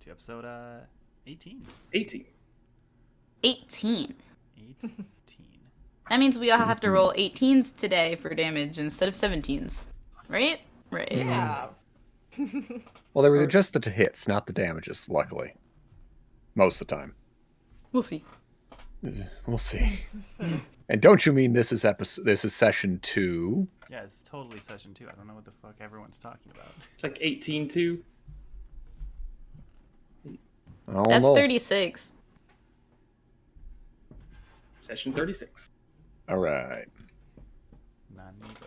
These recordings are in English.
to episode 18. 18. 18. 18. That means we all have to roll 18s today for damage instead of 17s. Right? Right. Yeah. Well, they were just the hits, not the damages, luckily. Most of the time. We'll see. We'll see. And don't you mean this is session 2? Yeah, it's totally session 2. I don't know what the fuck everyone's talking about. It's like 18-2. That's 36. Session 36. All right.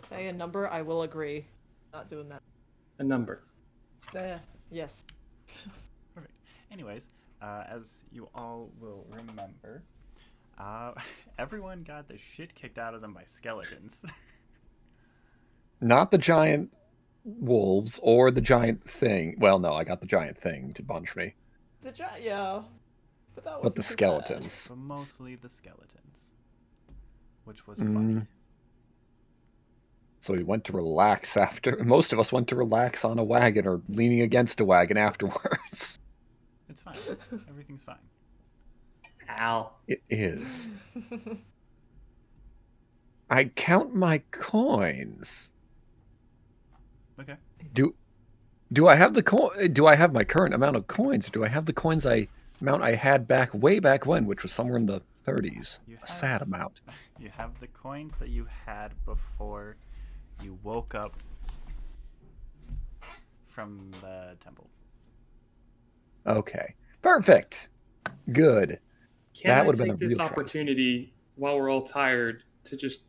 Say a number, I will agree. Not doing that. A number. Yes. Perfect. Anyways, as you all will remember, everyone got the shit kicked out of them by skeletons. Not the giant wolves or the giant thing. Well, no, I got the giant thing to bunch me. Yeah. But that was. But the skeletons. But mostly the skeletons. Which was funny. So we went to relax after. Most of us went to relax on a wagon or leaning against a wagon afterwards. It's fine. Everything's fine. Ow. It is. I count my coins. Okay. Do I have do I have my current amount of coins, or do I have the coins amount I had way back when, which was somewhere in the 30s? A sad amount. You have the coins that you had before you woke up from the temple. Okay. Perfect. Good. Can That I would have been take a this real opportunity while we're all tired to just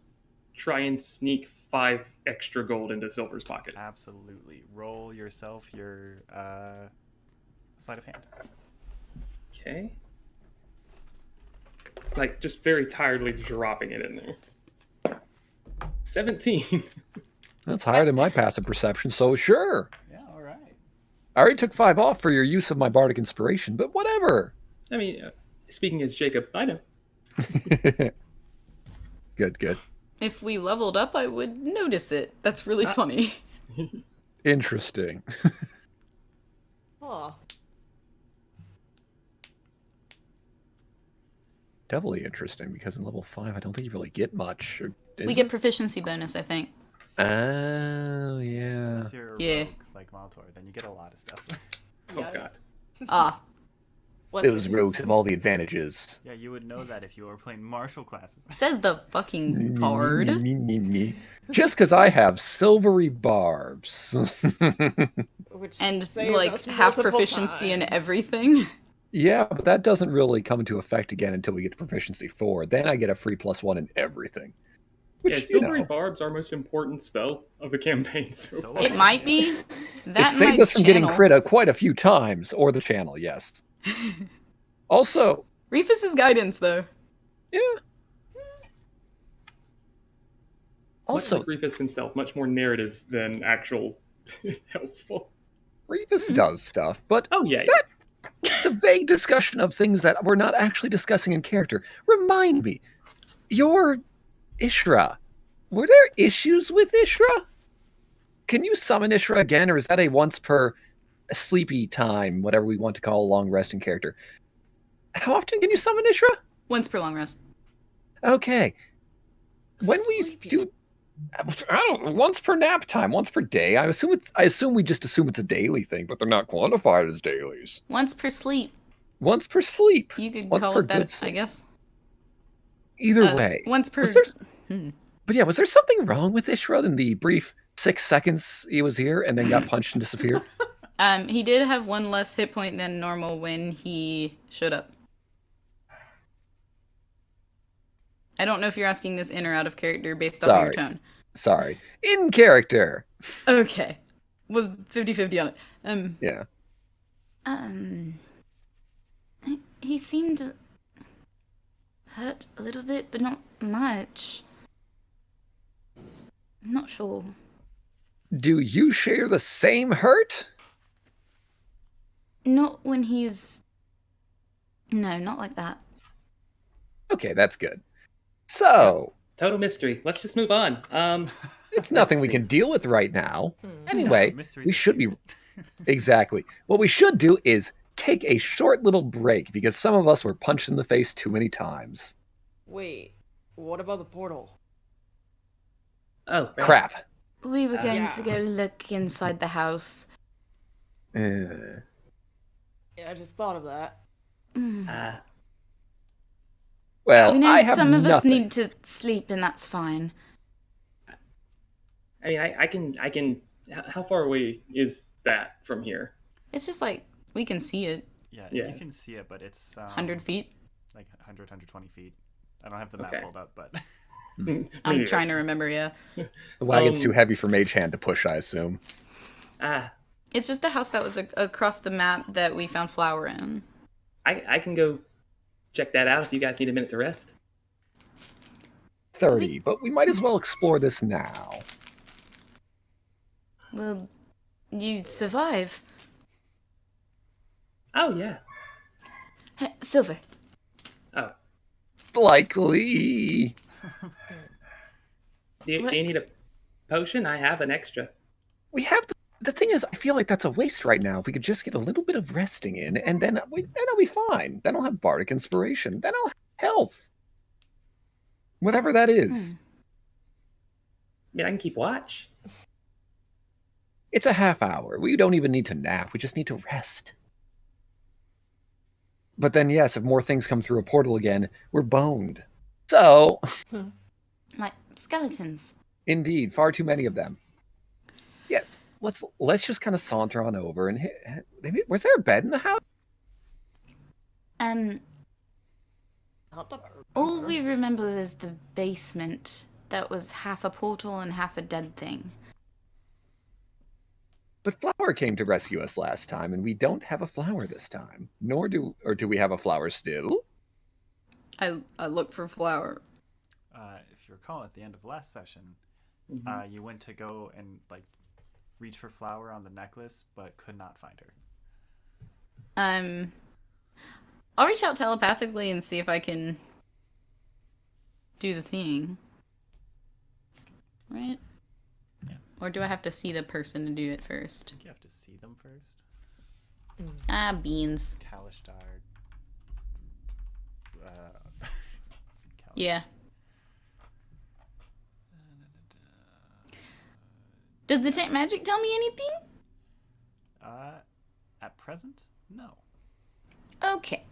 try and sneak 5 extra gold into Sylvyre's pocket? Absolutely. Roll yourself your sleight of hand. Okay. Like, just very tiredly dropping it in there. 17. That's higher than my passive perception, so sure. Yeah, all right. I already took 5 off for your use of my bardic inspiration, but whatever. I mean, speaking as Jacob, I know. Good. If we leveled up, I would notice it. That's really funny. Interesting. Oh. Doubly interesting, because in level 5, I don't think you really get much. We get proficiency bonus, I think. Oh, yeah. Unless you're a Yeah. rogue like Maltor, then you get a lot of stuff. Oh, God. Ah. Those rogues have all the advantages. Yeah, you would know that if you were playing martial classes. Says the fucking bard. Just because I have silvery barbs. Which And saved like us half multiple proficiency in times. everything. Yeah, but that doesn't really come into effect again until we get to proficiency 4. Then I get a free +1 in everything. Which, Yeah, Silvery Barb's our most important spell of the campaign so So far. It might be. That it saved might us from getting channel. crit quite a few times, or the channel, yes. Also, Reefus's guidance, though. yeah. Also, Also, Reefus himself, much more narrative than actual helpful. Reefus does stuff, but Oh, yeah. the vague discussion of things that we're not actually discussing in character. Remind me, your Ishra, were there issues with Ishra? Can you summon Ishra again, or is that a once per sleepy time, whatever we want to call a long resting character? How often can you summon Ishra? Once per long rest. Okay. When we Sleepy. do, I don't know, once per nap time, once per day. I assume we just assume it's a daily thing, but they're not quantified as dailies. Once per sleep. Once per sleep. You could Once call per it good that, I sleep. guess. Either way. Once per. Was there- But yeah, was there something wrong with Ishra in the brief 6 seconds he was here and then got punched and disappeared? He did have 1 less hit point than normal when he showed up. I don't know if you're asking this in or out of character based off of your tone. Sorry. In character. Okay. Was 50-50 on it. Yeah. He seemed hurt a little bit, but not much. I'm not sure. Do you share the same hurt? Not when he's... No, not like that. Okay, that's good. So, Total mystery. Let's just move on. it's nothing we can deal with right now. Anyway, mysteries we are should be... stupid. Exactly. What we should do is take a short little break because some of us were punched in the face too many times. Wait, what about the portal? Oh, right. Crap. We were going Yeah. to go look inside the house. Uh, Yeah, I just thought of that. well, We know I have some of us nothing. need to sleep, and that's fine. I mean, I can. How far away is that from here? It's just like we can see it. Yeah, Yeah. you can see it, but it's 100 feet. like 100, 120 feet. I don't have the map Okay. pulled up, but I'm trying to remember, yeah. The wagon's too heavy for Mage Hand to push, I assume. It's just the house that was across the map that we found Flower in. I can go check that out if you guys need a minute to rest. 30, but we might as well explore this now. Well, you'd survive. Oh yeah. Hey, Sylvyre. Oh, Likely. do you need a potion? I have an extra. We have the thing is, I feel like that's a waste right now. If we could just get a little bit of resting in, and then I'll be fine. Then I'll have bardic inspiration. Then I'll have health. Whatever that is. I mean, I can keep watch. It's a half hour. We don't even need to nap. We just need to rest. But then, yes, if more things come through a portal again, we're boned. So, Like skeletons. indeed, far too many of them. Yes, let's just kind of saunter on over and was there a bed in the house? Not that I All remember. we remember is the basement that was half a portal and half a dead thing. But Flower came to rescue us last time, and we don't have a Flower this time. Do we have a Flower still? I look for Flower. if you recall, at the end of last session, you went to go and like reach for Flower on the necklace, but could not find her. I'll reach out telepathically and see if I can do the thing. Right? Yeah. Or do I have to see the person to do it first? I think you have to see them first. Beans. Kalishtar. Yeah. Does the detect magic tell me anything? At present, no. Okay.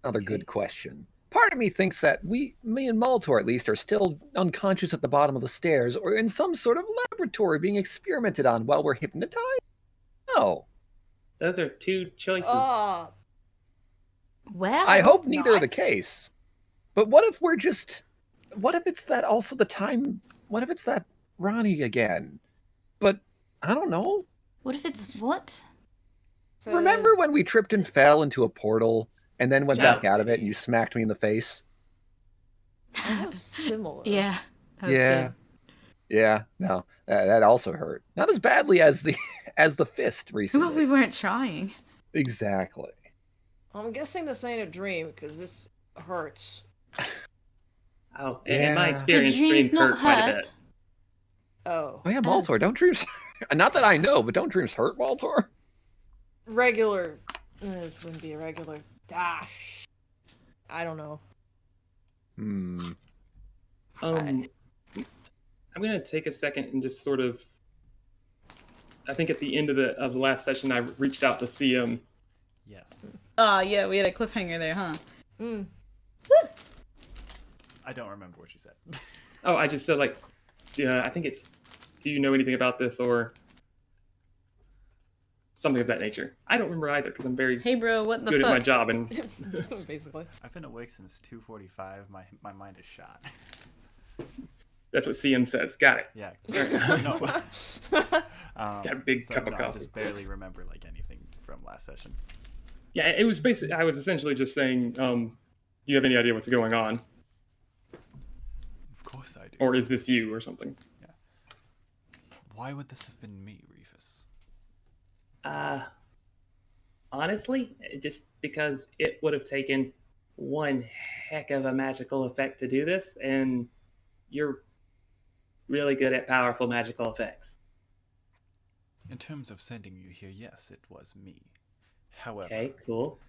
Another good question. Part of me thinks that me and Maltor at least, are still unconscious at the bottom of the stairs or in some sort of laboratory being experimented on while we're hypnotized. No. Those are two choices. Oh, Well, I hope neither are the not. case. But what if it's that also the time, what if it's that Ronnie again? But I don't know. what if it's what? Remember when we tripped and fell into a portal and then went Yeah. back out of it and you smacked me in the face? That was similar. Yeah. That was Yeah. good. Yeah, no, that also hurt. Not as badly as the fist recently. Well, we weren't trying. Exactly. I'm guessing this ain't a dream because this hurts. Oh, in my Yeah. experience, Do dreams dreams not hurt quite a hurt? bit. Oh, Oh yeah, Maltor, don't dreams not that I know, but don't dreams hurt, Maltor? regular. This wouldn't be a regular. I don't know. I'm gonna take a second and just sort of. I think at the end of the last session, I reached out to see him. Yes. Yeah, we had a cliffhanger there, huh? I don't remember what you said. Oh, I just said like, yeah, I think it's. Do you know anything about this or something of that nature? I don't remember either because I'm very Hey, bro, what the good at my fuck? job and Basically. I've been awake since 2:45. My mind is shot. that's what CM says. Got it. Yeah. No. Got a big cup of I coffee. just barely remember like anything from last session. Yeah, it was basically. I was essentially just saying, do you have any idea what's going on, Of course I do. or is this you or something? Why would this have been me, Reefus? Honestly, just because it would have taken one heck of a magical effect to do this, and you're really good at powerful magical effects. In terms of sending you here, yes, it was me. However, Okay, cool.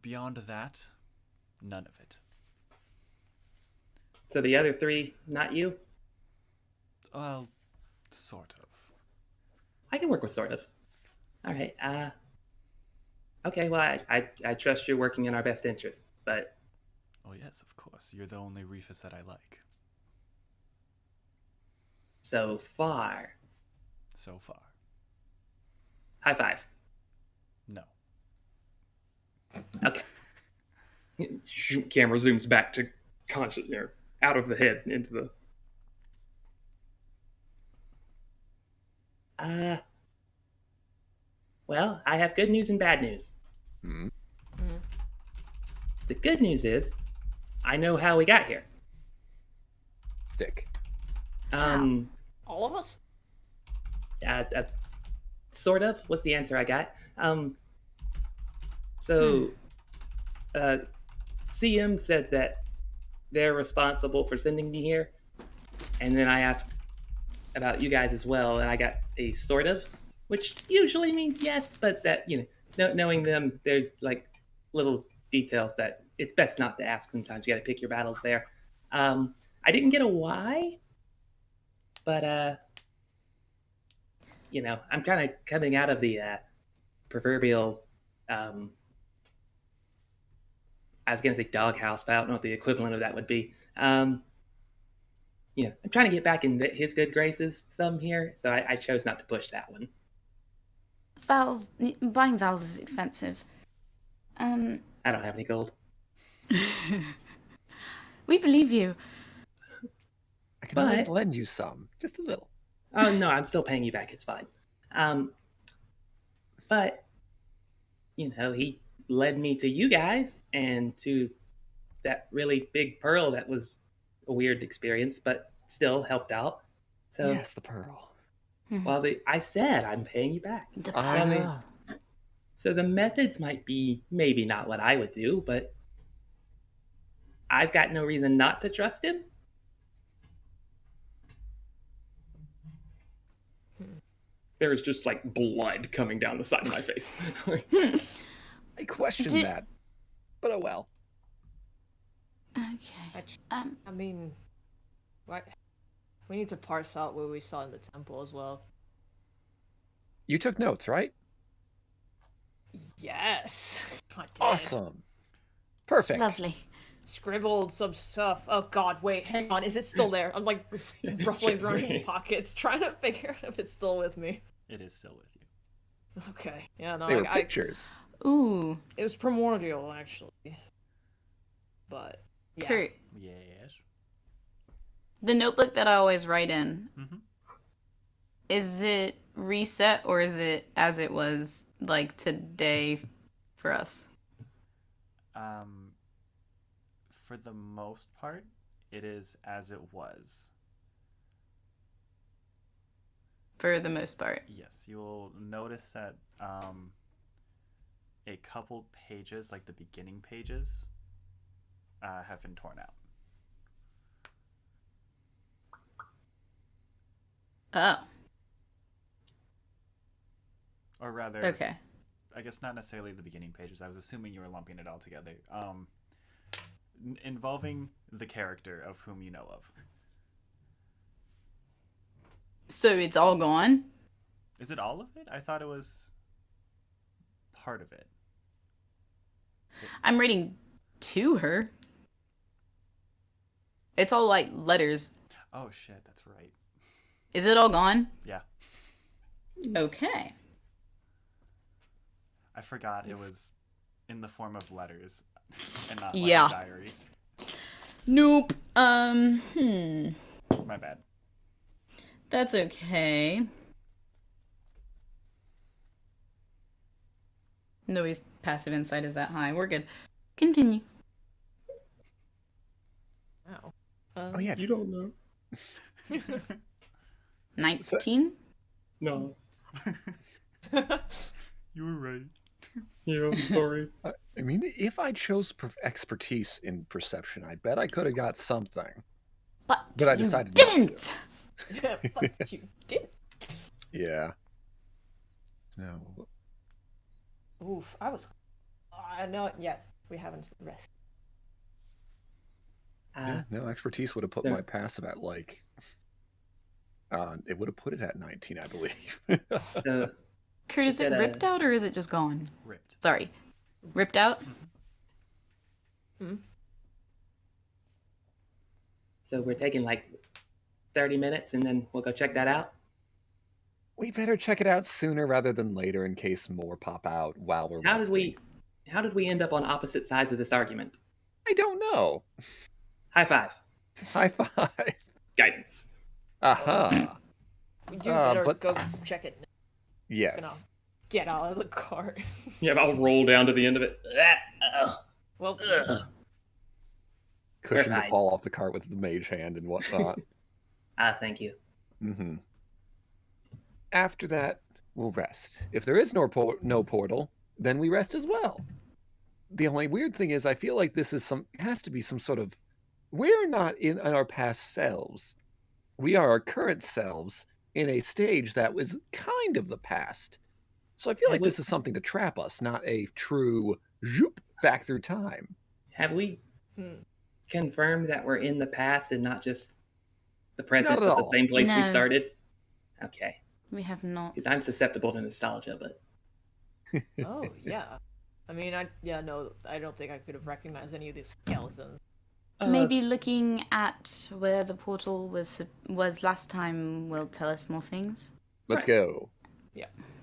beyond that, none of it. So the other three, not you? Well, sort of. I can work with sort of. All right. Okay. Well, I trust you're working in our best interests, but Oh yes, of course. You're the only Reefus that I like. so far, So far. high five. No. Okay. Camera zooms back to conscious, out of the head into the. Well, I have good news and bad news. Hmm. The good news is, I know how we got here. Stick. Um, All of us? Sort of was the answer I got. So, CM said that they're responsible for sending me here, and then I asked about you guys as well, and I got a sort of, which usually means yes, but that knowing them, there's like little details that it's best not to ask. Sometimes you got to pick your battles there. I didn't get a why, but I'm kind of coming out of the proverbial. I was gonna say doghouse, but I don't know what the equivalent of that would be. I'm trying to get back in his good graces some here, so I chose not to push that one. Buying vowels is expensive. I don't have any gold. We believe you. I can always But- lend you some, just a little. Oh no, I'm still paying you back. It's fine. But he led me to you guys and to that really big pearl that was a weird experience, but still helped out. So Yes, the pearl. while I said I'm paying you back. The I Well, know. So the methods might be maybe not what I would do, but I've got no reason not to trust him. There is just like blood coming down the side of my face. I question Did- that, but oh well. Okay. I mean, what? We need to parse out what we saw in the temple as well. You took notes, right? Yes. I did. Awesome. Perfect. Lovely. Scribbled some stuff. Oh god, wait, hang on. Is it still there? I'm like ruffling through my Right. pockets, trying to figure out if it's still with me. It is still with you. Okay. Yeah, no, They were I pictures. Ooh, it was primordial actually. But yeah. Kurt. Yes. The notebook that I always write in, Mm-hmm. is it reset or is it as it was like today for us? For the most part, it is as it was. For the most part. Yes, you will notice that a couple pages, like the beginning pages, have been torn out. Oh, Or rather, okay. I guess not necessarily the beginning pages. I was assuming you were lumping it all together. Involving the character of whom you know of. So it's all gone? Is it all of it? I thought it was part of it. I'm reading to her. It's all like letters. Oh shit, that's right. Is it all gone? Yeah, Okay. I forgot it was in the form of letters and not like Yeah. a diary. Nope. My bad. That's okay. Nobody's passive insight is that high. We're good. Continue. Wow. Oh yeah. You don't know. 19? No. You were right. Yeah, I'm sorry. I mean, if I chose expertise in perception, I bet I could have got something. But I you decided not to. didn't! But you didn't. Yeah. No. Oof, I was. No, yet we haven't rest. Yeah, no, expertise would have put so- my passive at like. It would have put it at 19, I believe. So Kurt, is You it said, ripped out or is it just gone? Ripped. Sorry. Ripped out? so we're taking like 30 minutes, and then we'll go check that out. We better check it out sooner rather than later in case more pop out while we're How did resting. we end up on opposite sides of this argument? I don't know. High five. High five. Guidance. Aha. You better but- go check it. Yes. Gonna get out of the car. Yeah, I'll roll down to the end of it. Well, Cushion to fine. fall off the cart with the mage hand and whatnot. Thank you. hmm After that, we'll rest. If there is no portal, then we rest as well. The only weird thing is, I feel like this is has to be some sort of. We're not in our past selves. We are our current selves in a stage that was kind of the past. So I feel like this is something to trap us, not a true zoop back through time. Have we Hmm. confirmed that we're in the past and not just the present, Not at but the all. same place we No. started? Okay. We have not. Because I'm susceptible to nostalgia, but oh yeah. I mean, I don't think I could have recognized any of these skeletons. Maybe looking at where the portal was last time will tell us more things. Let's go.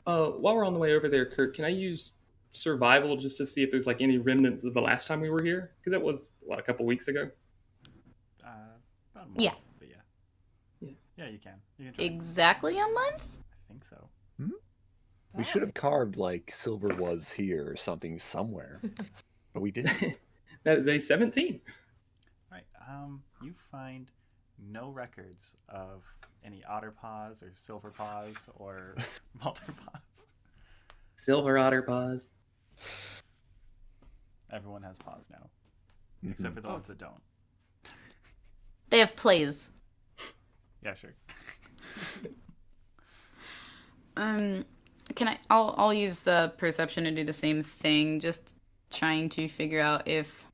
While we're on the way over there, Kurt, can I use survival just to see if there's like any remnants of the last time we were here? Because that was a couple weeks ago. About a month, Yeah. But yeah. Yeah. Yeah, you can. You can try. Exactly a month? I think so. We should have carved like Sylvyre was here or something somewhere, but we didn't. That is a 17. Right. You find no records of any otter paws or silver paws or Maltor paws. Silver otter paws. Everyone has paws now, Mhm. except for the ones that don't. They have plays. Yeah, sure. I'll use perception to do the same thing, just trying to figure out if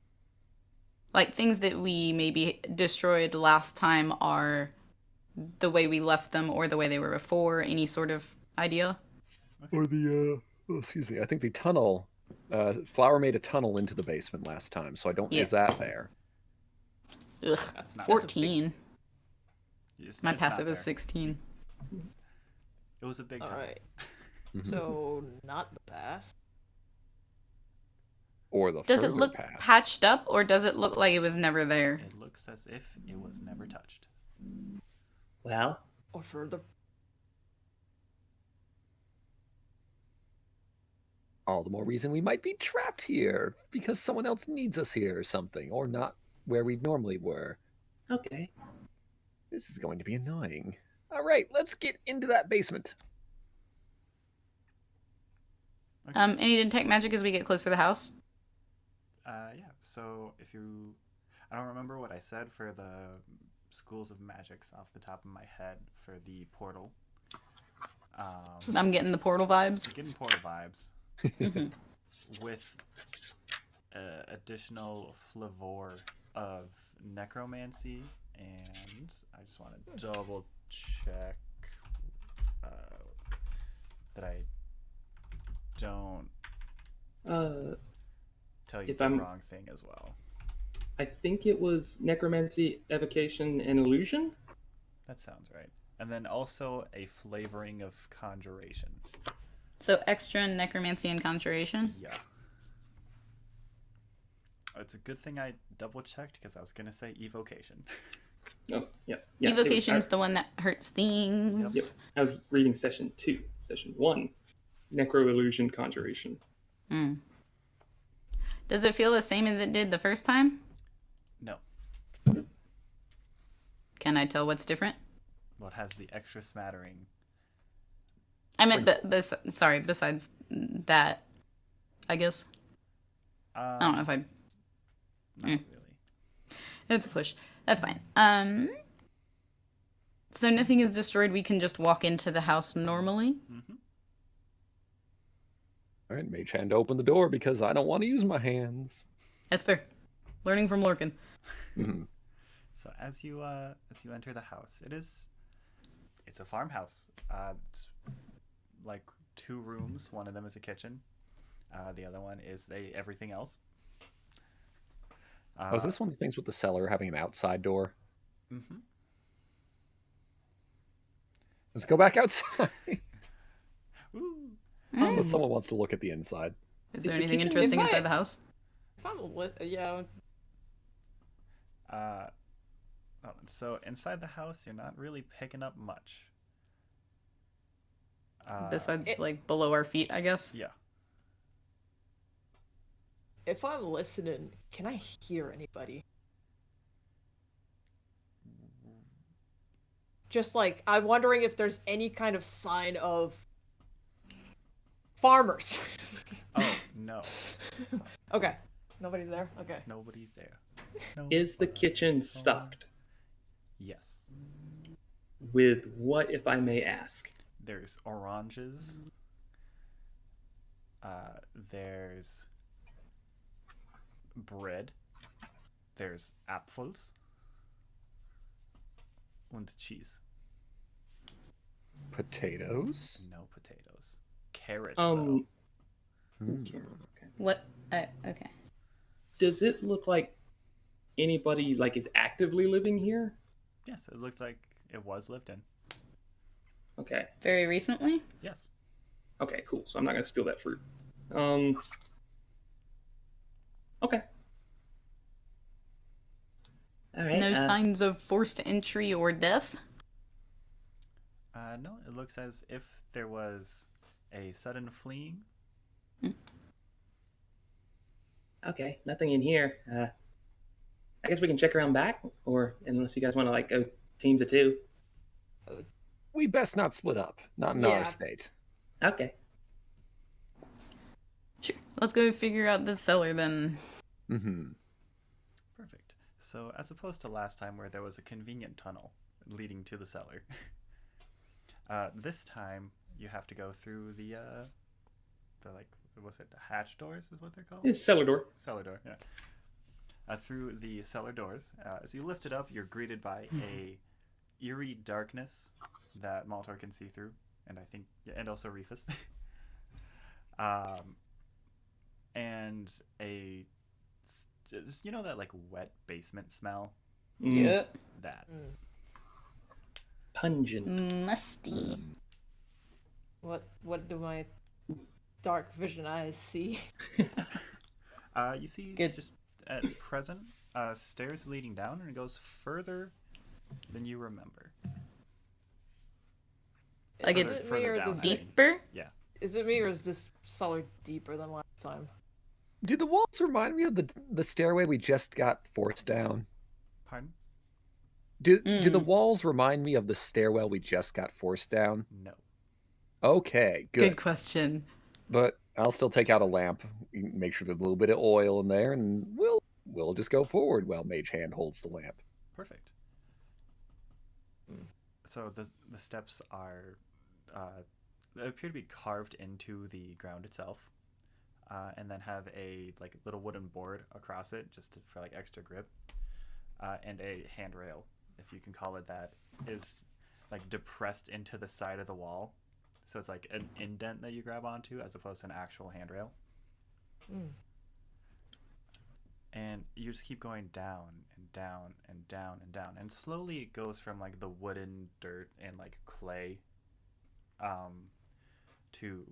like things that we maybe destroyed last time are the way we left them or the way they were before, any sort of idea. Or the excuse me, I think the tunnel. Flower made a tunnel into the basement last time, so I don't. Yeah. Is that there? Ugh. That's not 14. It's My not passive is there. 16. It was a big All tunnel. right. Mhm. So not the past. Or the Does it further look past. patched up or does it look like it was never there? It looks as if it was never touched. Well, Or further. All the more reason we might be trapped here because someone else needs us here or something, or not where we normally were. okay. This is going to be annoying. All right, let's get into that basement. Any detect magic as we get closer to the house? Yeah. So if you, I don't remember what I said for the schools of magics off the top of my head for the portal. I'm getting the portal vibes. Getting portal vibes Mhm. with additional flavor of necromancy, and I just want to double check that I don't tell you If the I'm- wrong thing as well. I think it was necromancy, evocation, and illusion. That sounds right. And then also a flavoring of conjuration. So extra necromancy and conjuration. Yeah. It's a good thing I double checked because I was gonna say evocation. Oh, yeah. Yeah, it was- Evocation's the one that hurts things. Yep. I was reading session 2. Session 1, necro illusion conjuration. Mm. Does it feel the same as it did the first time? No. Can I tell what's different? Well, it has the extra smattering. I meant, besides that, I guess. I don't know if I. Not really. It's a push. That's fine. So nothing is destroyed. We can just walk into the house normally. Mm-hmm. All right, Mage Hand, open the door because I don't want to use my hands. That's fair. Learning from Lorcan. Mhm. So as you enter the house, it's a farmhouse. It's like 2 rooms. One of them is a kitchen. The other one is everything else. Oh, is this one of the things with the cellar having an outside door? Mm-hmm. Let's go back outside. Woo. Unless someone wants to look at the inside. Is Is there the anything kitchen interesting inside? inside the house? If I'm yeah, So inside the house, you're not really picking up much. Besides, like, below our feet, I guess. Yeah. if I'm listening, can I hear anybody? Just like, I'm wondering if there's any kind of sign of farmers. Oh, no. Okay. Nobody's there? Okay. Nobody's there. Is the Nobody. kitchen stocked? Yes. With what, if I may ask? There's oranges. There's bread. There's apples. And cheese. Potatoes? No potatoes. Carrots, Um, Mm. carrots, okay. What? Okay. Does it look like anybody like is actively living here? though. Yes, it looked like it was lived in. Okay. Very recently? Yes. Okay, cool. So I'm not gonna steal that fruit. Okay. All right. No signs of forced entry or death? No, it looks as if there was a sudden fleeing. Okay, nothing in here. I guess we can check around back, or unless you guys want to like go teams of 2. We best not split up. Not in Yeah. our state. Okay. Sure. Let's go figure out the cellar then. Mm-hmm. Perfect. So, as opposed to last time where there was a convenient tunnel leading to the cellar, this time you have to go through the like, was it hatch doors is what they're called? It's cellar door. Cellar door, yeah. Through the cellar doors. As you lift it up, you're greeted by a eerie darkness that Maltor can see through, and I think, yeah, and also Reefus. And just, you know that like wet basement smell? Yep. That. Pungent. Musty. What do my dark vision eyes see? You see Good. just at present stairs leading down, and it goes further than you remember. Like Is it's it me or down, does I mean. deeper? Yeah. Is it me or is this cellar deeper than last time? Do the walls remind me of the stairway we just got forced down? Pardon? Do the walls remind me of the stairwell we just got forced down? No. Okay, Good good. question. But I'll still take out a lamp, make sure there's a little bit of oil in there, and we'll just go forward while Mage Hand holds the lamp. Perfect. So the steps are they appear to be carved into the ground itself, and then have a like little wooden board across it for like extra grip, and a handrail, if you can call it that, is like depressed into the side of the wall, so it's like an indent that you grab onto as opposed to an actual handrail. And you just keep going down and down and down and down, and slowly it goes from like the wooden dirt and like clay to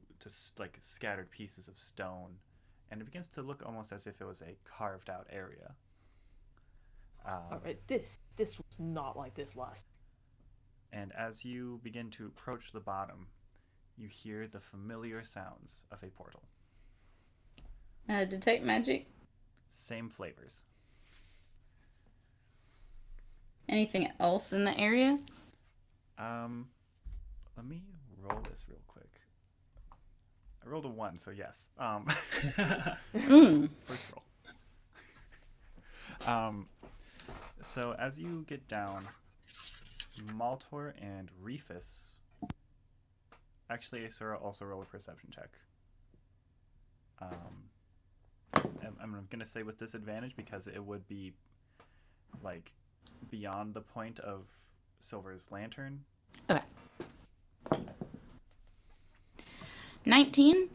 like scattered pieces of stone, and it begins to look almost as if it was a carved out area. Alright, this was not like this last. And as you begin to approach the bottom, you hear the familiar sounds of a portal. Detect magic. Same flavors. Anything else in the area? Let me roll this real quick. I rolled a 1, so yes. First roll. So as you get down, Maltor and Reefus. Actually, Aeseora, also roll a perception check. I'm gonna say with disadvantage because it would be like beyond the point of Sylvyre's lantern. Okay. 19.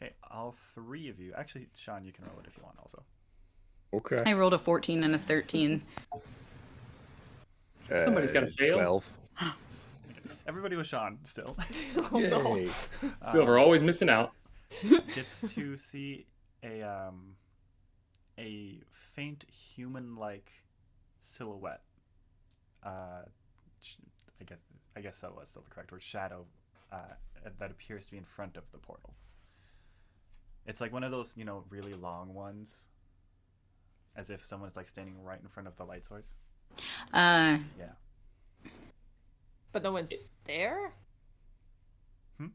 Okay, all three of you. Actually, Sean, you can roll it if you want also. Okay. I rolled a 14 and a 13. Somebody's gotta fail. 12. Everybody was Sean still. Oh, no. Yay. Silver always missing out. Gets to see a faint human-like silhouette. I guess silhouette's still the correct word. Shadow that appears to be in front of the portal. It's like one of those, really long ones, as if someone's like standing right in front of the light source. Yeah. But no one's there? Hmm?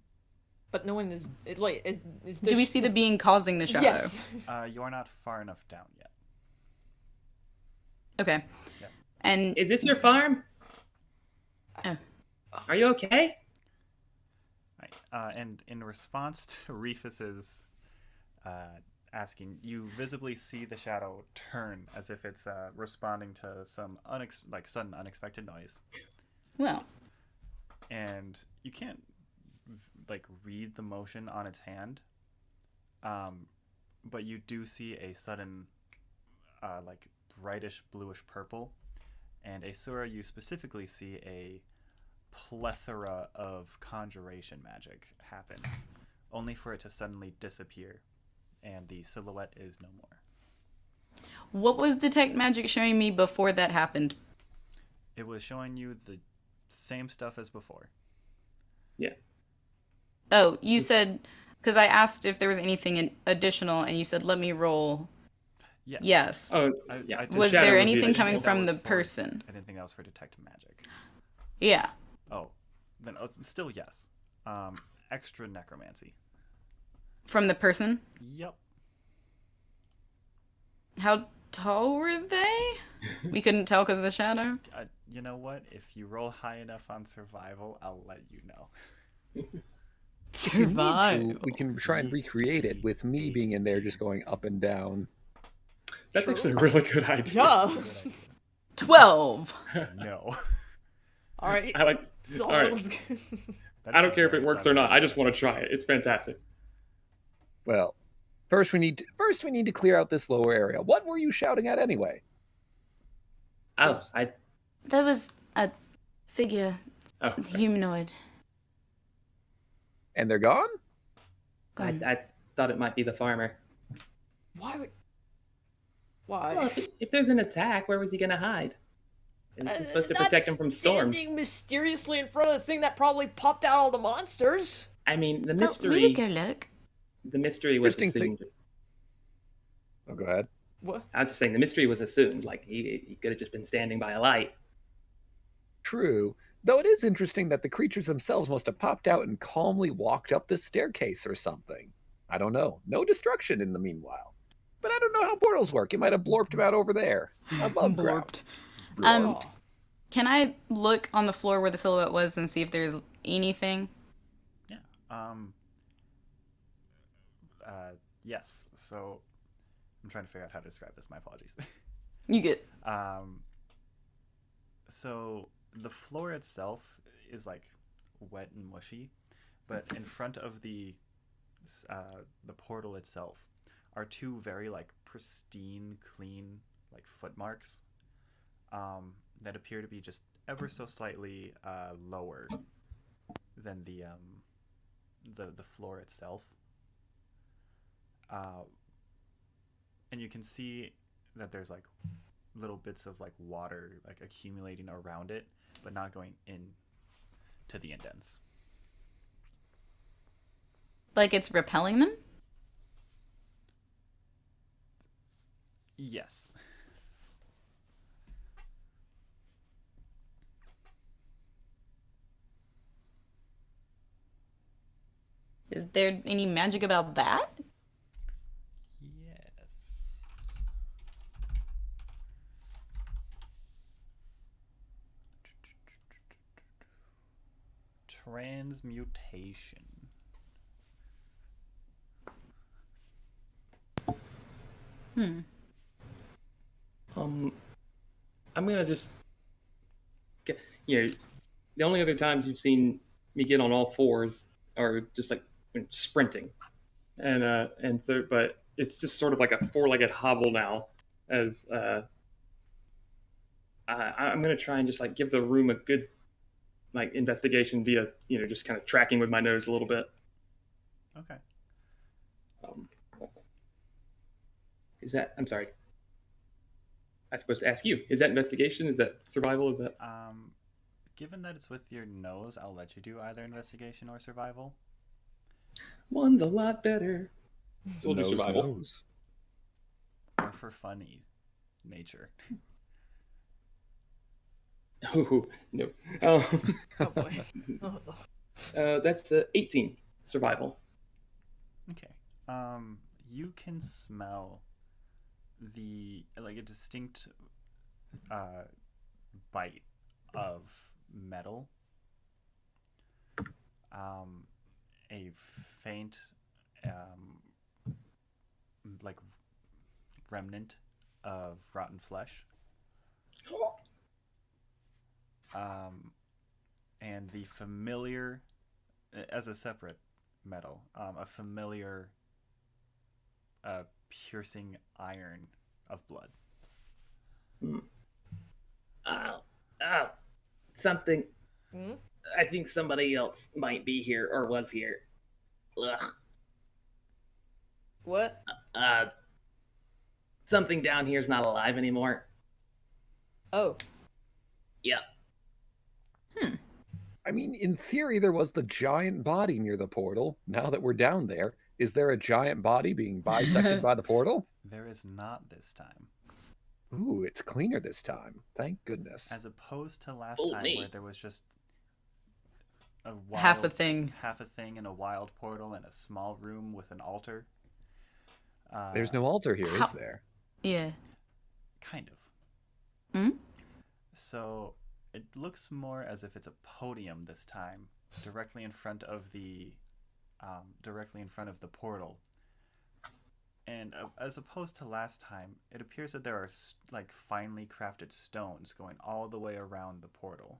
But no one is... is Do we see the being causing the shadow? Yes. You're not far enough down yet. Okay. Yeah. And Is this your farm? Oh. Are you okay? Right. And in response to Reefus's asking, you visibly see the shadow turn as if it's responding to some sudden unexpected noise. well, And you can't read the motion on its hand, but you do see a sudden brightish bluish purple, and Aeseora, you specifically see a plethora of conjuration magic happen, only for it to suddenly disappear, and the silhouette is no more. what was detect magic showing me before that happened? It was showing you the same stuff as before. Yeah. Oh, you said, because I asked if there was anything additional, and you said, let me roll. Yes. Yes. Oh, yeah. I did- Was shadow there was the anything additional. coming That from was the for- person? I didn't think that was for detect magic. Yeah. Oh, then still yes. Extra necromancy. From the person? Yep. How tall were they? We couldn't tell because of the shadow? You know what? If you roll high enough on survival, I'll let you know. If you need to, Survive. we can try and recreate it with me being in there just going up and down. That's True. actually a really good idea. Yeah. Good idea. 12. No. All right. I like. So All right. I don't care if it works or not. I just want to try it. It's fantastic. Well, first we need to clear out this lower area. What were you shouting at anyway? Oh, That was a figure, oh, humanoid. And they're gone? I thought it might be the farmer. Why would... Why? Well, if there's an attack, where was he going to hide? This is supposed to protect him from storms. Standing mysteriously in front of the thing that probably popped out all the monsters. I mean, the Oh, mystery. maybe go look. The mystery was Interesting thing- assumed. Oh, go ahead. What? I was just saying the mystery was assumed. Like he could have just been standing by a light. True. Though it is interesting that the creatures themselves must have popped out and calmly walked up the staircase or something. I don't know. No destruction in the meanwhile. But I don't know how portals work. It might have blorped them out over there. Above ground. Um, Can I look on the floor where the silhouette was and see if there's anything? Yeah. Yes. So I'm trying to figure out how to describe this. My apologies. You get. So the floor itself is wet and mushy, but in front of the portal itself are two very pristine, clean footmarks that appear to be just ever so slightly lower than the floor itself. And you can see that there's little bits of water accumulating around it, but not going in to the indents. Like it's repelling them? Yes. Is there any magic about that? Yes. Transmutation. I'm gonna just get, the only other times you've seen me get on all fours are just like when sprinting, and so, but it's just sort of like a four-legged hobble now. As I'm gonna try and just like give the room a good like investigation via just kind of tracking with my nose a little bit. Okay. Is that? I'm sorry. I'm supposed to ask you. Is that investigation? Is that survival? Is that? Given that it's with your nose, I'll let you do either investigation or survival. One's a lot better. So we'll do survival. Knows. Or for funny nature. Oh, no. Oh boy. That's 18 survival. Okay. You can smell a distinct bite of metal. A faint remnant of rotten flesh. And the familiar, as a separate metal, a familiar piercing iron of blood. Something. Hmm? I think somebody else might be here or was here. Ugh. What? Something down here is not alive anymore. Oh. Yep. I mean, in theory, there was the giant body near the portal. Now that we're down there, is there a giant body being bisected by the portal? There is not this time. Ooh, it's cleaner this time. Thank goodness. As opposed to last Oh, time me. where there was just Half a thing. Half a thing in a wild portal in a small room with an altar. There's no altar here, is there? Yeah. Kind of. Hmm? So it looks more as if it's a podium this time, directly in front of the portal. And as opposed to last time, it appears that there are like finely crafted stones going all the way around the portal.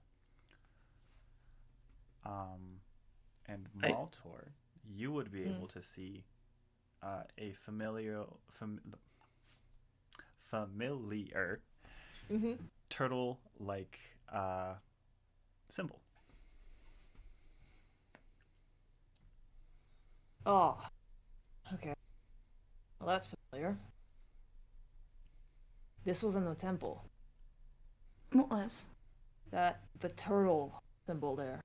And Maltor, you would be able to see a familiar Mm-hmm. turtle-like symbol. Oh. Okay. Well, that's familiar. This was in the temple. What was? The turtle symbol there.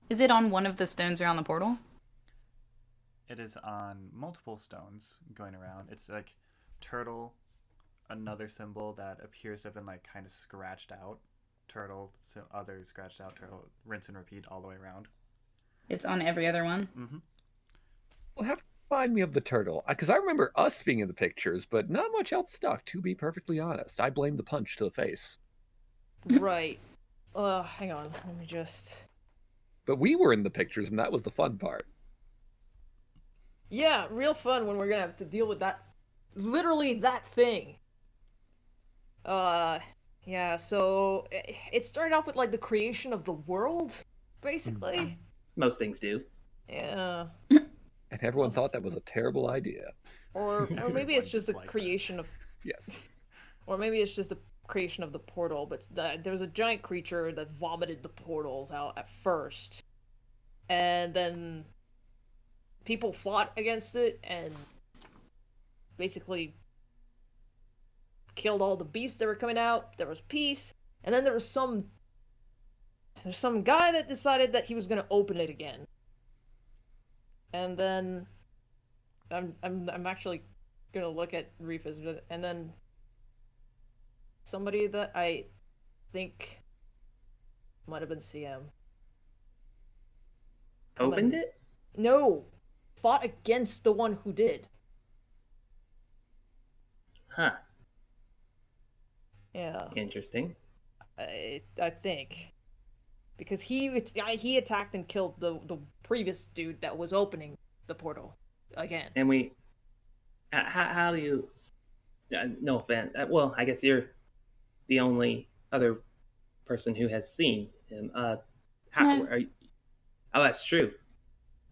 Is it on one of the stones around the portal? It is on multiple stones going around. It's like turtle, another symbol that appears to have been like kind of scratched out. Turtle, so other scratched out turtle, rinse and repeat all the way around. It's on every other one? Mm-hmm. Well, have to remind me of the turtle. Because I remember us being in the pictures, but not much else stuck, to be perfectly honest. I blame the punch to the face. Right. Hang on. Let me just... But we were in the pictures, and that was the fun part. Yeah, real fun when we're gonna have to deal with that. Literally that thing. Yeah, so it started off with like the creation of the world, basically. Most things do. Yeah. And everyone thought that was a terrible idea. Or maybe Everyone it's just the disliked that. creation of... Yes. Or maybe it's just the creation of the portal, but there was a giant creature that vomited the portals out at first. And then people fought against it and basically killed all the beasts that were coming out. There was peace. And then there's some guy that decided that he was going to open it again. And then I'm actually going to look at Reefus, and then somebody that I think might have been CM. Opened it? No, fought against the one who did. Huh. Yeah. Interesting. I think. Because he attacked and killed the previous dude that was opening the portal again. And we, how do you? No offense. Well, I guess you're the only other person who has seen him. How No. are you? Oh, that's true.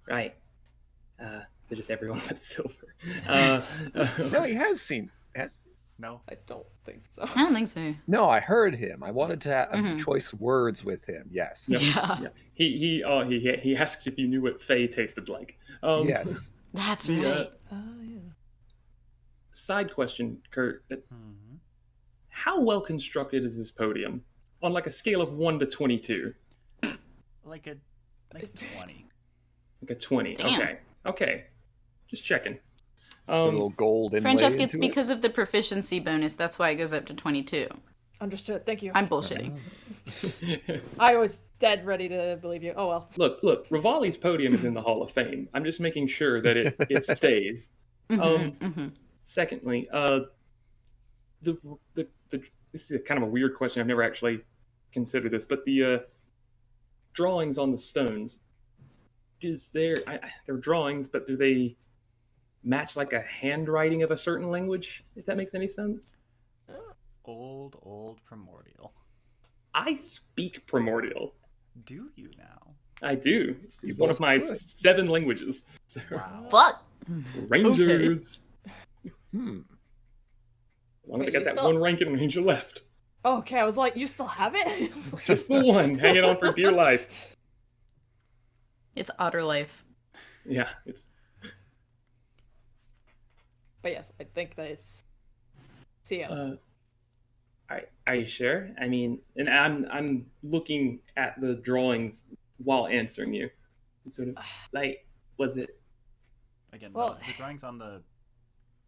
Right. So just everyone but Silver. No, he has seen. No. I don't think so. I don't think so. No, I heard him. I wanted to have Mhm. choice words with him. Yes. Yeah. He asked if you knew what Faye tasted like. Yes. That's The, right. Yeah. Side question, Kurt. Mm-hmm. How well constructed is this podium on like a scale of 1 to 22? Like a 20. Like a 20. Damn. Okay. Just checking. The little gold inlay Francesca, it's into it. because of the proficiency bonus. That's why it goes up to 22. Understood. Thank you. I'm bullshitting. I was dead ready to believe you. Oh well. Look, Rivali's podium is in the Hall of Fame. I'm just making sure that it stays. Secondly, this is a kind of a weird question. I've never actually considered this, but the drawings on the stones, they're drawings, but do they match like a handwriting of a certain language? If that makes any sense. Old primordial. I speak primordial. Do you now? I do. You It's one of both my could. 7 languages. Wow. Fuck. Rangers. Hmm. Long as I Wait, got you that still- one ranking ranger left. Okay, I was like, you still have it? Just the one, hanging on for dear life. It's otter life. Yeah, it's But yes, I think that it's CM. all right. Are you sure? I mean, and I'm looking at the drawings while answering you. It's sort of like, was it? Again, Well- the drawings on the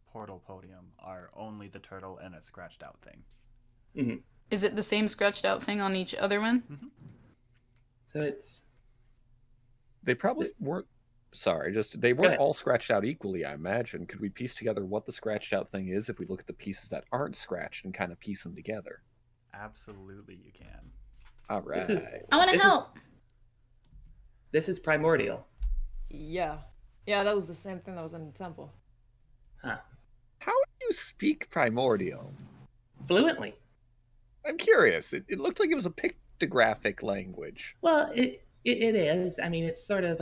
portal podium are only the turtle and a scratched out thing. Mm-hmm. Is it the same scratched out thing on each other one? So it's They probably weren't. Sorry, they Go weren't ahead. all scratched out equally, I imagine. Could we piece together what the scratched out thing is if we look at the pieces that aren't scratched and kind of piece them together? Absolutely, you can. All right. This is- I want to This is- help. this is primordial. Yeah. Yeah, that was the same thing that was in the temple. Huh. How do you speak primordial? Fluently. I'm curious. It looked like it was a pictographic language. Well, it is. I mean, it's sort of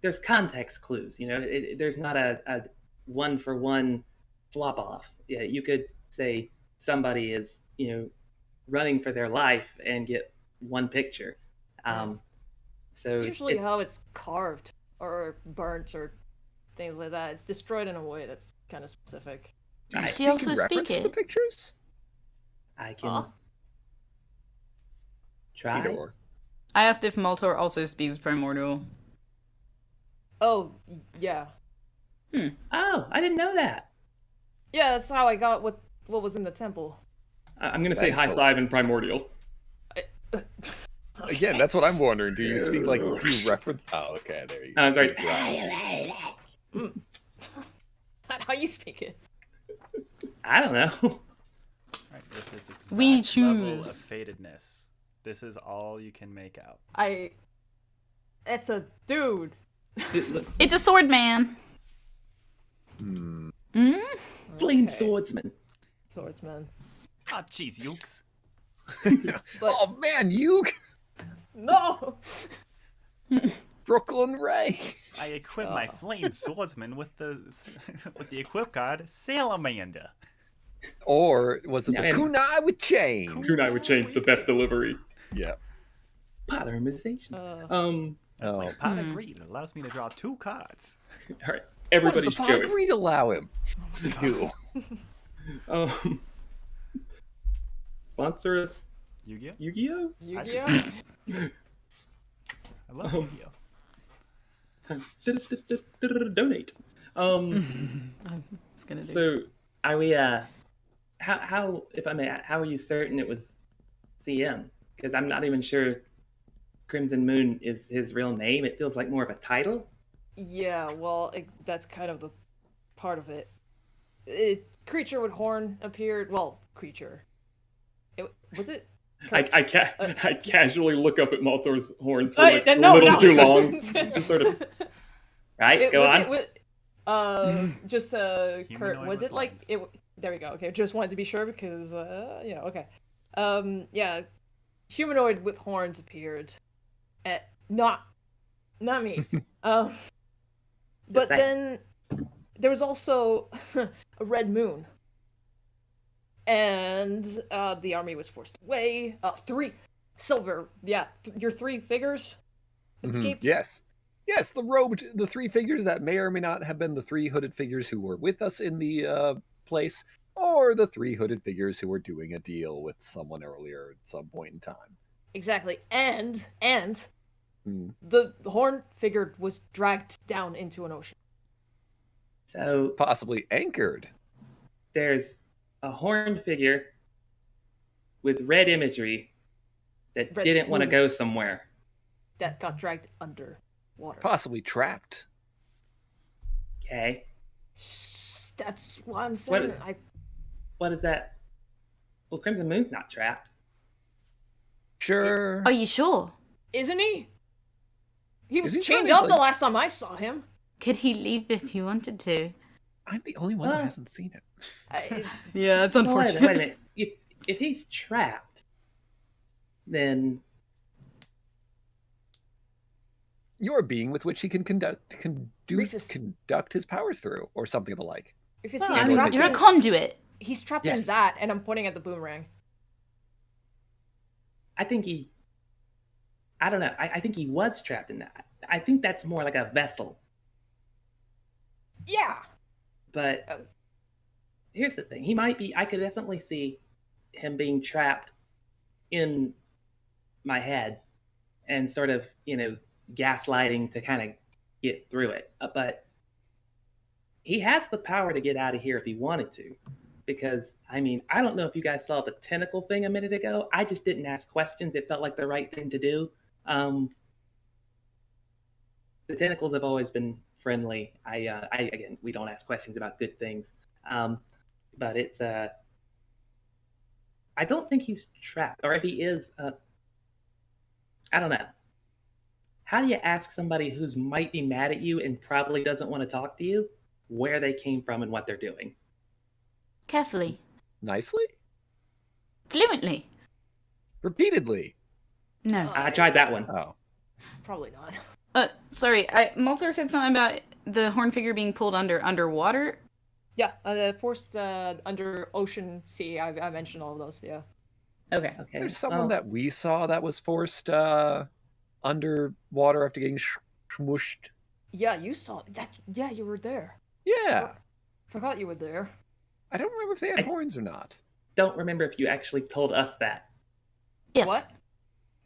there's context clues. You know, there's not a one for one swap off. Yeah, you could say somebody is running for their life and get one picture. So It's usually how it's carved or burnt or things like that. It's destroyed in a way that's kind of specific. Do you Right. She speak in also speak reference to it. the pictures? I can Huh? try. Either or. I asked if Maltor also speaks primordial. Oh, yeah. Oh, I didn't know that. Yeah, that's how I got what was in the temple. I'm gonna say high Thankful. five in primordial. Again, that's what I'm wondering. Do you speak like, do you reference? Oh, okay, there you go. I'm sorry. Not how you speak it. I don't know. Right, this is exact We level of choose. fatedness. This is all you can make out. It's a dude. It's a sword man. Hmm. Flame Okay. swordsman. Swordsman. Ah, jeez, yukes. But Oh man, you no. Brooklyn Ray. I equip my flame swordsman with the equip card Salamander. Or was it the Yeah, and- kunai with chain? Kunai would change the best delivery. Yeah. Polymerization. Uh, Oh. Playing Pot of Greed allows me to draw 2 cards. All right, What everybody's does the Joey. Pogreed allow him to do? Sponsor us, Yu-Gi-Oh? Yu-Gi-Oh. Yu-Gi-Oh. I love Yu-Gi-Oh. Time. Donate. It's gonna do. So are we? How? If I may, how are you certain it was CM? Because I'm not even sure Crimson Moon is his real name. It feels like more of a title. Yeah, well, that's kind of the part of it. Creature with horn appeared. Well, creature. Was it I casually look up at Maltor's horns for Hey, a no, little no. too long. Just sort of. Right, go on. Just Kurt, Humanoid was with it like lens. it? There we go. Okay, just wanted to be sure because yeah, okay. Yeah, humanoid with horns appeared. Not me. But Just saying. then there was also a red moon, and the army was forced away. Sylvyre, yeah, your three figures escaped. Yes. Yes, the three figures that may or may not have been the three hooded figures who were with us in the place, or the three hooded figures who were doing a deal with someone earlier at some point in time. Exactly, and the horn figure was dragged down into an ocean. So Possibly anchored. there's a horned figure with red imagery that Red didn't want to moon. go somewhere. That got dragged under water. Possibly trapped. Okay. That's what I'm saying. What is that? Well, Crimson Moon's not trapped. Sure. Are you sure? Isn't he? He was Is he chained trying to, up the last time I saw him. Could he leave if he wanted to? I'm the only one who Well- hasn't seen it. Yeah, it's Wait a minute. If he's trapped, then You're a being with which he can Reefus. conduct his powers through, or something of the like. If you Well, see I him mean, trapped You're a in- conduit. he's trapped Yes. in that, and I'm pointing at the boomerang. I think he. I don't know. I think he was trapped in that. I think that's more like a vessel. Yeah. But here's the thing: he might be. I could definitely see him being trapped in my head and sort of, gaslighting to kind of get through it. But he has the power to get out of here if he wanted to. Because, I mean, I don't know if you guys saw the tentacle thing a minute ago. I just didn't ask questions. It felt like the right thing to do. The tentacles have always been friendly. Again, we don't ask questions about good things. But it's, I don't think he's trapped. Or if he is, I don't know. How do you ask somebody who's might be mad at you and probably doesn't want to talk to you where they came from and what they're doing? Carefully. Nicely? Fluently. Repeatedly. No. I tried that one. Oh. Probably not. Sorry, Maltor said something about the horn figure being pulled underwater. Yeah, forced under ocean, sea. I mentioned all of those. Yeah. Okay. Okay. There's someone well, that we saw that was forced underwater after getting smushed. Yeah, you saw that. Yeah, you were there. Yeah. Forgot you were there. I don't remember if they had I- horns or not. don't remember if you actually told us that. Yes. What?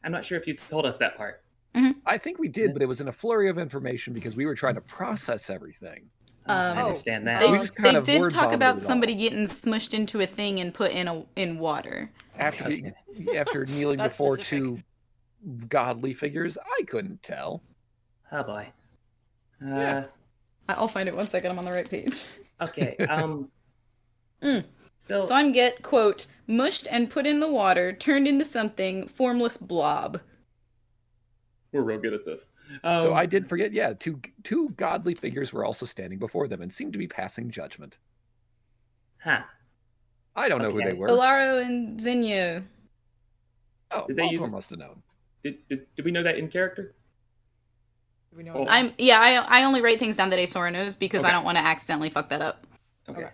I'm not sure if you told us that part. I think we did, but it was in a flurry of information because we were trying to process everything. I Oh. understand that. They, We just kind they of did word talk vomited about it all. somebody getting smushed into a thing and put in water. After after kneeling That's before specific. two godly figures, I couldn't tell. Oh boy. Yeah. I'll find it one second. I'm on the right page. Okay. So Son get, quote, mushed and put in the water, turned into something, formless blob. we're real good at this. So I did forget. Yeah, two godly figures were also standing before them and seemed to be passing judgment. Huh. I don't know who Okay. they were. Olaro and Zinyo. Oh, Did they use Maltor it? must have known. Did we know that in character? Do we know? Oh. I only write things down that Aeseora knows because I Okay. don't want to accidentally fuck that up. Okay.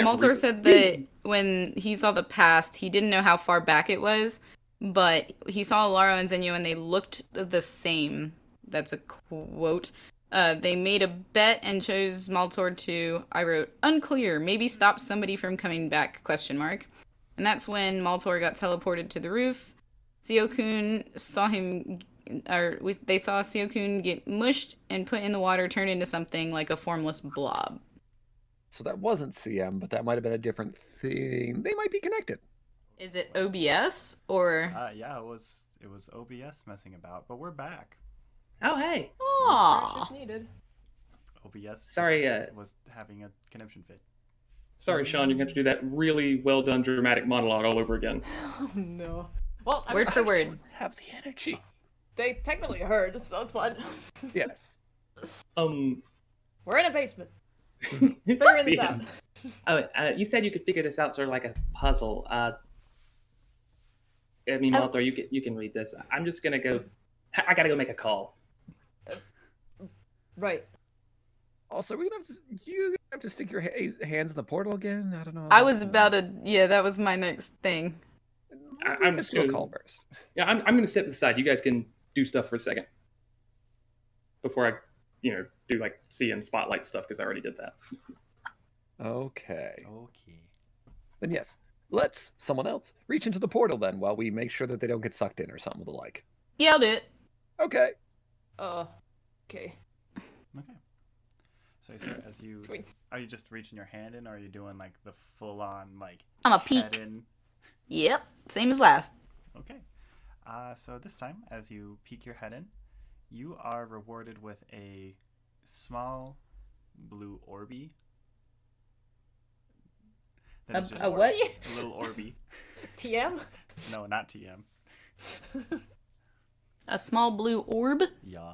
Maltor Reefus. said that when he saw the past, he didn't know how far back it was, but he saw Olaro and Zinyo and they looked the same. That's a quote. They made a bet and chose Maltor to, I wrote, unclear, maybe stop somebody from coming back, question mark. And that's when Maltor got teleported to the roof. Seokun saw him, they saw Seokun get mushed and put in the water, turned into something like a formless blob. So that wasn't CM, but that might have been a different thing. They might be connected. Is it OBS or? Yeah, it was OBS messing about, but we're back. Oh hey. Aww. If needed. OBS Sorry, was having a conniption fit. Sorry, Sean, you're going to have to do that really well done dramatic monologue all over again. Oh no. Well, I Word for I word. don't have the energy. they technically heard, so it's fine. Yes. We're in a basement. Figuring this out. You said you could figure this out, sort of like a puzzle. I mean, Maltor, you can read this. I'm just gonna go. I gotta go make a call. Right. Also, we're gonna you have to stick your hands in the portal again. I don't know. I was about to. Yeah, that was my next thing. I'm just just gonna gonna call first. Yeah, I'm gonna step aside. You guys can do stuff for a second before I, do like see and spotlight stuff because I already did that. Okay. Okay. Then yes, let's someone else reach into the portal then while we make sure that they don't get sucked in or something of the like. Yeah, I'll do it. Okay. Okay. Okay. So as you are you just reaching your hand in, or are you doing like the full on like I'm a head peek. in? Yep, same as last. Okay. So this time, as you peek your head in, you are rewarded with a small blue orby. That is just A what? a little orby. TM? No, not TM. A small blue orb. Yeah.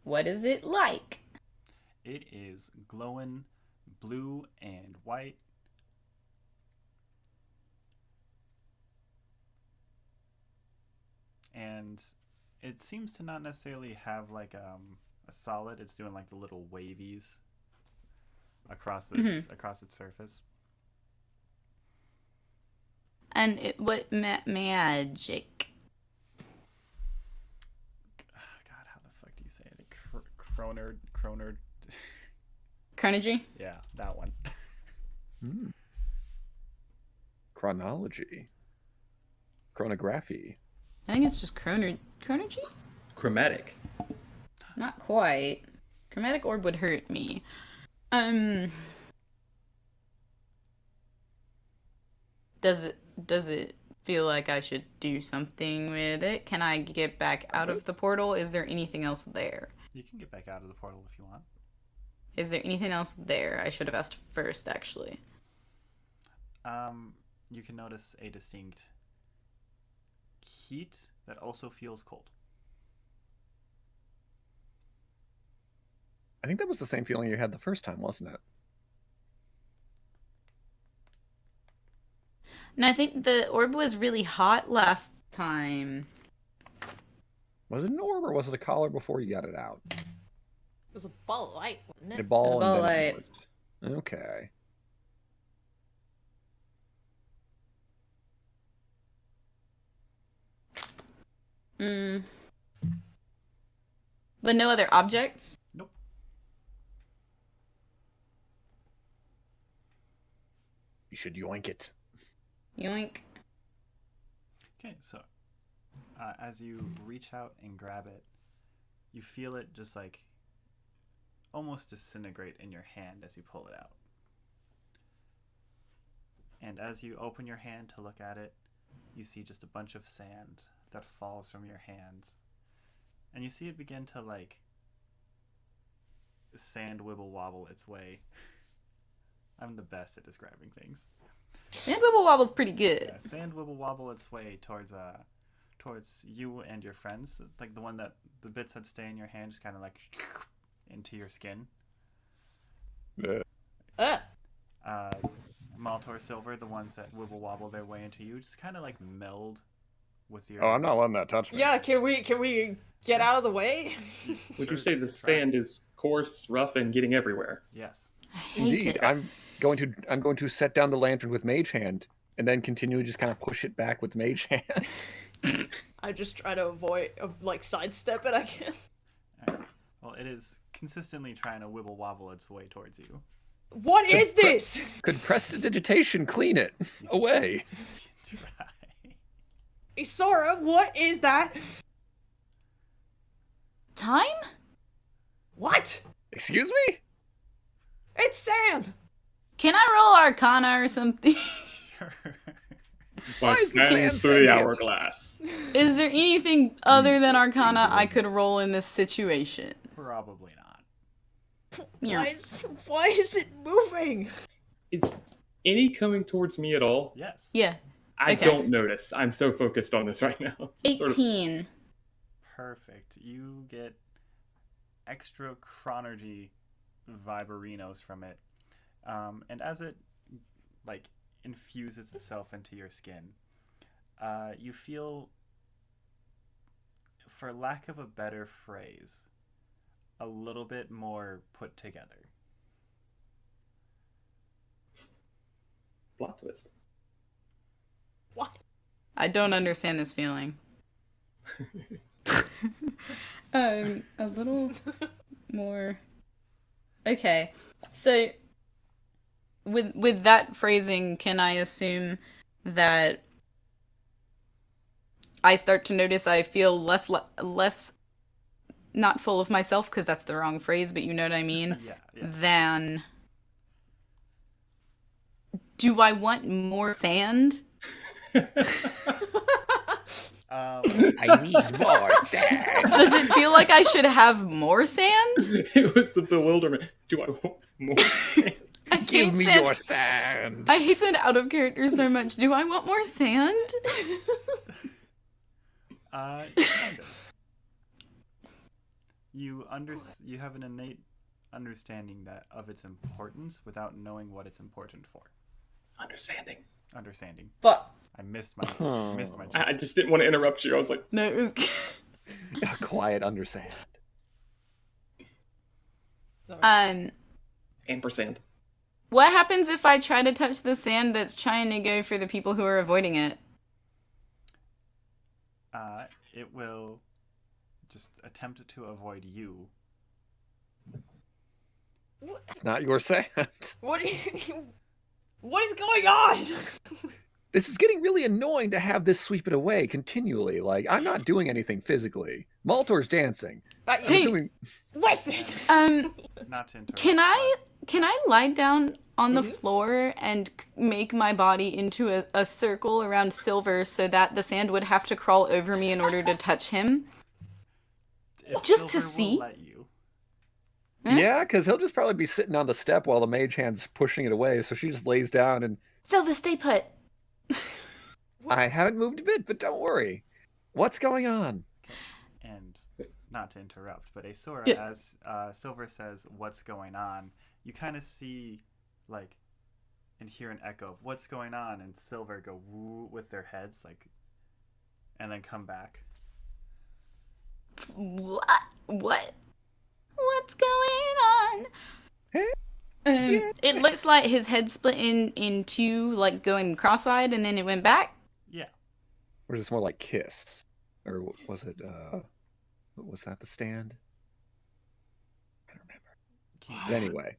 What is it like? It is glowing blue and white. And it seems to not necessarily have like a solid. It's doing like the little wavies across its surface. And what magic? God, how the fuck do you say it? Croner. Chronology? Yeah, that one. Chronology. Chronography. I think it's just chronology? Chromatic. Not quite. Chromatic orb would hurt me. Does it feel like I should do something with it? Can I get back out of the portal? Is there anything else there? You can get back out of the portal if you want. Is there anything else there? I should have asked first, actually. You can notice a distinct heat that also feels cold. I think that was the same feeling you had the first time, wasn't it? And I think the orb was really hot last time. Was it an orb or was it a collar before you got it out? It was a ball of light, wasn't it? A ball It was a and ball of then it light. was- Okay. But no other objects? Nope. You should yoink it. Yoink. Okay, so as you reach out and grab it, you feel it just like almost disintegrate in your hand as you pull it out. And as you open your hand to look at it, you see just a bunch of sand that falls from your hands. And you see it begin to like sand wibble wobble its way. I'm the best at describing things. Sand Wibble Wobble's pretty good. Yeah, sand wibble wobble its way towards you and your friends. Like the one that the bits that stay in your hand just kind of like into your skin. Maltor, Sylvyre, the ones that wibble wobble their way into you, just kind of like meld with your. Oh, I'm not letting that touch me. Yeah, can we get out of the way? Would Sure, you say the try. sand is coarse, rough, and getting everywhere? Yes. I hate Indeed. it. I'm going to set down the lantern with Mage Hand and then continually just kind of push it back with Mage Hand. I just try to avoid, sidestep it, I guess. Alright. Well, it is consistently trying to wibble wobble its way towards you. What is this? Could prestidigitation clean it away? Try. Aeseora, what is that? Time? What? Excuse me? It's sand! Can I roll Arcana or something? Sure. Why Like is the sand sands through the sentient? hourglass. Is there anything other than Arcana I could roll in this situation? Probably not. Yeah. Why is it moving? Is any coming towards me at all? Yes. Yeah. I Okay. don't notice. I'm so focused on this right now. Just sort of- 18. Perfect. You get extra chronergy viberinos from it. And as it like infuses itself into your skin, you feel, for lack of a better phrase, a little bit more put together. plot twist. What? I don't understand this feeling. A little more. Okay, so with that phrasing, can I assume that I start to notice I feel less not full of myself, because that's the wrong phrase, but you know what I mean? Yeah. Than, do I want more sand? I need more sand. Does it feel like I should have more sand? It was the bewilderment. Do I want more? I Give hate me sand. your sand. I hate sand out of character so much. Do I want more sand? Kind of. You have an innate understanding of its importance without knowing what it's important for. Understanding. But I missed my I just didn't want to interrupt you. I was like, no, it was. A quiet undersand. ampersand. What happens if I try to touch the sand that's trying to go for the people who are avoiding it? It will just attempt to avoid you. It's not your sand. What? What is going on? This is getting really annoying to have this sweep it away continually. Like, I'm not doing anything physically. Maltor's dancing. I'm Hey, assuming- listen. Not to interrupt. Can I lie down on the Mhm. floor and make my body into a circle around Sylvyre so that the sand would have to crawl over me in order to touch him? If just to Sylvyre will see? let you. Yeah, because he'll just probably be sitting on the step while the mage hand's pushing it away. So she just lays down and Sylvyre, stay put. I haven't moved a bit, but don't worry. What's going on? And not to interrupt, but Aeseora, Yeah. as Sylvyre says, "What's going on?" You kind of see, like, and hear an echo of "What's going on?" and Sylvyre go woo with their heads, like, and then come back. What? What's going on? Hey. It looks like his head split in two, like going cross-eyed, and then it went back. Yeah. Or is this more like Kiss? Or was it, was that the stand? I don't remember. But anyway.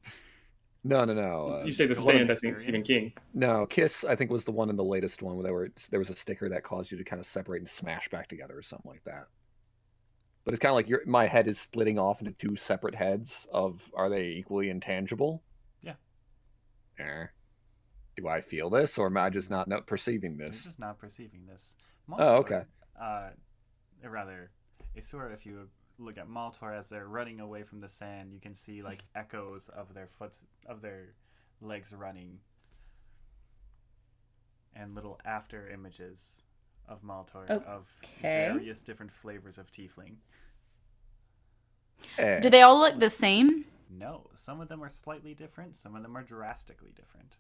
No. You say the the one stand, of I think Stephen experience? King. No, Kiss, I think, was the one in the latest one where there was a sticker that caused you to kind of separate and smash back together or something like that. But it's kind of like my head is splitting off into two separate heads are they equally intangible? Yeah. Do I feel this, or am I just not perceiving You're this? just not perceiving this. Oh, okay. Or rather, Aeseora, if you look at Maltor as they're running away from the sand, you can see like echoes of their legs running, and little after images of Maltor of Okay. various different flavors of tiefling. Eh. Do they all look the same? No, some of them are slightly different, some of them are drastically different.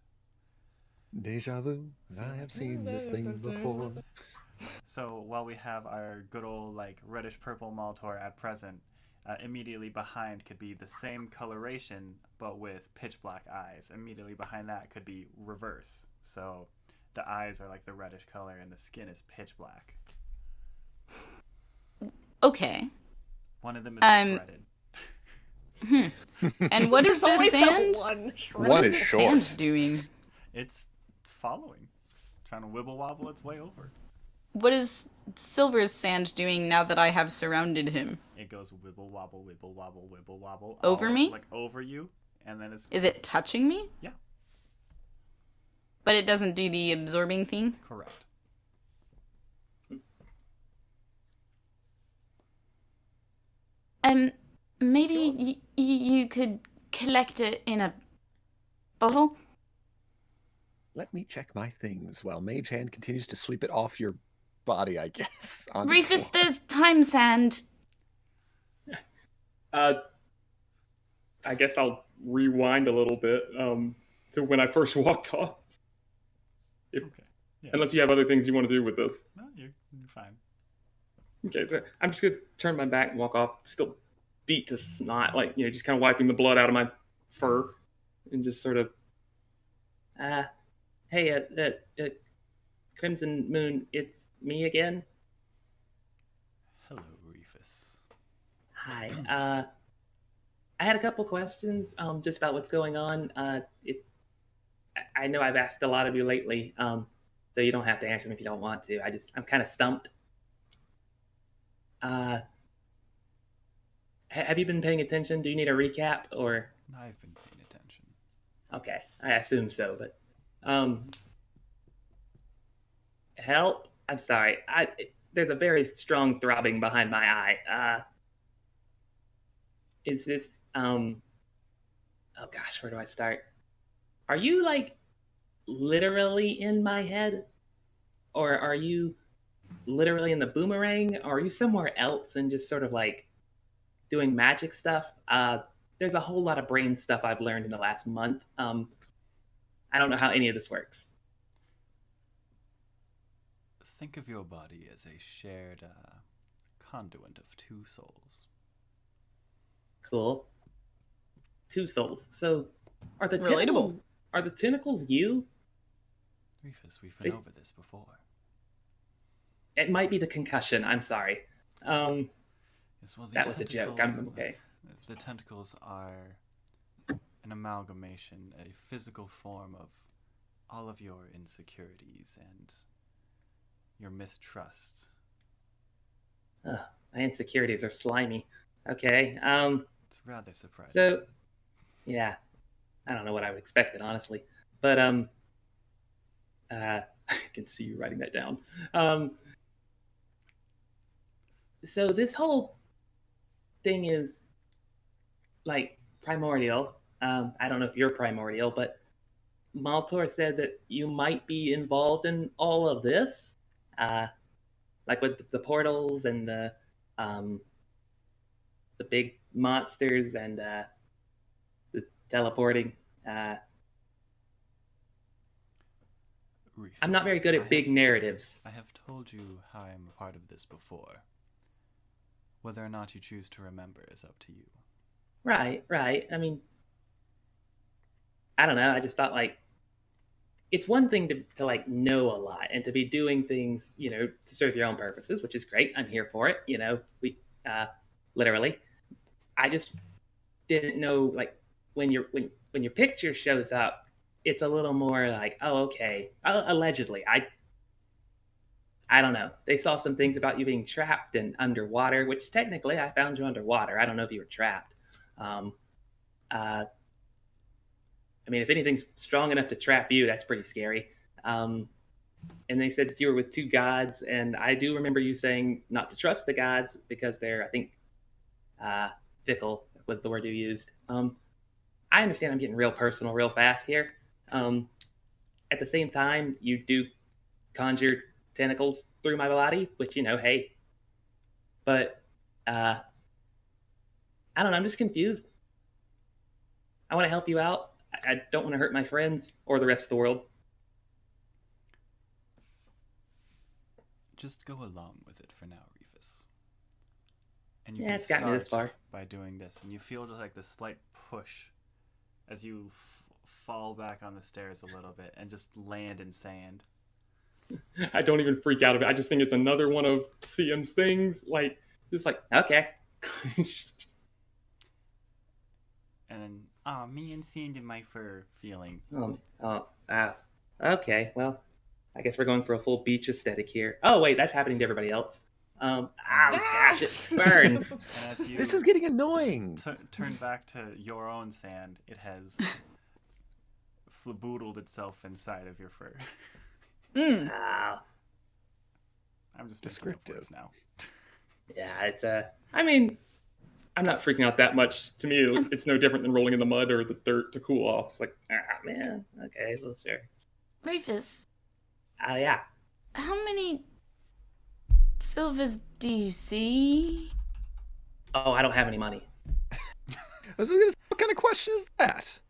Deja vu. I have seen this thing before. So while we have our good old like reddish purple Maltor at present, immediately behind could be the same coloration but with pitch black eyes. Immediately behind that could be reverse. So the eyes are like the reddish color and the skin is pitch black. Okay. One of them is shredded. And what is There's the always that sand? one. One is The short. sand doing? It's following, trying to wibble wobble its way over. What is Sylvyre's sand doing now that I have surrounded him? It goes wibble wobble, wibble wobble, wibble wobble. Over me? Like over you, and then it's Is it touching me? Yeah. But it doesn't do the absorbing thing? correct. Maybe you could collect it in a bottle? Let me check my things while Mage Hand continues to sweep it off your body, I guess. Reefus, there's time sand. I guess I'll rewind a little bit to when I first walked off. Okay. Yeah. Unless you have other things you want to do with this. No, you're fine. Okay, so I'm just going to turn my back and walk off, still beat to snot, like, just kind of wiping the blood out of my fur and just sort of, hey, Crimson Moon, it's me again. Hello, Reefus. Hi. I had a couple questions just about what's going on. I know I've asked a lot of you lately, so you don't have to answer them if you don't want to. I'm kind of stumped. Have you been paying attention? Do you need a recap or? I've been paying attention. Okay, I assume so, but help! I'm sorry. There's a very strong throbbing behind my eye. Is this oh gosh, where do I start? Are you like literally in my head, or are you literally in the boomerang, or are you somewhere else and just sort of like doing magic stuff? There's a whole lot of brain stuff I've learned in the last month. I don't know how any of this works. Think of your body as a shared conduit of two souls. Cool. Two souls. So, are the Relatable. tentacles you? Reefus, we've been over this before. It might be the concussion. I'm sorry. Yes, well, That was a joke. I'm okay. The tentacles are an amalgamation, a physical form of all of your insecurities and your mistrust. My insecurities are slimy. Okay. It's rather surprising. So, yeah, I don't know what I would expected, honestly, but I can see you writing that down. So this whole thing is like primordial. I don't know if you're primordial, but Maltor said that you might be involved in all of this, like with the portals and the big monsters and the teleporting. Reefus, I'm not very good at big narratives. I have told you how I am a part of this before. Whether or not you choose to remember is up to you. Right. I mean, I don't know. I just thought like it's one thing to like know a lot and to be doing things, to serve your own purposes, which is great. I'm here for it. We literally. I just didn't know like when your picture shows up, it's a little more like, oh, okay. Allegedly, I don't know. They saw some things about you being trapped and underwater, which technically I found you underwater. I don't know if you were trapped. I mean, if anything's strong enough to trap you, that's pretty scary. And they said that you were with two gods, and I do remember you saying not to trust the gods because they're, I think, fickle was the word you used. I understand I'm getting real personal real fast here. At the same time, you do conjure tentacles through my body, which, hey. But, I don't know, I'm just confused. I want to help you out. I don't want to hurt my friends or the rest of the world. Just go along with it for now, Reefus. And you Yeah, can it's gotten me this start far. by doing this, and you feel just like this slight push as you fall back on the stairs a little bit and just land in sand. I don't even freak out of it. I just think it's another one of CM's things. Like, it's like, Okay. And then, me and sand in my fur feeling. Okay. Well, I guess we're going for a full beach aesthetic here. Oh, wait, that's happening to everybody else. Gosh, it burns. And as you This is getting annoying. turn back to your own sand, it has flaboodled itself inside of your fur. Oh, I'm just Descriptive. making up words now. yeah, it's I mean, I'm not freaking out that much. To me, it's no different than rolling in the mud or the dirt to cool off. It's like, man. Okay, well, sure. Reefus, Yeah. how many silvers do you see? Oh, I don't have any money. I was gonna say, what kind of question is that?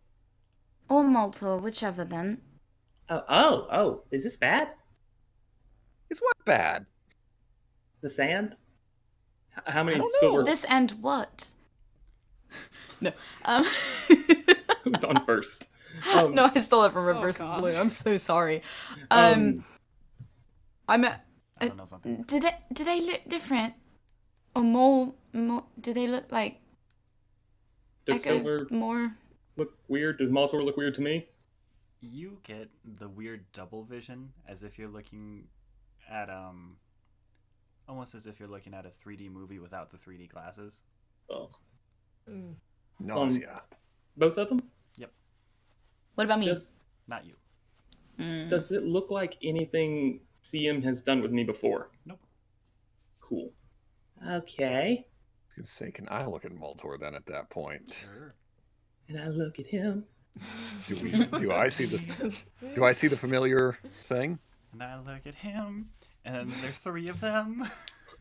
Or Maltor, whichever then. Oh, is this bad? Is what bad? The sand? How I many don't silver? know. This and what? No. Who's on first? No, I still have a reverse God. blue. I'm so sorry. I'm at. I don't know something. Do they look different? Or more? Do they look like Does echoes silver more? look weird? Does Maltor look weird to me? You get the weird double vision as if you're looking at almost as if you're looking at a 3D movie without the 3D glasses. Oh, Nausea. both of them? What about me? Not you. Does it look like anything CM has done with me before? Nope. Cool. Okay. Good say, can I look at Maltor then at that point? Sure. And I look at him. Do I see this? Do I see the familiar thing? And I look at him, and there's 3 of them.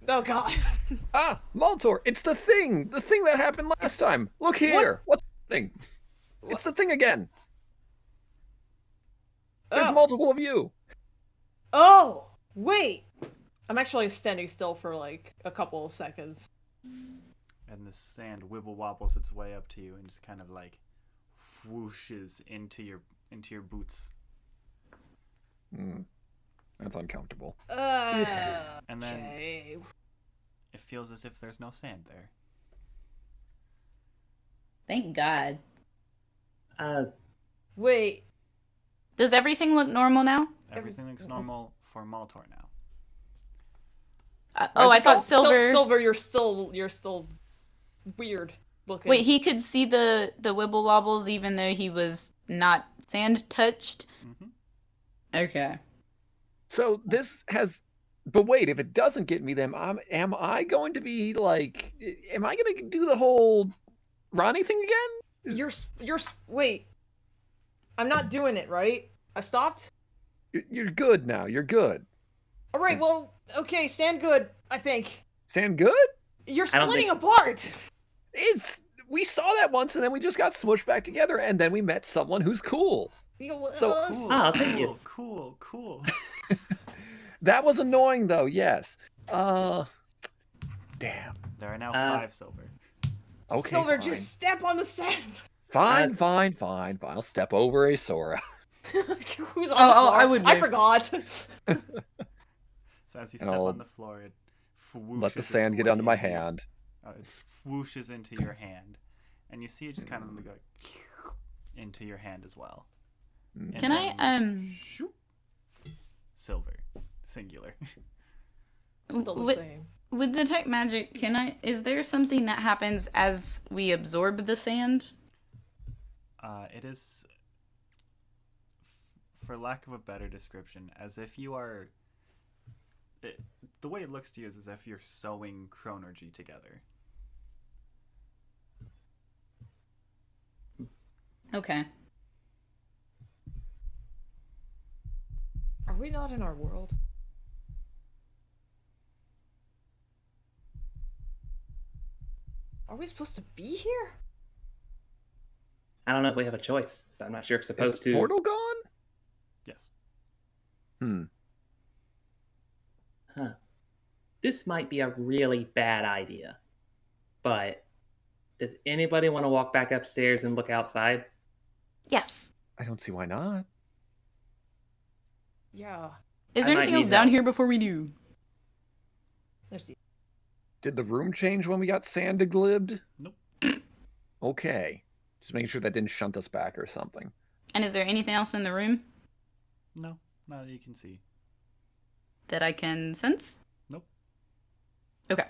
Oh God. Ah, Maltor, it's the thing that happened last time. Look here. What's happening? It's the thing again. There's Oh. multiple of you. Oh, wait. I'm actually standing still for like a couple of seconds. And the sand wibble wobbles its way up to you and just kind of like whooshes into your boots. That's uncomfortable. And then Okay. it feels as if there's no sand there. Thank God. Wait. Does everything look normal now? Everything looks normal for Maltor now. I thought Silver. Silver, you're still weird looking. Wait, he could see the wibble wobbles even though he was not sand touched. Okay. So this has. But wait, if it doesn't get me, then am I going to be like? Am I going to do the whole Ronnie thing again? You're wait. I'm not doing it, right? I stopped? You're good now. You're good. All right, well, okay, sand good, I think. Sand good? You're I don't splitting think- apart. We saw that once, and then we just got smushed back together, and then we met someone who's cool. So Oh, thank you. Cool. that was annoying, though. Yes. Damn. There are now 5 silver. Okay. Silver, fine. just step on the sand. Fine. I'll step over Aeseora. Who's on the floor? I would I move. forgot. So as you And step I'll on the floor, it whooshes Let the its sand get way onto my into- hand. It swooshes into your hand, and you see it just kind of go into your hand as well. And Can I then shoop, silver, singular. Still the with, same. with detect magic, is there something that happens as we absorb the sand? It is, for lack of a better description, as if you are. The way it looks to you is as if you're sewing chronergy together. Okay. Are we not in our world? Are we supposed to be here? I don't know if we have a choice, so I'm not sure if Is supposed the to. portal gone? Yes. Huh. This might be a really bad idea, but does anybody want to walk back upstairs and look outside? Yes. I don't see why not. Yeah. Is I there might anything else need down help. here before we do? There's the. Did the room change when we got sand glibbed? Nope. Okay. Just making sure that didn't shunt us back or something. And is there anything else in the room No, not that you can see. that I can sense? Nope. Okay.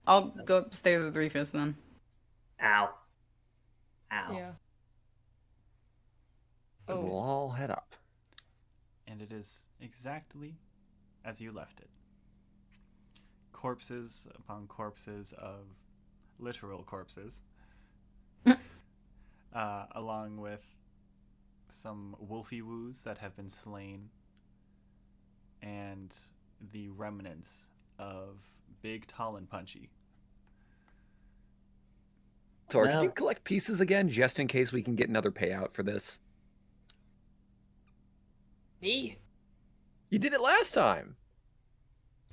I'll go upstairs with Reefus then. Ow. Ow. Yeah. And we'll Oh. all head up. And it is exactly as you left it. Corpses upon corpses of literal corpses, along with some wolfy woos that have been slain, and the remnants of Big, Tall, and Punchy. Tor, can Well- you collect pieces again, just in case we can get another payout for this? Me? You did it last time.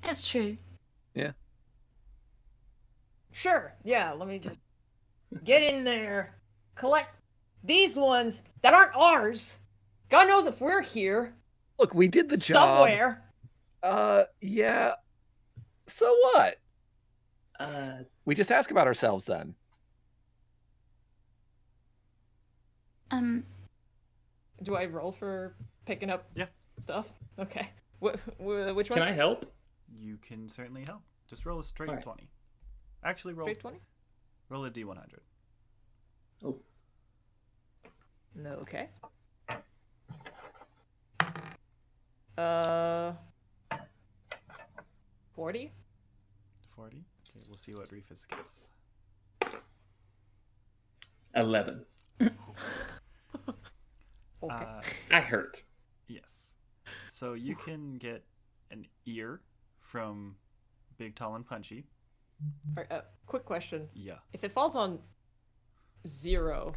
That's true. Sure. Yeah, let me just get in there, collect these ones that aren't ours. God knows if we're here Look, we did the job. somewhere. Yeah. So what? We just ask about ourselves then. Do I roll for picking up Yeah. stuff? Okay. Which one? Can I help? You can certainly help. Just roll a straight Alright. 20. Actually, roll Straight 20? roll a d100. Oh, No, okay. 40? 40. Okay, we'll see what Reefus gets. 11. Okay. I hurt. Yes. So you can get an ear from Big, Tall, and Punchy. Alright, quick question. Yeah. If it falls on 0,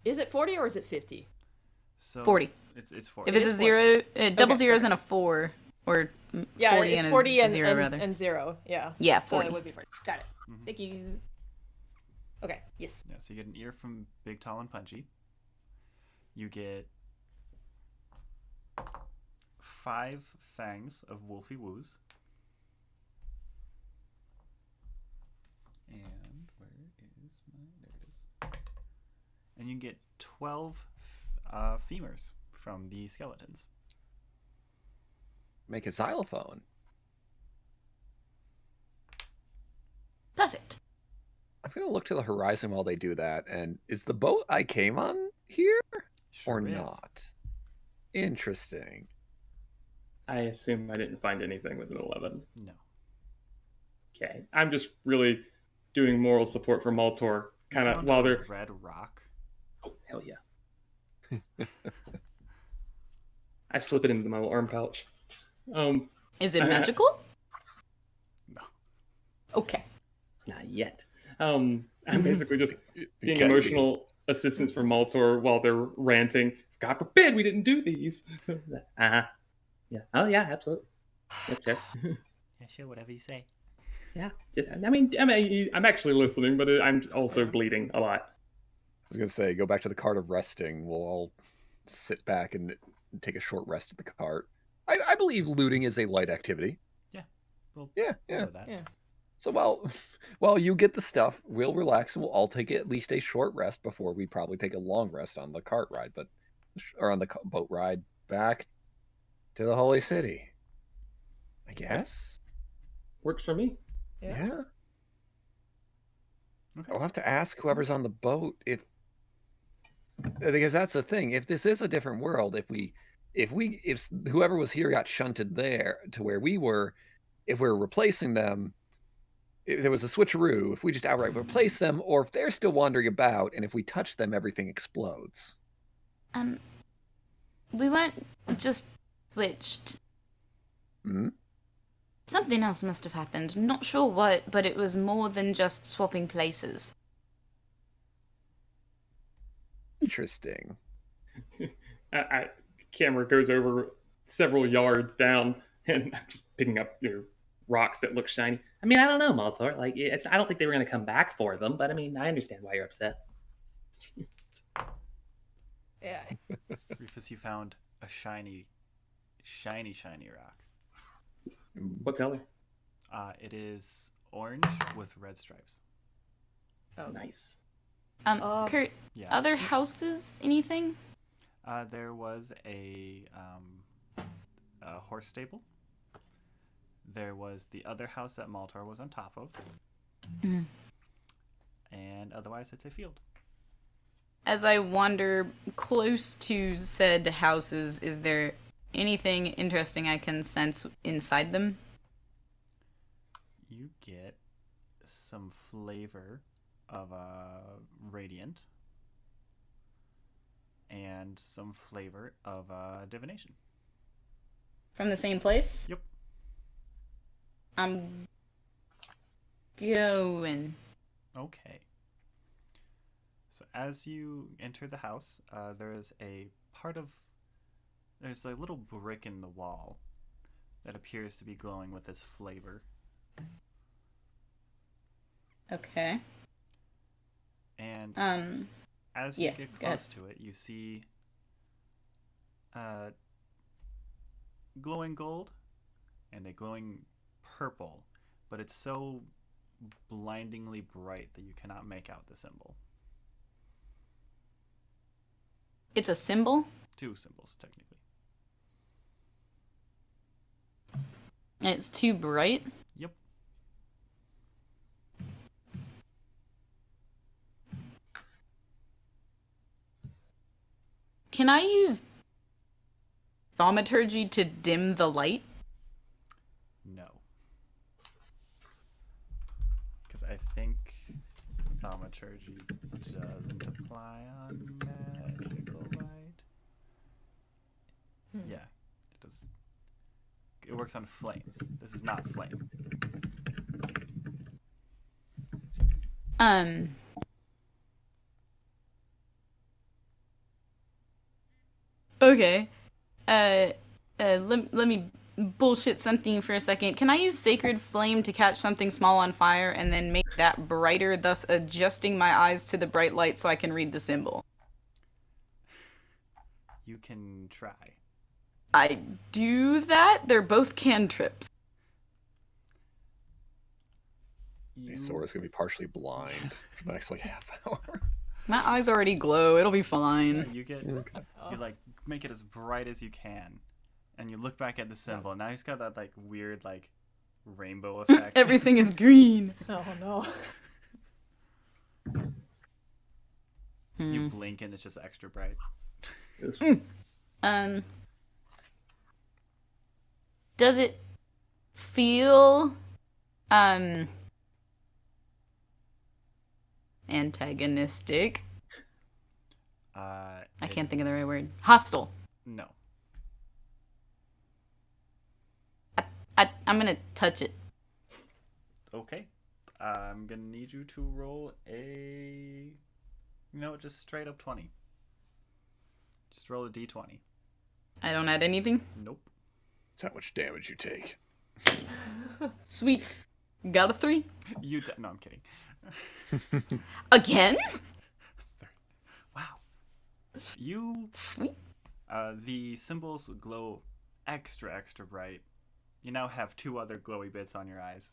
is it 40 or is it 50? So 40. It's 40. If it's is a 40. 0, double Okay, zeros okay. and a 4, or Yeah, 40 it's and 40 a and 0 rather. and 0. Yeah. Yeah, So 40. it would be 40. Got it. Mhm. Thank you. Okay, yes. Yeah, so you get an ear from Big, Tall, and Punchy. You get 5 fangs of Wolfy Woos. And where is my... There it is. And you can get 12 femurs from the skeletons. Make a xylophone. Perfect. I'm gonna look to the horizon while they do that. And is the boat I came on here Sure or is. not? Interesting. I assume I didn't find anything with an 11. No. Okay. I'm just really doing moral support for Maltor, You kind of found while a they're. red rock. Oh, hell yeah. I slip it into my little arm pouch. Is it magical? No. Okay. Not yet. I'm basically just being can be. emotional assistance for Maltor while they're ranting. God forbid we didn't do these. Uh-huh. Yeah. Oh yeah, absolutely. Yep, sure. Yeah, sure, whatever you say. Yeah. Just, I mean, I'm actually listening, but I'm also bleeding a lot. I was gonna say, go back to the cart of resting. We'll all sit back and take a short rest at the cart. I believe looting is a light activity. Well, Yeah, we'll yeah. do that. Yeah. So while you get the stuff, we'll relax and we'll all take at least a short rest before we probably take a long rest on the cart ride, or on the boat ride back to the Holy City. I guess. Works for me. Yeah. Okay. I'll have to ask whoever's on the boat if, because that's the thing. If this is a different world, if whoever was here got shunted there to where we were, if we're replacing them, if there was a switcheroo, if we just outright replace them, or if they're still wandering about, and if we touch them, everything explodes. We weren't just switched. Hmm? Something else must have happened. Not sure what, but it was more than just swapping places. Interesting. Camera goes over several yards down, and I'm just picking up rocks that look shiny. I mean, I don't know, Maltor. Like, I don't think they were going to come back for them, but I mean, I understand why you're upset. Yeah. Reefus, you found a shiny rock. What color? It is orange with red stripes. Oh, Nice. Kurt, Yeah. other houses, anything? There was a horse stable. There was the other house that Maltor was on top of. Mhm. And otherwise, it's a field. As I wander close to said houses, is there anything interesting I can sense inside them? You get some flavor of radiant. and some flavor of divination. From the same place? Yep. I'm going. Okay. So as you enter the house, there's a little brick in the wall that appears to be glowing with this flavor. Okay. And as yeah, you get go ahead. close to it, you see glowing gold and a glowing purple, but it's so blindingly bright that you cannot make out the symbol. It's a symbol? 2 symbols, technically. And it's too bright? Yep. Can I use thaumaturgy to dim the light? No. Because I think thaumaturgy doesn't apply on magical light. Yeah, it does. It works on flames. This is not flame. Okay. Let me bullshit something for a second. Can I use Sacred Flame to catch something small on fire and then make that brighter, thus adjusting my eyes to the bright light so I can read the symbol? You can try. I do that? They're both cantrips. Aeseora's gonna be partially blind for the next like half hour. My eyes already glow. It'll be fine. You get you like make it as bright as you can, and you look back at the symbol. Now you've got that like weird like rainbow effect. Everything is green. Oh no. You blink and it's just extra bright. Does it feel antagonistic? I can't think of the right word. Hostile. No. I'm gonna touch it. Okay. I'm gonna need you to roll a just straight up 20. Just roll a d20. I don't add anything. Nope. That's how much damage you take. Sweet. Got a 3. No, I'm kidding. Again? Wow. You Sweet. the symbols glow extra bright. You now have 2 other glowy bits on your eyes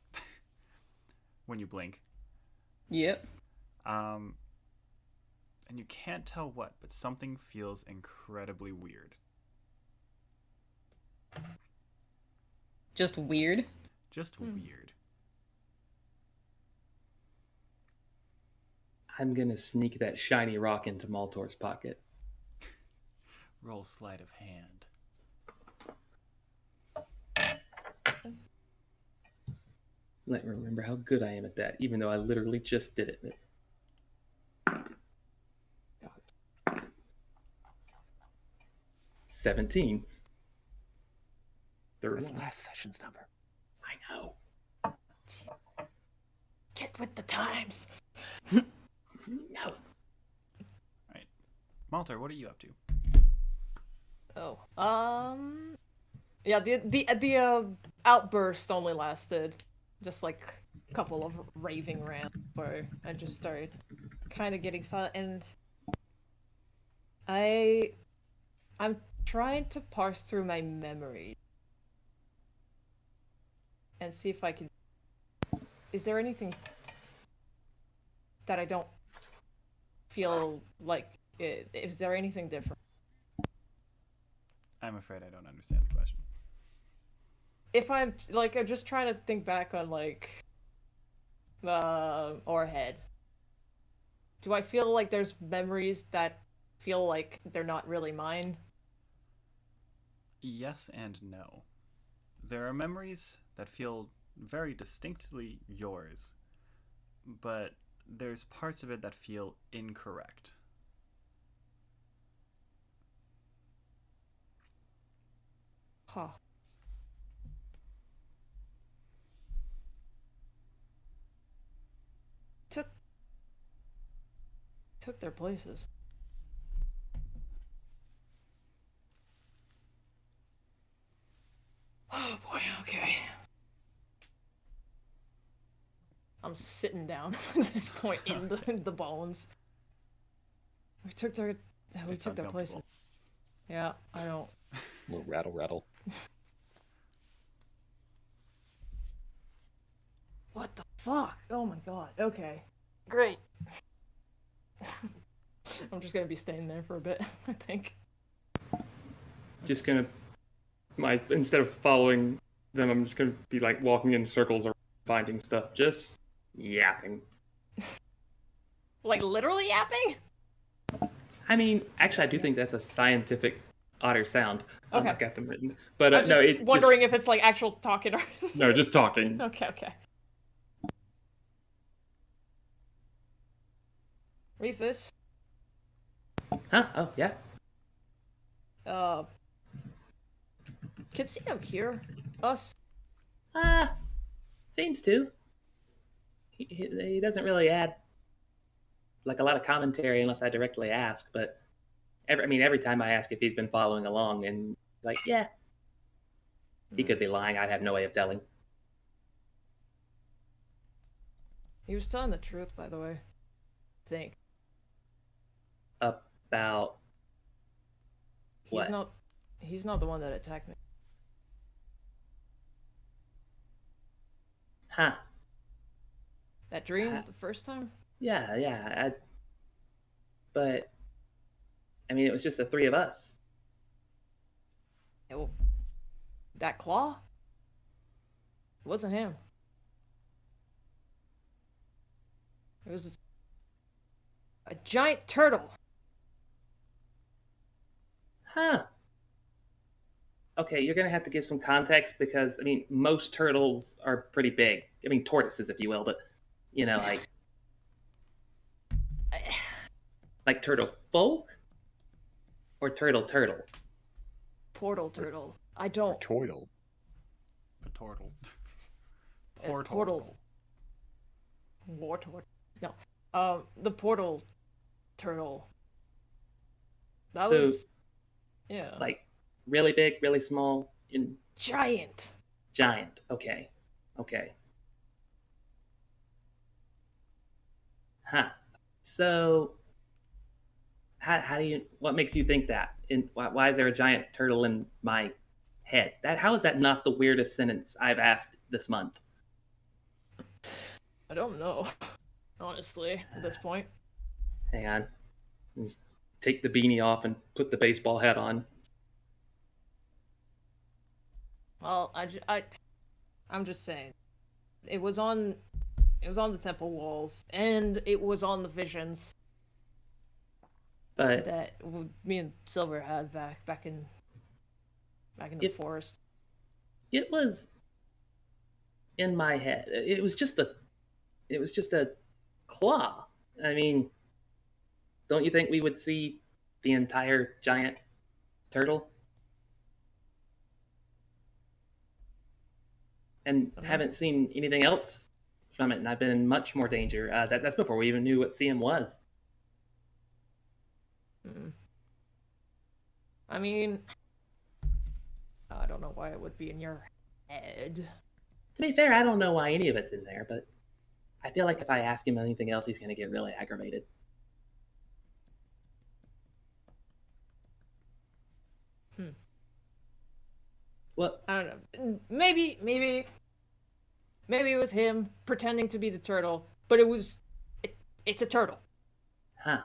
when you blink. Yep. And you can't tell what, but something feels incredibly weird. Just weird. Just weird. I'm gonna sneak that shiny rock into Maltor's pocket. Roll sleight of hand. Let me remember how good I am at that, even though I literally just did it. God. 17. That's last session's number. I know. Get with the times. No. Alright. Maltor, what are you up to? Oh. Yeah, the outburst only lasted just like a couple of raving rants where I just started kind of getting silent, and I'm trying to parse through my memories and see if I can. Is there anything that I don't feel like? Is there anything different? I'm afraid I don't understand the question. If I'm just trying to think back on like or head. Do I feel like there's memories that feel like they're not really mine? Yes and no. There are memories that feel very distinctly yours, but there's parts of it that feel incorrect. Huh. Took their places. Oh boy, okay. I'm sitting down at this point in the bones. We took their places. Yeah, I don't. A little rattle, rattle. What the fuck? Oh my god. Okay. Great. I'm just gonna be staying there for a bit, I think. Just gonna instead of following them, I'm just gonna be like walking in circles or finding stuff, just yapping. Like literally yapping? I mean, actually, I do think that's a scientific otter sound. Okay. I've got them written, but I was no, just it's wondering if it's like actual talking or no, just talking. Okay. Reefus. Huh? Oh, yeah. Can Sam hear us? Seems to. He doesn't really add like a lot of commentary unless I directly ask. But every time I ask if he's been following along, and like, yeah, he could be lying. I have no way of telling. He was telling the truth, by the way. I think. About what? He's not the one that attacked me. Huh. That dream the first time? Yeah. But I mean, it was just the three of us. Yeah, well, that claw? It wasn't him. It was a giant turtle. Huh. Okay, you're gonna have to give some context because I mean, most turtles are pretty big. I mean, tortoises, if you will, but you know, like turtle folk or turtle. Portal turtle. I don't. Toidle. Portal. Portal. War turtle. No. The portal turtle. That So, was. Yeah. like really big, really small, and giant. giant. Okay. Huh. So, how do you? What makes you think that? And why is there a giant turtle in my head? How is that not the weirdest sentence I've asked this month? I don't know. Honestly, at this point. Hang on. Just take the beanie off and put the baseball hat on. Well, I'm just saying. It was on the temple walls, and it was on the visions But that me and Silver had back in the forest. it was in my head. It was just a claw. I mean, don't you think we would see the entire giant turtle? And haven't seen anything else from it, and I've been in much more danger. That's before we even knew what CM was. I mean, I don't know why it would be in your head. To be fair, I don't know why any of it's in there, but I feel like if I ask him anything else, he's going to get really aggravated. What? I don't know. Maybe it was him pretending to be the turtle, but it's a turtle. Huh.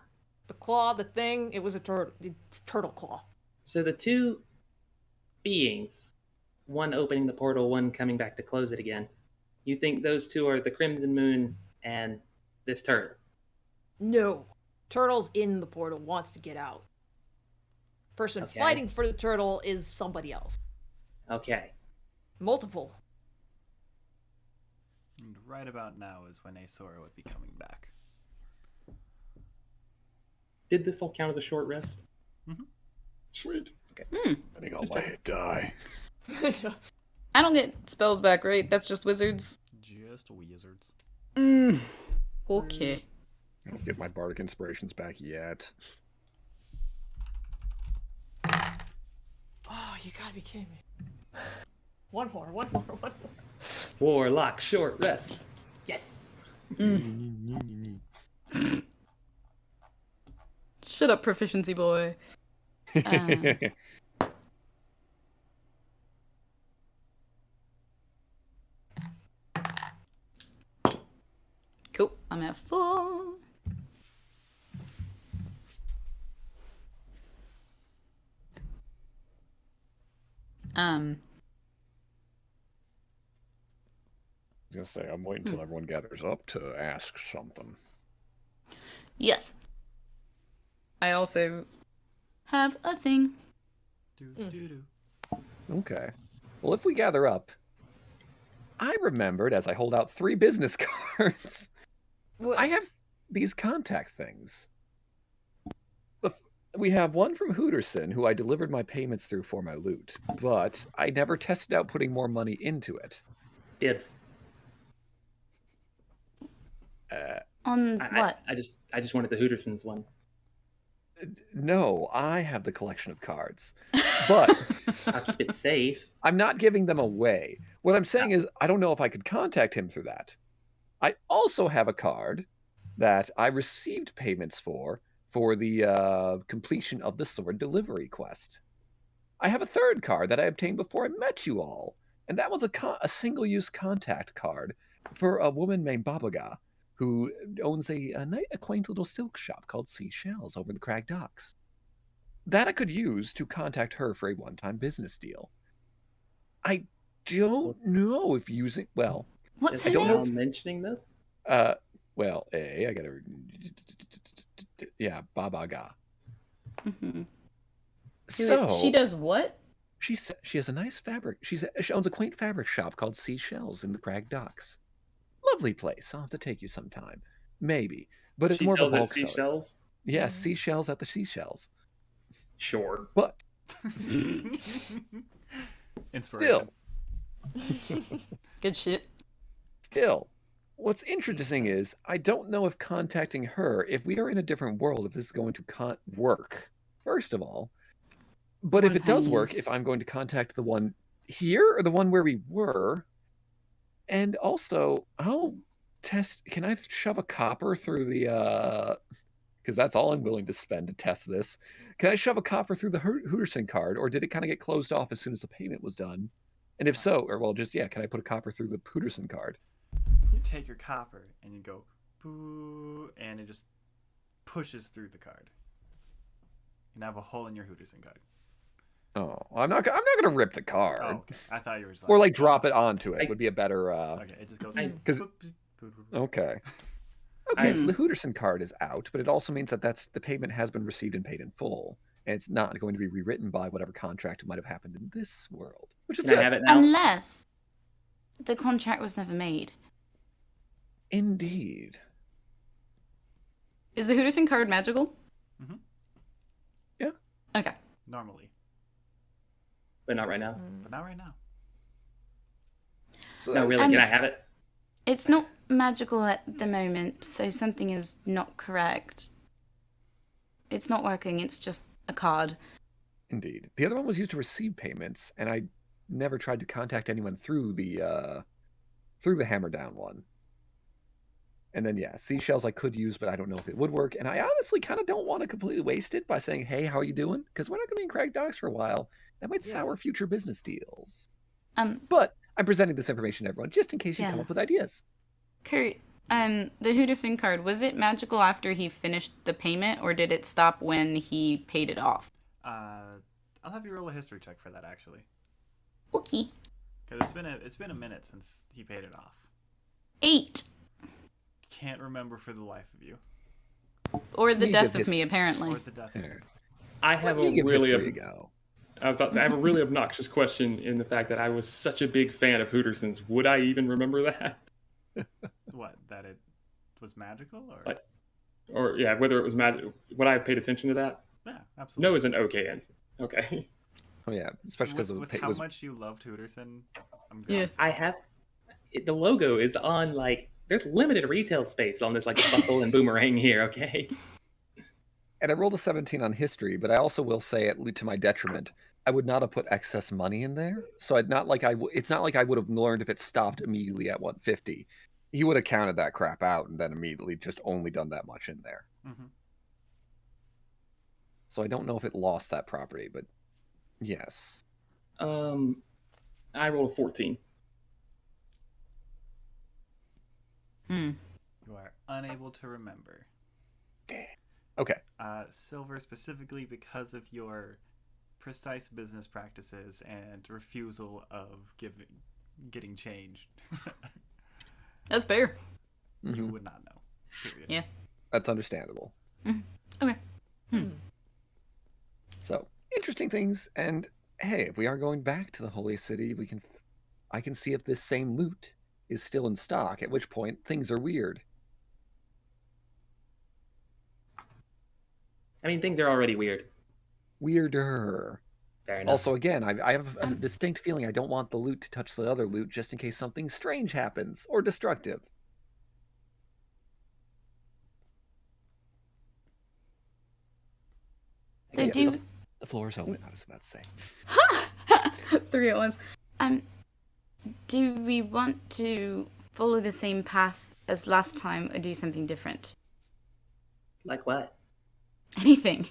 The claw, the thing, it was a turtle. It's turtle claw. So the two beings, one opening the portal, one coming back to close it again, you think those two are the Crimson Moon and this turtle? No. Turtle's in the portal, wants to get out. Person fighting for the turtle is somebody else. Okay. Multiple. And right about now is when Aeseora would be coming back. Did this all count as a short rest? Mm-hmm. Sweet. Okay. Letting all my hit die. I don't get spells back, right? That's just wizards. Just wizards. Okay. I don't get my bardic inspirations back yet. Oh, you gotta be kidding me. One more. Warlock, short rest. Yes. Shut up, proficiency boy. Cool. I'm at 4. I was gonna say, I'm waiting until everyone gathers up to ask something. Yes. I also have a thing. Okay. Well, if we gather up, I remembered as I hold out 3 business cards. What? I have these contact things. We have one from Hooterson, who I delivered my payments through for my loot, but I never tested out putting more money into it. Dibs. On what? I just wanted the Hootersons one. No, I have the collection of cards. But I'll keep it safe. I'm not giving them away. What I'm saying is, I don't know if I could contact him through that. I also have a card that I received payments for the completion of the sword delivery quest. I have a third card that I obtained before I met you all, and that was a single-use contact card for a woman named Babaga, who owns a quaint little silk shop called Seashells over in the Crag Docks. That I could use to contact her for a one-time business deal. I don't know if using... Well, What's Is her don't name? know. mentioning this? well, I gotta... Yeah, Babaga. Mm-hmm. So... She does what? She has a nice fabric. She owns a quaint fabric shop called Seashells in the Crag Docks. Lovely place. I'll have to take you sometime. Maybe. But it's She more of a sells at bulk seller. seashells? Yes, seashells at the seashells. Sure. But Inspiration. Good shit. still, what's interesting is I don't know if contacting her, if we are in a different world, if this is going to work, first of all. But if it does work, if I'm going to contact the one here or the one where we were, and also, I'll test. Can I shove a copper through the? Because that's all I'm willing to spend to test this. Can I shove a copper through the Hooterson card, or did it kind of get closed off as soon as the payment was done? And if so, or well, just can I put a copper through the Hooterson card? You take your copper and you go boo, and it just pushes through the card. You now have a hole in your Hooterson card. Oh, I'm not gonna rip the card. Oh, okay. I thought you were just Or drop it onto it would be a better. Okay, it just goes. Because okay. Okay, so the Hooterson card is out, but it also means that the payment has been received and paid in full, and it's not going to be rewritten by whatever contract might have happened in this world, which is Can good. I have it now? Unless the contract was never made. Indeed. Is the Hooterson card magical? Mm-hmm. Yeah. Okay. Normally, But not right now. but not right now. So No, that was- really, can I have it? It's not magical at the moment, so something is not correct. It's not working, it's just a card. Indeed. The other one was used to receive payments, and I never tried to contact anyone through the hammer down one. And then seashells I could use, but I don't know if it would work. And I honestly kind of don't want to completely waste it by saying, "Hey, how are you doing?" Because we're not going to be in Crag Docks for a while. That might sour future business deals. But I'm presenting this information to everyone just in case you come up with ideas. Kurt, the Hooterson card, was it magical after he finished the payment, or did it stop when he paid it off? I'll have you roll a history check for that actually, Okay. because it's been a minute since he paid it off. 8. Can't remember for the life of you. Or the Me death give of me, apparently. Or the death of you. I have Let me give history a really go. I was about to say, I have a really obnoxious question in the fact that I was such a big fan of Hootersons. Would I even remember that? What? That it was magical, or Like- Or whether it was magic? Would I have paid attention to that? yeah, absolutely. No is an okay answer. Okay. Oh yeah, especially because with it how was. much you love Tooterson, I'm Yeah. gonna say I have the logo is on like there's limited retail space on this like buckle and boomerang here. Okay. And I rolled a 17 on history, but I also will say, to my detriment, I would not have put excess money in there. So I'd not like it's not like I would have learned if it stopped immediately at 150. He would have counted that crap out and then immediately just only done that much in there. Mm-hmm. So I don't know if it lost that property, but yes. I rolled a 14. Hmm. You are unable to remember. Okay. Sylvyre, specifically because of your precise business practices and refusal of getting change. That's fair. You Mhm. would not know. Period. Yeah. That's understandable. Okay. So interesting things. And hey, if we are going back to the Holy City, I can see if this same loot is still in stock. At which point things are weird. I mean, things are already weird. Weirder. Fair enough. Also, again, I have a distinct feeling I don't want the loot to touch the other loot just in case something strange happens or destructive. So Yes, do the floor is open, I was about to say. three at once. Do we want to follow the same path as last time or do something different? Like what? Anything.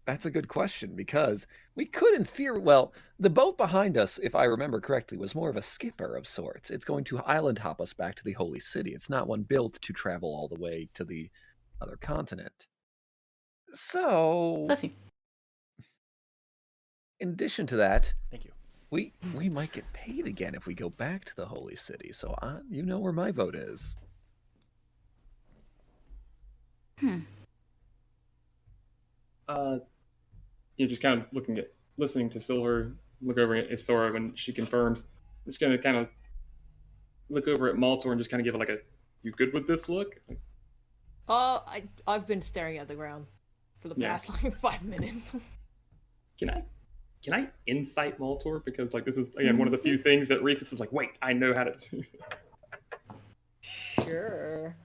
That's a good question because we could, in theory, well, the boat behind us, if I remember correctly, was more of a skipper of sorts. It's going to island hop us back to the Holy City. It's not one built to travel all the way to the other continent. So, Bless you. in addition to that, Thank you. we might get paid again if we go back to the Holy City. So, you know where my vote is. You're just kind of listening to Sylvyre look over at Aeseora when she confirms. I'm just gonna kind of look over at Maltor and just kind of give it like a, "You good with this look?" Like, I've been staring at the ground for the Yeah. past like 5 minutes. can I insight Maltor, because like this is again one of the few things that Reefus is like, wait, I know how to do. Sure.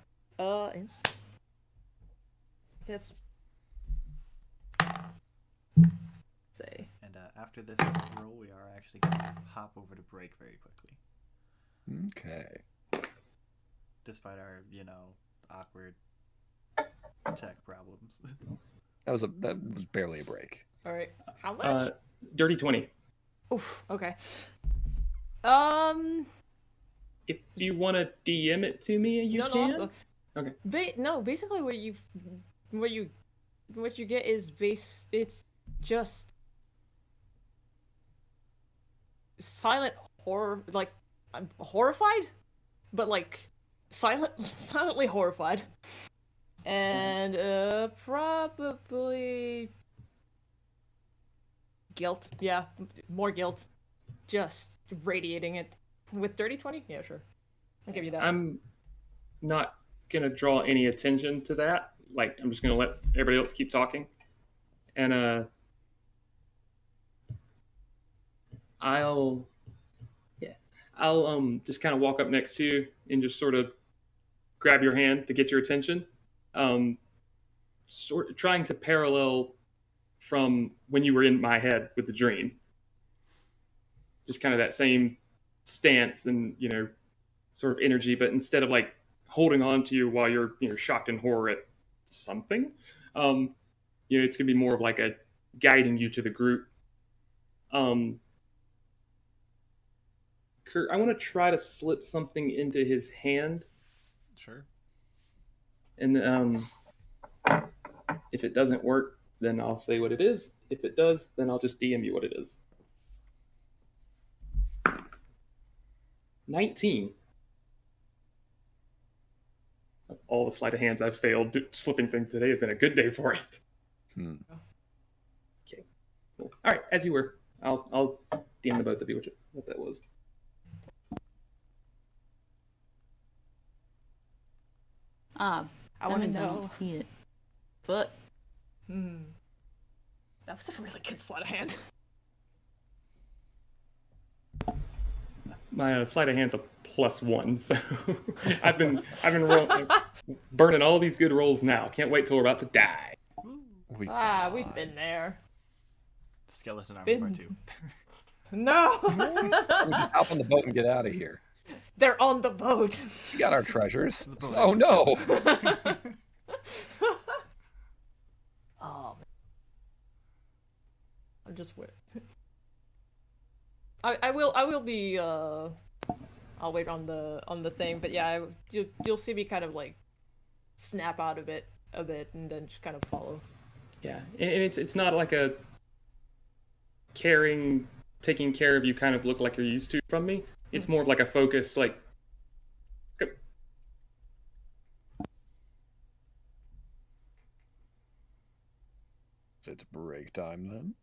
Yes. Say. And after this roll, we are actually going to hop over to break very quickly. Okay. Despite our, awkward tech problems. That was barely a break. All right. How much? Dirty 20. Oof. Okay. If you want to DM it to me, you no, can. no. Okay. Basically, what you get is It's just silent horror. Like I'm horrified, but like silently horrified, and probably guilt. Yeah, more guilt. Just radiating it with dirty 20. Yeah, sure. I'll give you that. I'm not gonna draw any attention to that. Like, I'm just gonna let everybody else keep talking, and I'll just kind of walk up next to you and just sort of grab your hand to get your attention. Sort of trying to parallel from when you were in my head with the dream. Just kind of that same stance and sort of energy, but instead of like holding on to you while you're shocked in horror at something, it's gonna be more of like a guiding you to the group. Kurt, I want to try to slip something into his hand, Sure. and if it doesn't work, then I'll say what it is. If it does, then I'll just DM you what it is. 19. Of all the sleight of hands I've failed, slipping things today has been a good day for it. Okay, cool. All right, as you were. I'll DM the both of you what that was. I wanna means I know. don't see it. But That was a really good sleight of hand. My sleight of hand's a +1, so I've been burning all these good rolls now. Can't wait till we're about to die. We, We've been there. Skeleton armor Been- part 2. No! we just hop on the boat and get out of here. They're on the boat. We got our treasures. The boat Oh has a no! skeleton. Oh, man. I'm just weird. I will be I'll wait on the thing, but yeah, you'll see me kind of like snap out of it a bit and then just kind of follow. Yeah, and it's not like a taking care of you kind of look like you're used to from me. It's more of like a focused, like, It's break time then.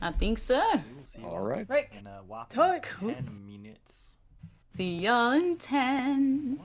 I think so. We will see you All right. Right. in a whopping Time. 10 minutes. See y'all in 10. Bye.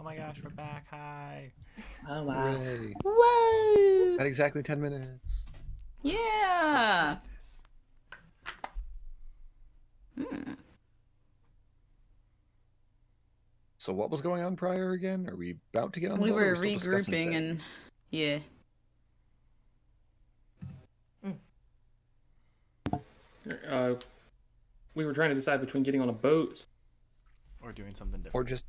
my gosh, we're back. Hi. Oh wow. Hooray. Whoa! At exactly 10 minutes. Yeah. This. Hmm. So what was going on prior again? Are we about to get on the We boat, or are were still discussing regrouping and things? yeah. We were trying to decide between getting on a boat, Or doing something different. Or just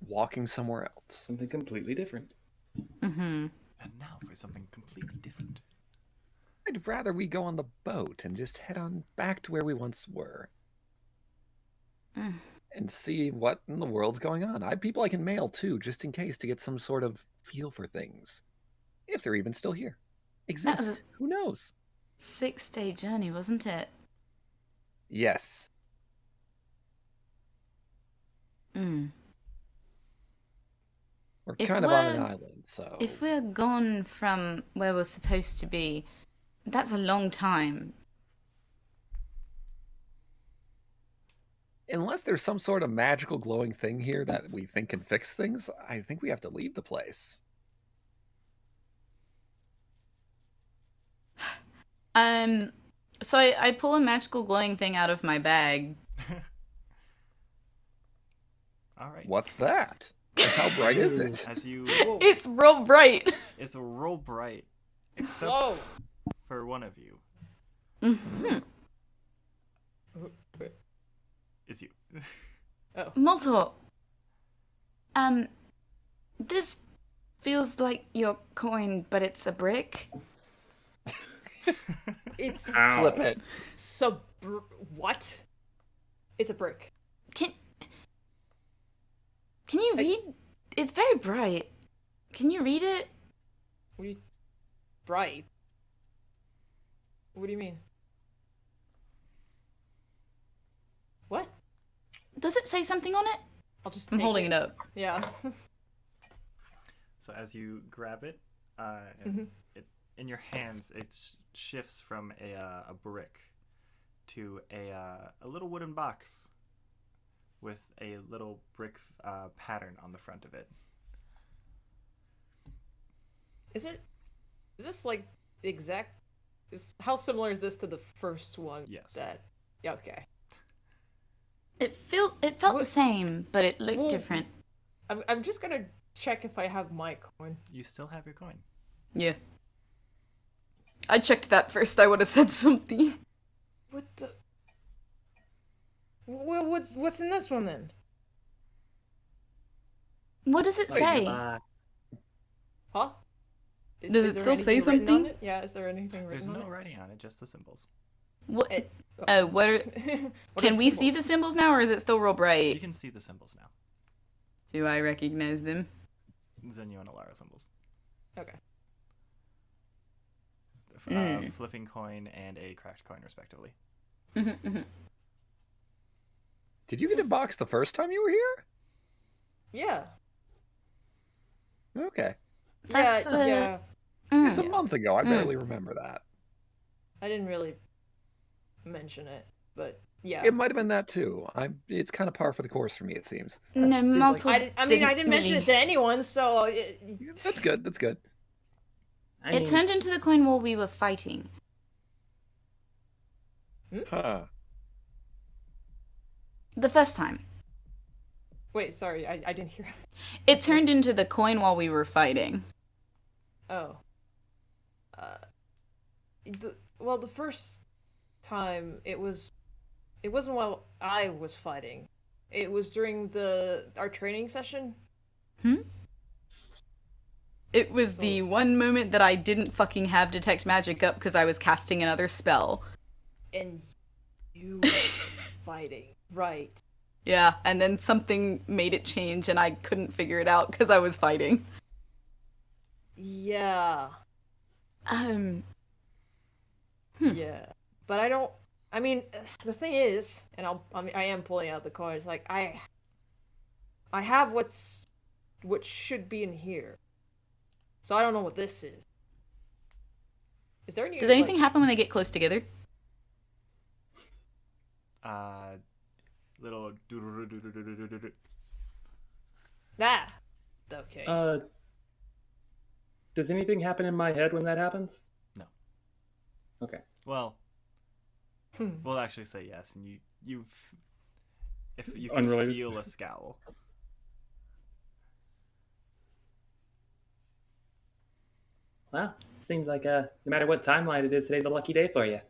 walking somewhere else. something completely different. Mm-hmm. And now for something completely different. I'd rather we go on the boat and just head on back to where we once were. Mm. And see what in the world's going on. I have people I can mail too, just in case, to get some sort of feel for things. If they're even still here. That was Exist. Who knows? 6-day journey, wasn't it? Yes. Mm. We're If kind of on an we're- island, so... If we're gone from where we're supposed to be, that's a long time. Unless there's some sort of magical glowing thing here that we think can fix things, I think we have to leave the place. So I pull a magical glowing thing out of my bag. All right. What's that? And how bright is it? As you, Whoa. It's real bright. it's real bright, except Whoa. for one of you. Mm-hmm. It's you. Maltor. This feels like your coin, but it's a brick. It's Flip it. what? It's a brick. Can you read? It's very bright. Can you read it? What do you... Bright? What do you mean? What? Does it say something on it? I'll just I'm take holding it up. Yeah. So as you grab it, Mhm. and it in your hands, it shifts from a brick to a little wooden box with a little brick pattern on the front of it. Is this like the exact... how similar is this to the first one? Yes. Yeah, okay. It felt the What- same, but it looked Well- different. I'm just gonna check if I have my coin. You still have your coin. Yeah. I checked that first. I would have said something. What the... What's in this one then? What does it say? Huh? Does it there still say anything written on something? it? Yeah, is there anything There's written no on writing on it, just the symbols. What? it? What are? What Can are we see symbols? the symbols now, or is it still real You bright? can see the symbols now. Do I recognize them? Zenyu and Alara symbols. Okay. Flipping coin and a cracked coin, respectively. Mhm. Did you get a box the first time you were here? Yeah. Okay. That's yeah, what- yeah. It's a Mm. month ago. I barely remember that. I didn't really mention it, but yeah. It might have been that too. It's kind of par for the course for me, it seems. No, Seems Maltor. like... I didn't mention it to anyone, so That's good. That's good. It turned into the coin while we were fighting. Huh. The first time. Wait, sorry, I didn't hear. It turned into the coin while we were fighting. Oh. The first time it wasn't while I was fighting. It was during our training session. It was the one moment that I didn't fucking have detect magic up because I was casting another spell. And you were fighting, right? Yeah, and then something made it change and I couldn't figure it out because I was fighting. Yeah. Yeah. But I mean, the thing is, and I am pulling out the cards, like I have what should be in here. So I don't know what this is. Is there any... Does anything happen when they get close together? Little. Nah. Okay. Does anything happen in my head when that happens? No. Okay. Well, Hmm. we'll actually say yes, and if you can Unrelated. feel a scowl. Well, seems like no matter what timeline it is, today's a lucky day for you.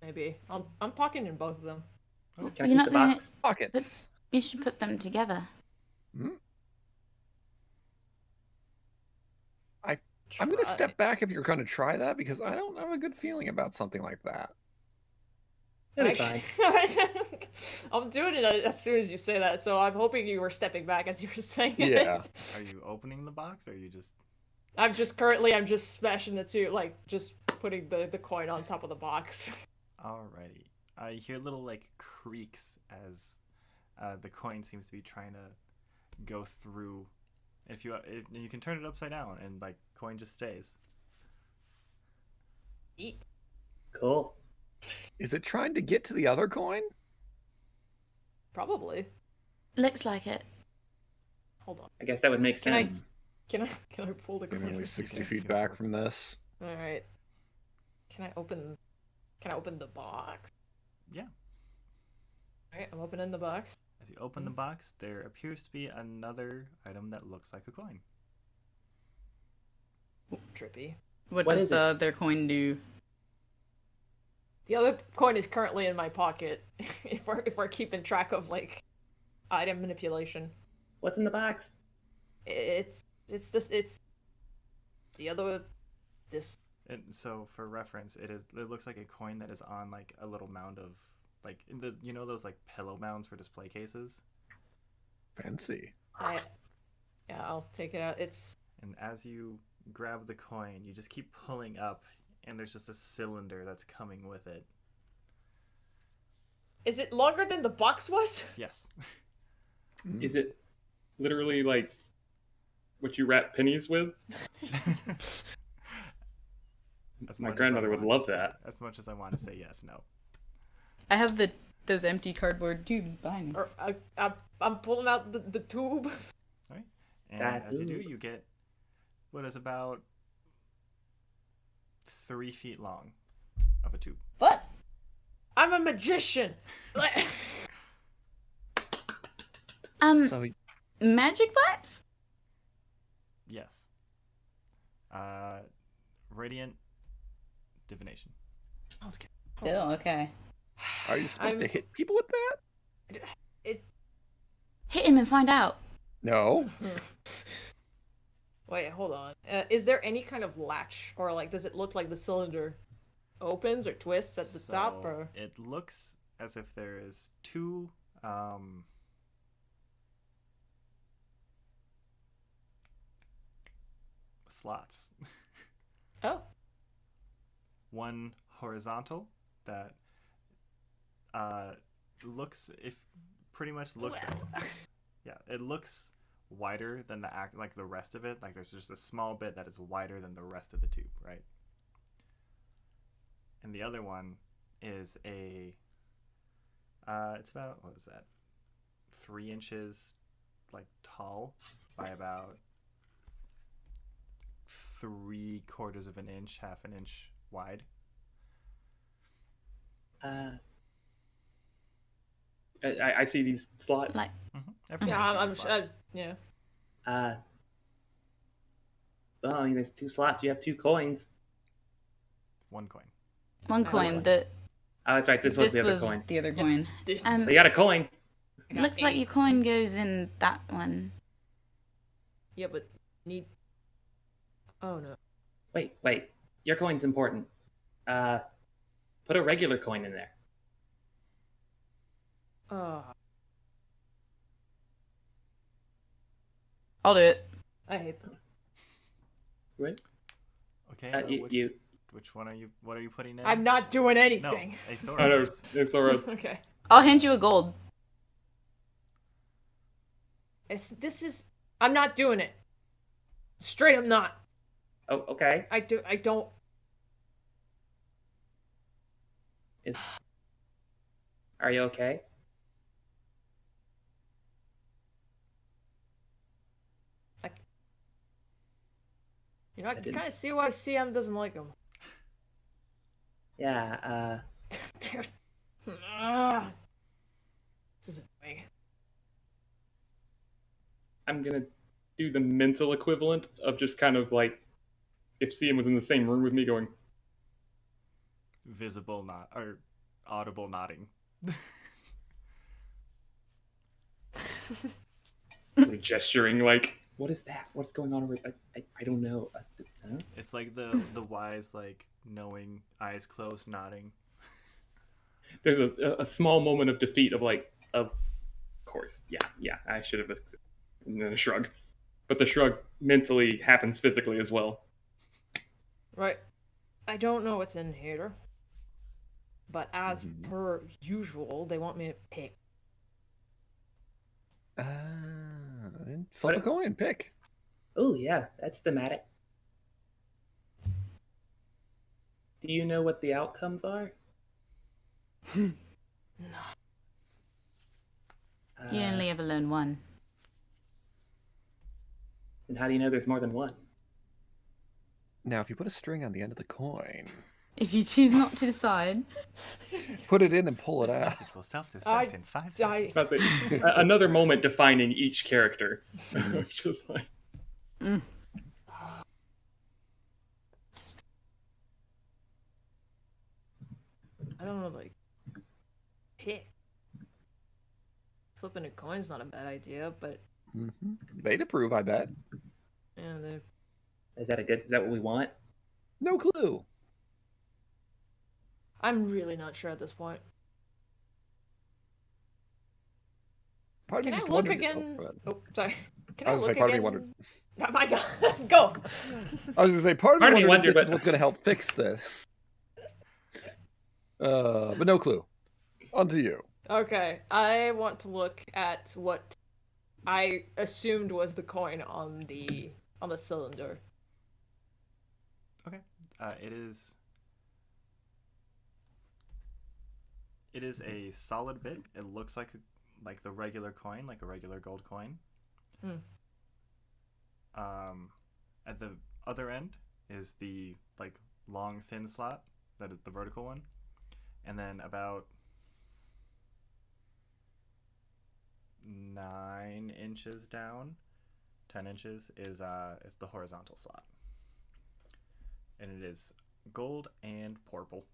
Maybe. I'm pocketing both of them. Can I You're keep not the gonna- box? Pockets. You should put them together. I'm going to Try. step back if you're going to try that because I don't have a good feeling about something like that. It'll be fine. I'm doing it as soon as you say that, so I'm hoping you were stepping back as you were saying Yeah. it. Are you opening the box, or are you just? I'm just smashing the two, like just putting the coin on top of the box. Alrighty. I hear little like creaks as the coin seems to be trying to go through. If you can turn it upside down, and like coin just stays. Eat. Cool. Is it trying to get to the other coin? Probably. Looks like it. Hold on. I guess that would make Can I- sense. Can I pull the I'm coin? only 60 Yeah, feet you can back pull it. from this. All right. Can I open the box? Yeah. All right, I'm opening the box. As you open the box, there appears to be another item that looks like a coin. Trippy. What What does is the it? other coin do? The other coin is currently in my pocket. if we're keeping track of like item manipulation, What's in the box? it's the other this. And so, for reference, it looks like a coin that is on like a little mound of like those like pillow mounds for display cases. Fancy. Yeah, I'll take it out. It's And as you grab the coin, you just keep pulling up, and there's just a cylinder that's coming with it. Is it longer than the box was? Yes. Is it literally like what you wrap pennies with? As My much as I grandmother would want love to say- that. As much as I want to say yes, no. I have those empty cardboard tubes behind me. Or I'm pulling out the tube. Right? And That as you do, tube. you get what is about 3 feet long of a tube. What? I'm a magician. Like- So Magic vibes? Yes. Radiant divination. Okay. Still, okay. are you supposed to I'm- hit people with that? Hit him and find out. No. Wait, hold on. Is there any kind of latch, or like, does it look like the cylinder opens or twists at the top, or? It looks as if there is two slots. Oh, One horizontal that looks yeah, it looks wider than like the rest of it. Like there's just a small bit that is wider than the rest of the tube, right? And the other one is it's about, what is that, 3 inches like tall by about 3/4 of an inch, half an inch wide. I see these slots. Like, Everything yeah, has I'm these sure. slots. Yeah. Well, I mean, there's 2 slots. You have 2 coins. 1 coin. one coin. The Oh, that's right. This was this the other was coin. the other coin. This, So you got a coin. I got Looks like 8. your coin goes in that one. Yeah, but need. Oh no. Wait. Your coin's important. Put a regular coin in there. Oh, I'll do it. I hate them. Right? Okay. You. Which one are you? What are you putting in? I'm not doing No, anything. Aeseora. Oh, no, first. it's alright. Okay. I'll hand you a gold. This is. I'm not doing it. Straight, I'm not. Oh, okay. I don't. Are you okay? You know, I I can didn't- kind of see why CM doesn't like him. Yeah, Dude. Ah. This is annoying. I'm gonna do the mental equivalent of just kind of like if CM was in the same room with me going, Visible nod or audible nodding. gesturing like, what is that? What's going on over there? I don't know. Huh? It's like the wise, like knowing, eyes closed, nodding. There's a small moment of defeat of like, of course, yeah, I should have, and then a shrug. But the shrug mentally happens physically as well. Right. I don't know what's in here. But as per usual, they want me to pick. Flip a coin, pick. Oh yeah, that's thematic. Do you know what the outcomes are? No. You only ever learn one. And how do you know there's more than one? Now, if you put a string on the end of the coin, If you choose not to decide, put it in and pull it This out. message will self-destruct in 5 seconds. That's another moment defining each character. Just like, I don't know, like, pick. Flipping a coin's not a bad idea, but They'd approve, I bet. yeah, they're... is that what we want? No clue. I'm really not sure at this point. Part of Can me I just look wondered. again? Oh, go ahead. Oh, sorry. Can I I was look gonna say, part of me again? wondered. Oh my god, go! I was going to say, part of Part of me me wondered wondered, if this is but- what's going to help fix this. But no clue. On to you. Okay, I want to look at what I assumed was the coin on the cylinder. Okay. It is a solid bit. It looks like the regular coin, like a regular gold coin. At the other end is the like long thin slot, that is the vertical one, and then about 9 inches down, 10 inches is the horizontal slot, and it is gold and purple.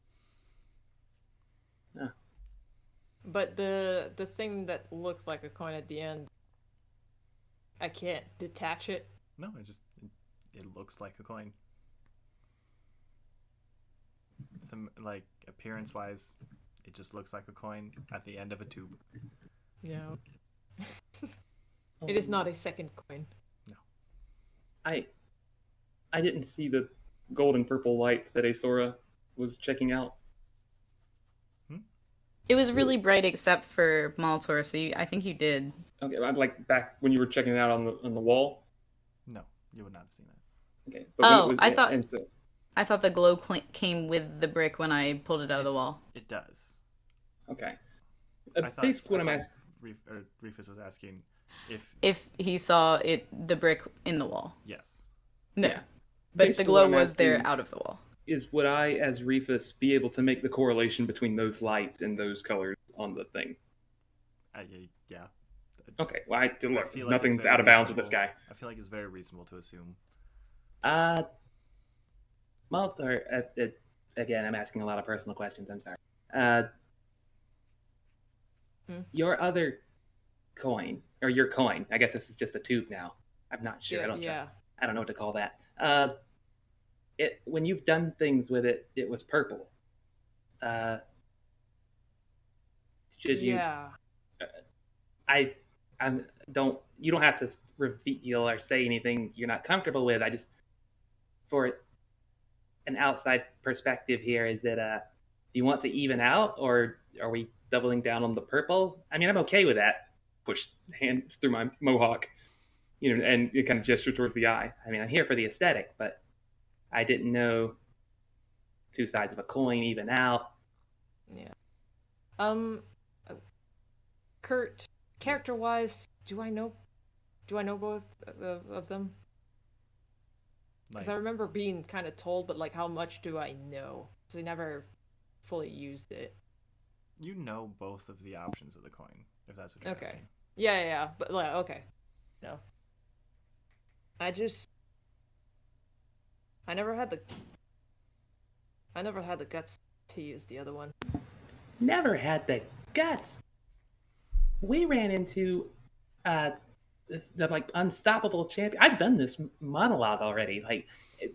But the thing that looks like a coin at the end, I can't detach it. No, it looks like a coin. Some like appearance wise, it just looks like a coin at the end of a tube. No. It is not a second coin. I didn't see the gold and purple lights that Aeseora was checking out. it was really bright except for Maltor, so I think you did. Okay, I'm like back when you were checking it out on the wall. No, you would not have seen that. Okay. Oh, when I thought- and so, I thought the glow came with the brick when I pulled it out of the wall. It does. okay. I Basically, what I'm thought asking. Reefus was asking if If he saw the brick in the wall. yes. No. Yeah. But Basically the what glow I'm was there asking out of the wall. Is would I, as Reefus, be able to make the correlation between those lights and those colors on the thing? Yeah. Okay, well, I I look, feel like nothing's it's very out of bounds with this reasonable- guy. I feel like it's very reasonable to assume. Maltor, again, I'm asking a lot of personal questions. I'm sorry. Your other coin, or your coin, I guess this is just a tube now. I'm not sure. Yeah. I don't know what to call that. When you've done things with it, it was purple. Should you? Yeah. You don't have to reveal or say anything you're not comfortable with. I just, for an outside perspective here, is that do you want to even out, or are we doubling down on the purple? I mean, I'm okay with that. Push hands through my mohawk, and you kind of gesture towards the eye. I mean, I'm here for the aesthetic, but I didn't know two sides of a coin even out. Yeah. Kurt, character-wise, do I know both of them? Because I remember being kind of told, but like, how much do I know? So I never fully used it. You know both of the options of the coin, if that's what you're Okay. asking. Yeah, but like, okay. No. I never had the guts to use the other one. Never had the guts. We ran into the like unstoppable champion. I've done this monologue already. Like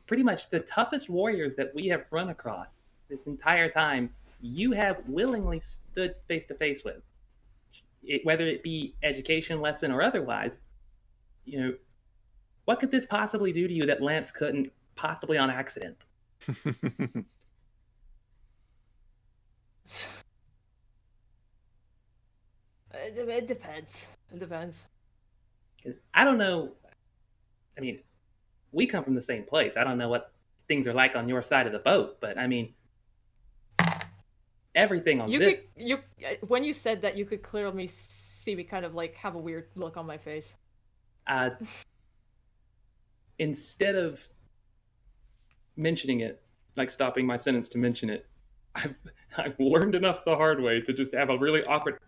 pretty much the toughest warriors that we have run across this entire time, you have willingly stood face to face with. Whether it be education lesson or otherwise, you know, what could this possibly do to you that Lance couldn't possibly on accident? It depends. It depends. I don't know. I mean, we come from the same place. I don't know what things are like on your side of the boat, but I mean, everything on this. When you said that, you could clearly see me kind of like have a weird look on my face. Instead of mentioning it, like stopping my sentence to mention it, I've learned enough the hard way to just have a really awkward.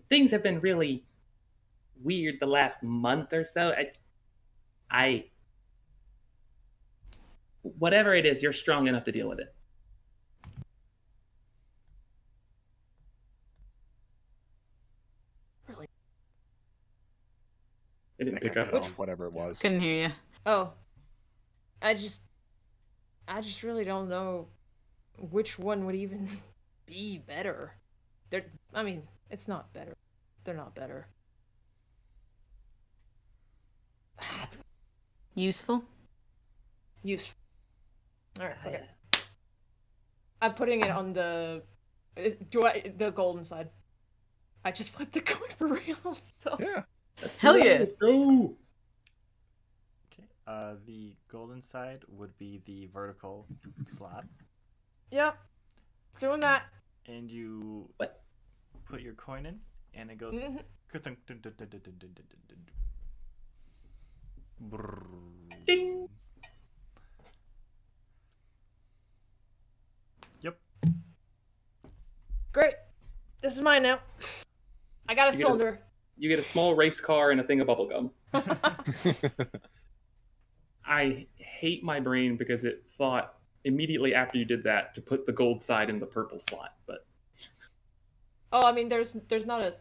Things have been really weird the last month or so. I whatever it is, you're strong enough to deal with it. Really? It didn't pick up. Whatever it was. Couldn't hear you. Oh. I just really don't know which one would even be better. It's not better. They're not better. Useful? Useful. Alright, okay. I'm putting it on the golden side. I just flipped the coin for real, so. Yeah. Hell yeah. Let's go. Okay. The golden side would be the vertical slot. Yep. Doing that. And you put your coin in, and it goes. Ding. Yep. Great. This is mine now. I got a cylinder. You get a small race car and a thing of bubblegum. I hate my brain because it thought immediately after you did that to put the gold side in the purple slot, but Oh, I mean, there's not a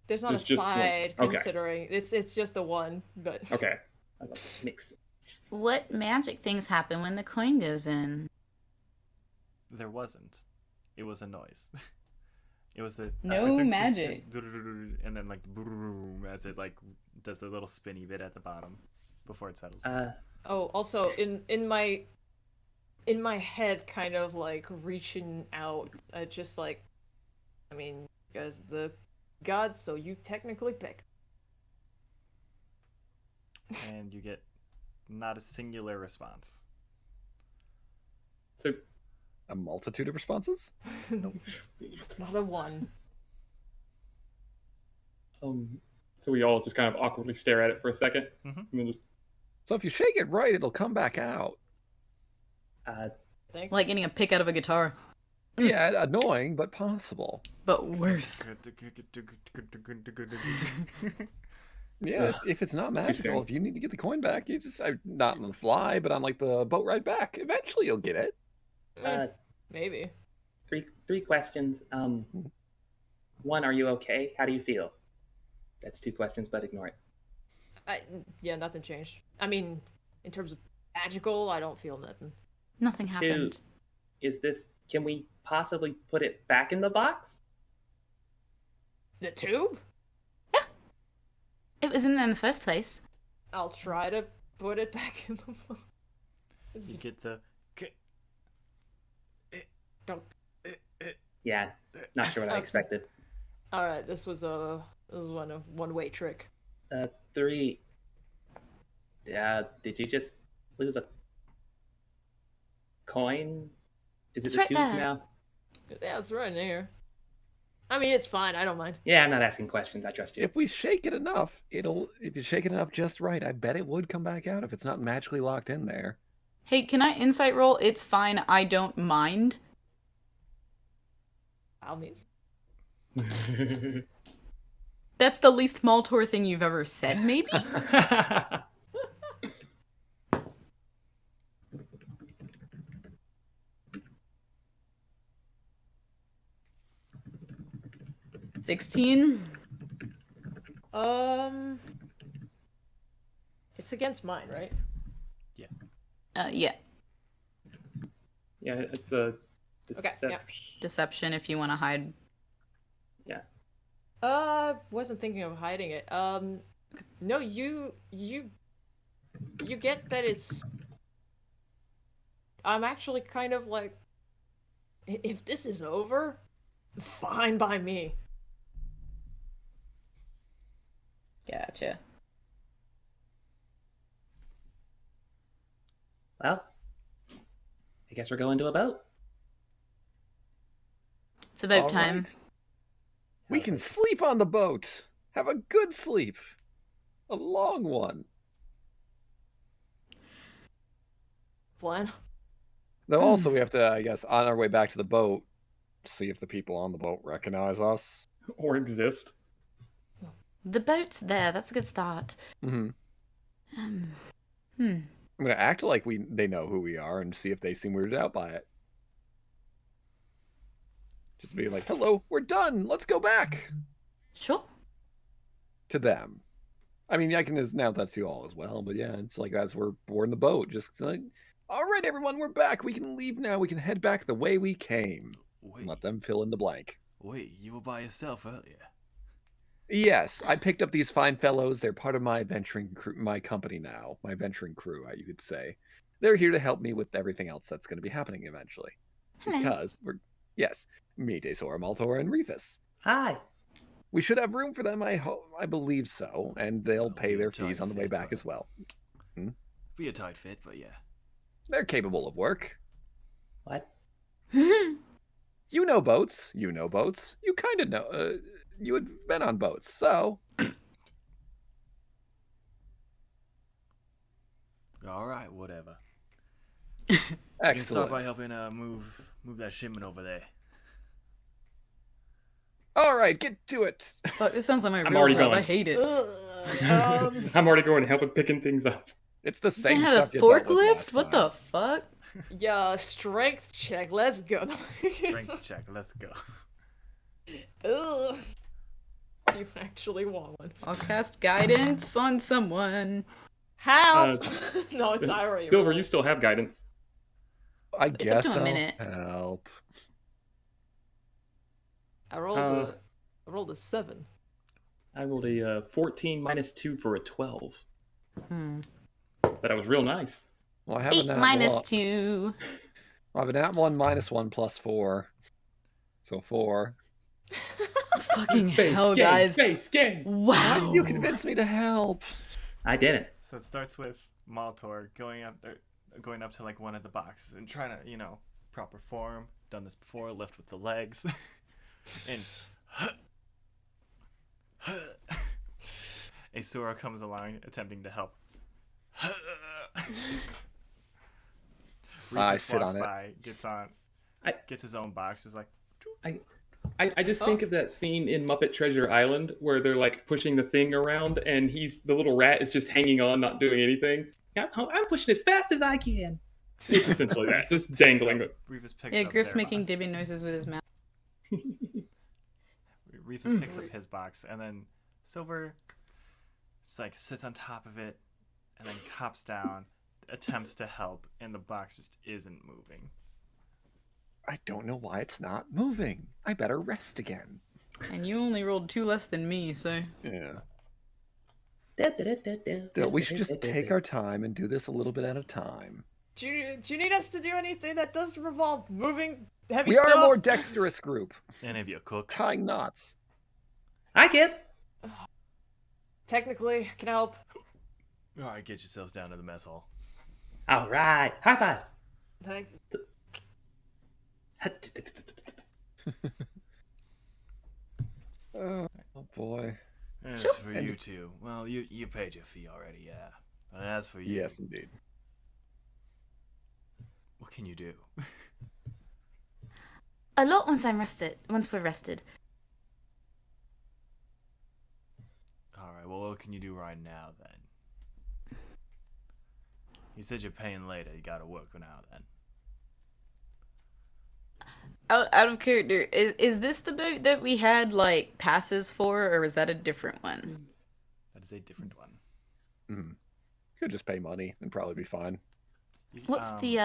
just side one. Okay. considering it's just a one, but okay. Mix it. What magic things happen when the coin goes in? There wasn't. It was a noise. It was the No magic. And then like boom as it like does the little spinny bit at the bottom before it settles. Oh, also in my head, kind of like reaching out, just like, I mean, you guys are the gods, so you technically pick. And you get not a singular response. So A multitude of responses? Nope. Not a one. So we all just kind of awkwardly stare at it for a second, Mhm. and then just So if you shake it right, it'll come back out. Think. Like getting a pick out of a guitar, Yeah, annoying, but possible. but worse. Yeah, if it's not magical, soon. if you need to get the coin back, you just not on the fly, but on like the boat ride back. Eventually, you'll get it. Maybe. three questions. One, are you okay? How do you feel? That's 2 questions, but ignore it. Yeah, nothing changed. I mean, in terms of magical, I don't feel nothing. Nothing 2, happened. is this? Can we possibly put it back in the box? The tube? It was in there in the first place. I'll try to put it back in the box. You get the. Don't. Yeah, not sure what I Okay. expected. All right, this was one-way trick. 3. Did you just lose a coin? Is it It's the right tube there. now? Yeah, it's right in here. I mean, it's fine. I don't mind. Yeah, I'm not asking questions. I trust you. If we shake it enough, if you shake it enough just right, I bet it would come back out if it's not magically locked in there. Hey, can I insight roll? It's fine. I don't mind. I'll miss. That's the least Maltor thing you've ever said, maybe? 16. It's against mine, right? Yeah. Yeah. Yeah, it's a Okay, yeah. Deception if you want to hide. Yeah. Wasn't thinking of hiding it. No, you get that it's. I'm actually kind of like, if this is over, fine by me. Gotcha. Well, I guess we're going to a boat. It's about All time. right. We can sleep on the boat. Have a good sleep. A long one. Plan. Though also we have to, I guess, on our way back to the boat, see if the people on the boat recognize us. Or exist. The boat's there. That's a good start. Mm-hmm. Hmm. I'm gonna act like they know who we are and see if they seem weirded out by it. Just be like, "Hello, we're done. Let's go back." Sure. To them. I mean, I can announce that to you all as well, but yeah, it's like as we're boarding the boat, just like, all right, everyone, we're back. We can leave now. We can head back the way we came. Wait, Let them fill in the blank. you were by yourself earlier. Yes, I picked up these fine fellows. They're part of my venturing crew, my company now, my venturing crew, you could say. They're here to help me with everything else that's going to be happening eventually. Hello. Because meet Aeseora, Maltor, and Reefus. Hi. We should have room for them. I believe so, and they'll pay be a their tight fees on the way fit, back but- as well. Be a tight fit, but yeah. They're capable of work. What? You know boats. You know boats. You kind of know. You had been on boats, so All right, whatever. You can start by excellent. helping move that shipment over there. All right, get to it. Fuck, this sounds like my I'm real already job. going. I hate it. I'm already going to help with picking things up. It's the They same had a stuff you dealt with forklift? last What time. the fuck? Yeah, strength check. Let's go. Strength check. Let's go. Ugh. You actually want one. I'll cast guidance on someone. Help! No, it's I already. Silver, rolled. you still have guidance. I It's guess up to a I'll minute. help. I rolled I rolled a 7. I rolled a 14 minus 2 for a 12. Hmm. But I was real nice. Well, I have 8 a nat minus one. 2. I have a nat 1 minus 1 plus 4. So 4. Fucking Face hell, game, guys. face game. Why Wow. did you convince me to help? I didn't. So it starts with Maltor going up to like one of the boxes and trying to, proper form. Done this before. Lift with the legs. And Aeseora comes along, attempting to help. I Reefus sit walks on it. by, gets his own box, just like I just think of that scene in Muppet Treasure Island where they're like pushing the thing around and the little rat is just hanging on, not doing anything. I'm pushing as fast as I can. It's essentially that, just dangling it. Reefus picks Yeah, up Griff's their making box. dipping noises with his mouth. Reefus picks up his box, and then Silver just like sits on top of it, and then hops down, attempts to help, and the box just isn't moving. I don't know why it's not moving. I better rest again. And you only rolled 2 less than me, so. Yeah. We should just take our time and do this a little bit at a time. Do you need us to do anything that does revolve moving heavy We stuff? are a more dexterous group. Any of you cook? Tying knots. I can. Technically, can help. All right, get yourselves down to the mess hall. All right. High five. Oh boy. As Sure. for you two, well, you paid your fee already, yeah. And as for you, Yes, indeed. what can you do? A lot once we're rested. All right. Well, what can you do right now then? You said you're paying later. You gotta work now then. Out of character, is this the boat that we had like passes for, or is that a different one? That is a different one. Could just pay money and probably be fine. What's the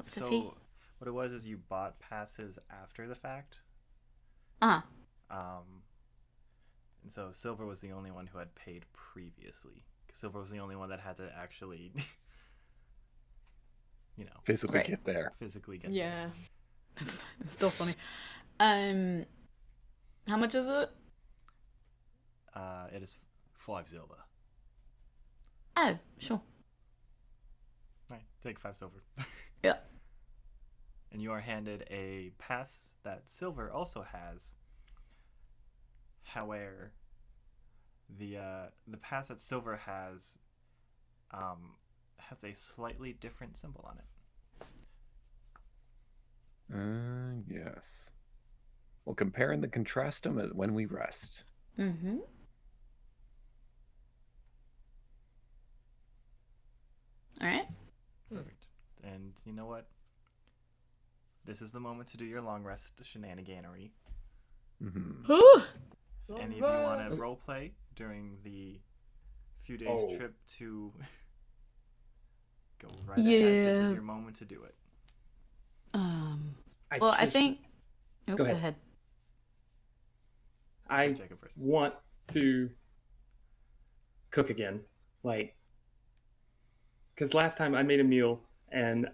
so fee? what it was is you bought passes after the fact. Uh-huh. And so Sylvyre was the only one who had paid previously. Sylvyre was the only one that had to actually, Physically Right. get there. physically get Yeah. That's fine. It's still funny. How much is it? there. It is 5 silver. Oh, sure. Right, take 5 silver. Yeah. And you are handed a pass that Sylvyre also has. However, the pass that Sylvyre has a slightly different symbol on it. Yes. We'll compare and contrast them when we rest. Mm-hmm. All right. Perfect. And you know what? This is the moment to do your long rest shenaniganery. Ooh. And if you want to roleplay during the few days trip to go right ahead, this is your moment to do it. I think. Oh, Go go ahead. ahead. I Jacob first. want to cook again, because last time I made a meal and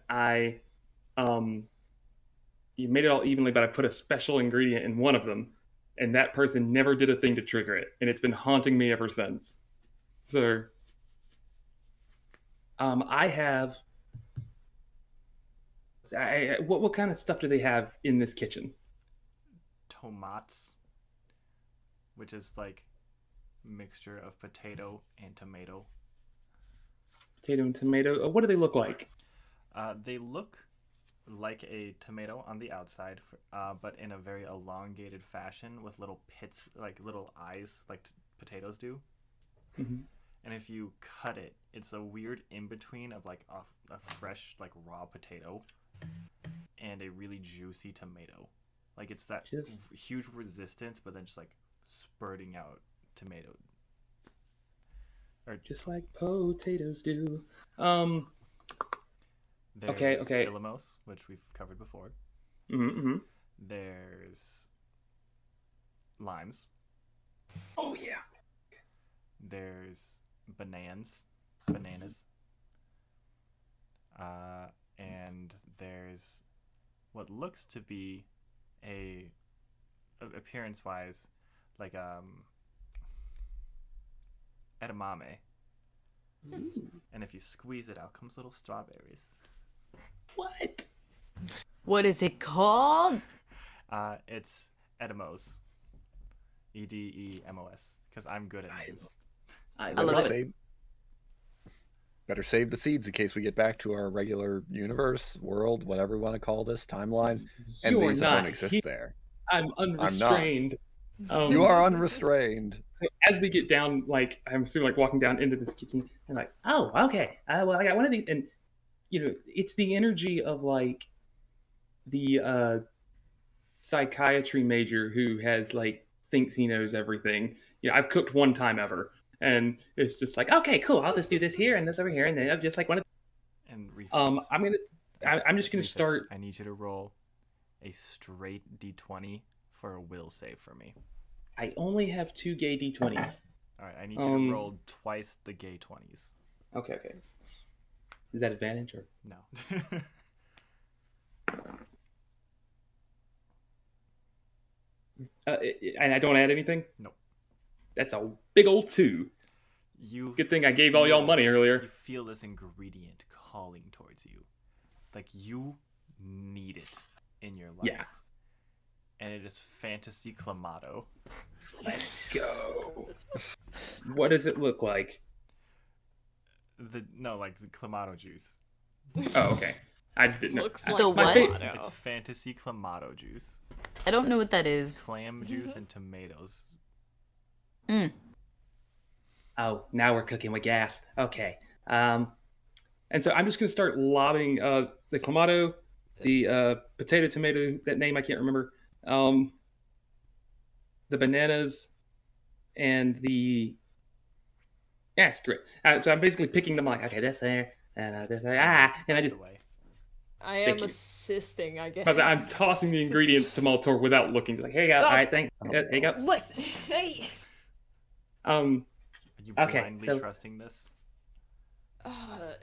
you made it all evenly, but I put a special ingredient in one of them, and that person never did a thing to trigger it, and it's been haunting me ever since. So, I have. What kind of stuff do they have in this kitchen? Tomates, which is like mixture of potato and tomato. Potato and tomato. What do they look like? They look like a tomato on the outside, but in a very elongated fashion with little pits, like little eyes, like potatoes do. Mm-hmm. And if you cut it, it's a weird in-between of like a fresh, like raw potato and a really juicy tomato. Like it's that huge resistance, but then just like spurting out tomato. Or Just like potatoes do. there's Okay. Illumos, which we've covered before. Mm-hmm. There's limes. Oh yeah. There's bananas. And there's what looks to be appearance-wise, like edamame. And if you squeeze it out, comes little strawberries. What? What is it called? It's Edemos. Edemos. Because I'm good at names. I love love it. Better save the seeds in case we get back to our regular universe, world, whatever we want to call this, timeline. And You're these not don't exist there. I'm unrestrained. You are unrestrained. So as we get down, I'm assuming walking down into this kitchen, and oh, okay. Well, I got one of these, and it's the energy of the psychiatry major who has thinks he knows everything. I've cooked one time ever, and it's just okay, cool. I'll just do this here and this over here, and then I'm just one of. And Reefus, I'm just gonna Reefus, start. I need you to roll a straight d20 for a will save for me. I only have 2 gay d20s. All right, I need you to roll twice the gay 20s. Okay. Is that advantage or no? And I don't add anything? Nope. That's a big old 2. Good thing I gave all y'all money earlier. You feel this ingredient calling towards you. You need it in your life. Yeah. And it is fantasy clamato. Let's go. What does it look like? Like the clamato juice. Oh, okay. I just didn't know. Looks Uh, like The my what? fa- Clamato. It's fantasy clamato juice. I don't know what that is. Clam juice and tomatoes. Mm. Oh, now we're cooking with gas. Okay. And so I'm just gonna start lobbing the clamato, the potato tomato, that name I can't remember, the bananas, and the screw it. So I'm basically picking them like, okay, this there, and this there, and I just Away. I Thank am you. assisting, I guess. but I'm tossing the ingredients to Maltor without looking. Like, here you go. All right, thanks. There you go. Listen, hey. Are you Okay, blindly so- trusting this?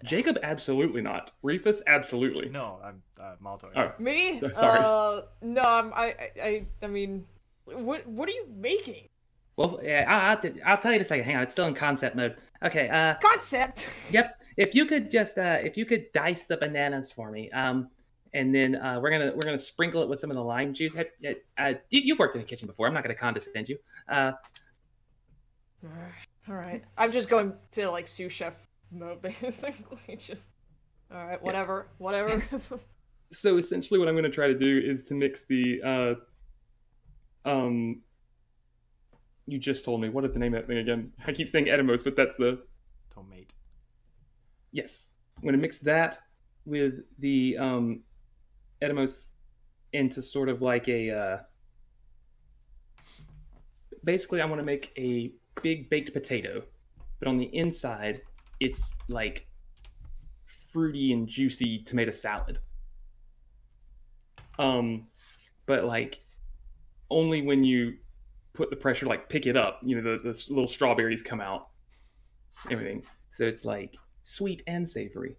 Jacob, absolutely not. Reefus, absolutely. No, I'm Maltor. Oh, Me? Sorry. No, I mean, what are you making? well, yeah, I'll tell you in a second. Hang on, it's still in concept mode. Okay. Concept. Yep. If you could just dice the bananas for me, and then we're gonna sprinkle it with some of the lime juice. You've worked in a kitchen before. I'm not gonna condescend you. All right. I'm just going to like sous chef mode, basically. Just all right. Whatever. So essentially, what I'm gonna try to do is to mix the You just told me. What is the name of that thing again? I keep saying Edamos, but that's the Tomate. yes. I'm gonna mix that with the Edamos into sort of like a. Basically, I want to make a big baked potato, but on the inside, it's like fruity and juicy tomato salad. But like only when you put the pressure, like pick it up, the little strawberries come out, everything. So it's like sweet and savory.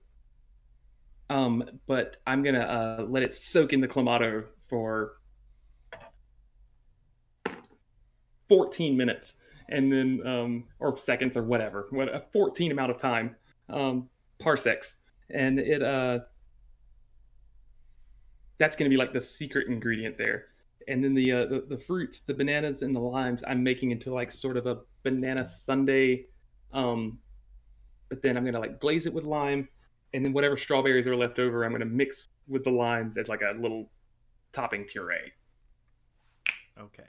But I'm gonna let it soak in the clamato for 14 minutes, and then or seconds or whatever, a 14 amount of time, parsecs, and it that's gonna be like the secret ingredient there. And then the fruits, the bananas and the limes, I'm making into like sort of a banana sundae. But then I'm gonna like glaze it with lime, and then whatever strawberries are left over, I'm gonna mix with the limes as like a little topping puree. Okay.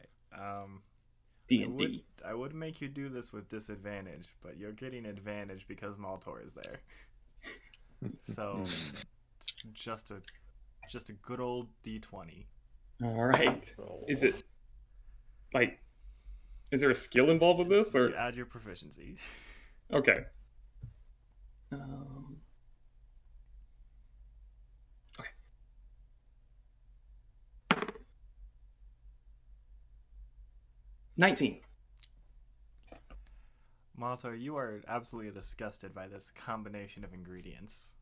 D&D. I would make you do this with disadvantage, but you're getting advantage because Maltor is there. So just a good old D20. All right. Is it like? Is there a skill involved with this, or You add your proficiency. okay? Okay. 19. Maltor, you are absolutely disgusted by this combination of ingredients.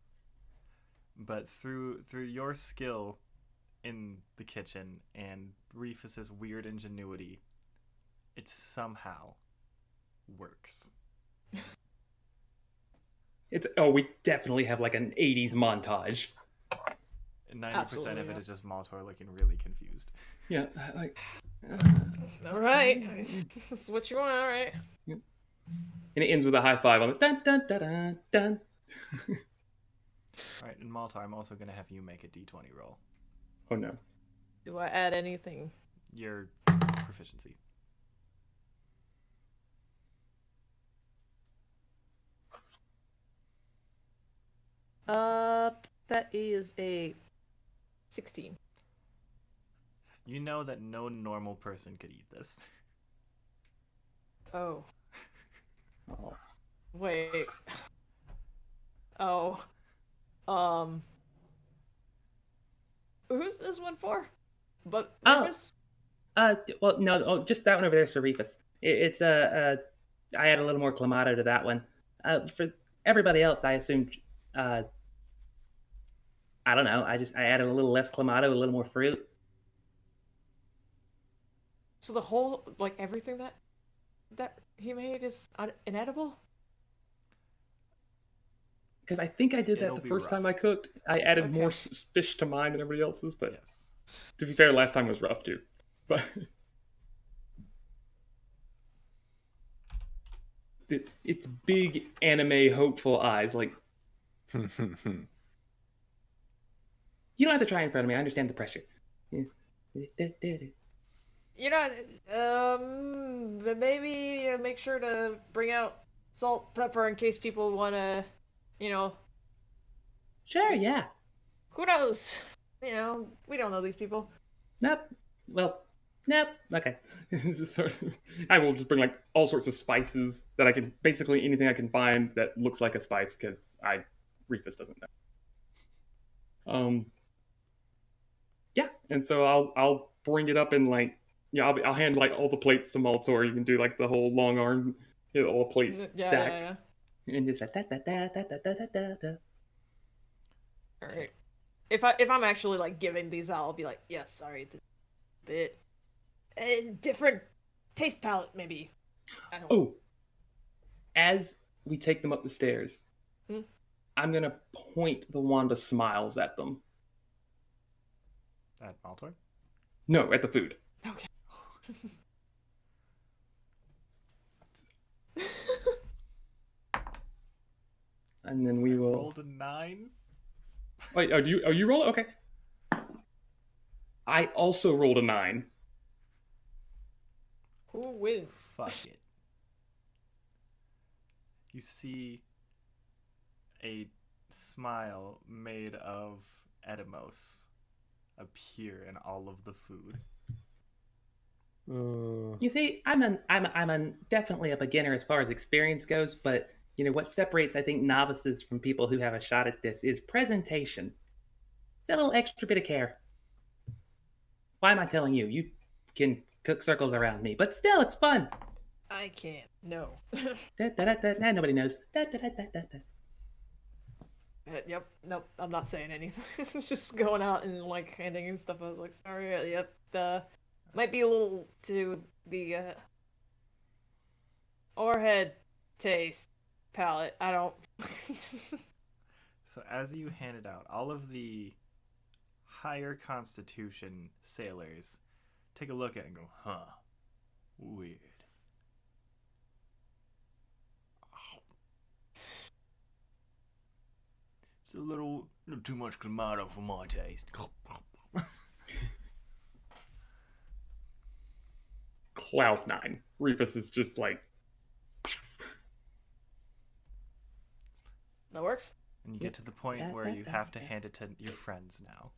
But through your skill in the kitchen and Reefus's weird ingenuity, it somehow works. We definitely have like an 80s montage. 90% of it yeah. is just Maltor looking really confused. Yeah, like All right. That's what you want. All right. and it ends with a high five on the dun dun dun dun dun. Alright, and Maltor, I'm also going to have you make a d20 roll. Oh no. Do I add anything? Your proficiency. That is a 16. You know that no normal person could eat this. Oh. Oh. Wait. Oh. Who's this one for? But Oh. Reefus? Well, no, just that one over there, Sir Reefus. It's I add a little more clamato to that one. For everybody else, I assumed. I don't know. I added a little less clamato, a little more fruit. So the whole, like, everything that he made is inedible? Because I think I did that It'll the be first rough. time I cooked. I added Okay. more fish to mine than everybody else's, but Yes. to be fair, last time was rough too. But It's big anime hopeful eyes. Like, you don't have to try in front of me. I understand the pressure. You know, but maybe make sure to bring out salt, pepper in case people want to, you know, Sure, yeah. who knows? You know, we don't know these people. Nope. Well, nope. Okay. This is sort of, I will just bring like all sorts of spices that I can, basically anything I can find that looks like a spice, because Reefus doesn't know. Yeah, and so I'll bring it up and like, yeah, I'll hand like all the plates to Maltor. You can do like the whole long arm, all the plates stacked, and it's like da. All right. If I'm actually like giving these out, I'll be like, yeah, sorry, this bit different taste palette, maybe. I don't. Oh, as we take them up the stairs, Hmm? I'm gonna point the wand of smiles at them. At Maltor? No, at the food. Okay. And then we will. Rolled a 9. Wait, are you rolling? Okay. I also rolled a 9. Who wins? Fuck it. You see a smile made of Edemos appear in all of the food. You see, I'm definitely a beginner as far as experience goes, but you know what separates, I think, novices from people who have a shot at this is presentation. It's a little extra bit of care. Why am I telling you? You can cook circles around me, but still, it's fun. I can't. No. Nah, nobody knows. Yep. Nope. I'm not saying anything. It's just going out and like handing in stuff. I was like, sorry. Yep. Might be a little to the Orehead taste palette. I don't. So as you hand it out, all of the higher constitution sailors take a look at it and go, huh, weird. It's a little too much clamato for my taste. Cloud9. Reefus is just like, That works. And you get to the point where you have to hand it to your friends now.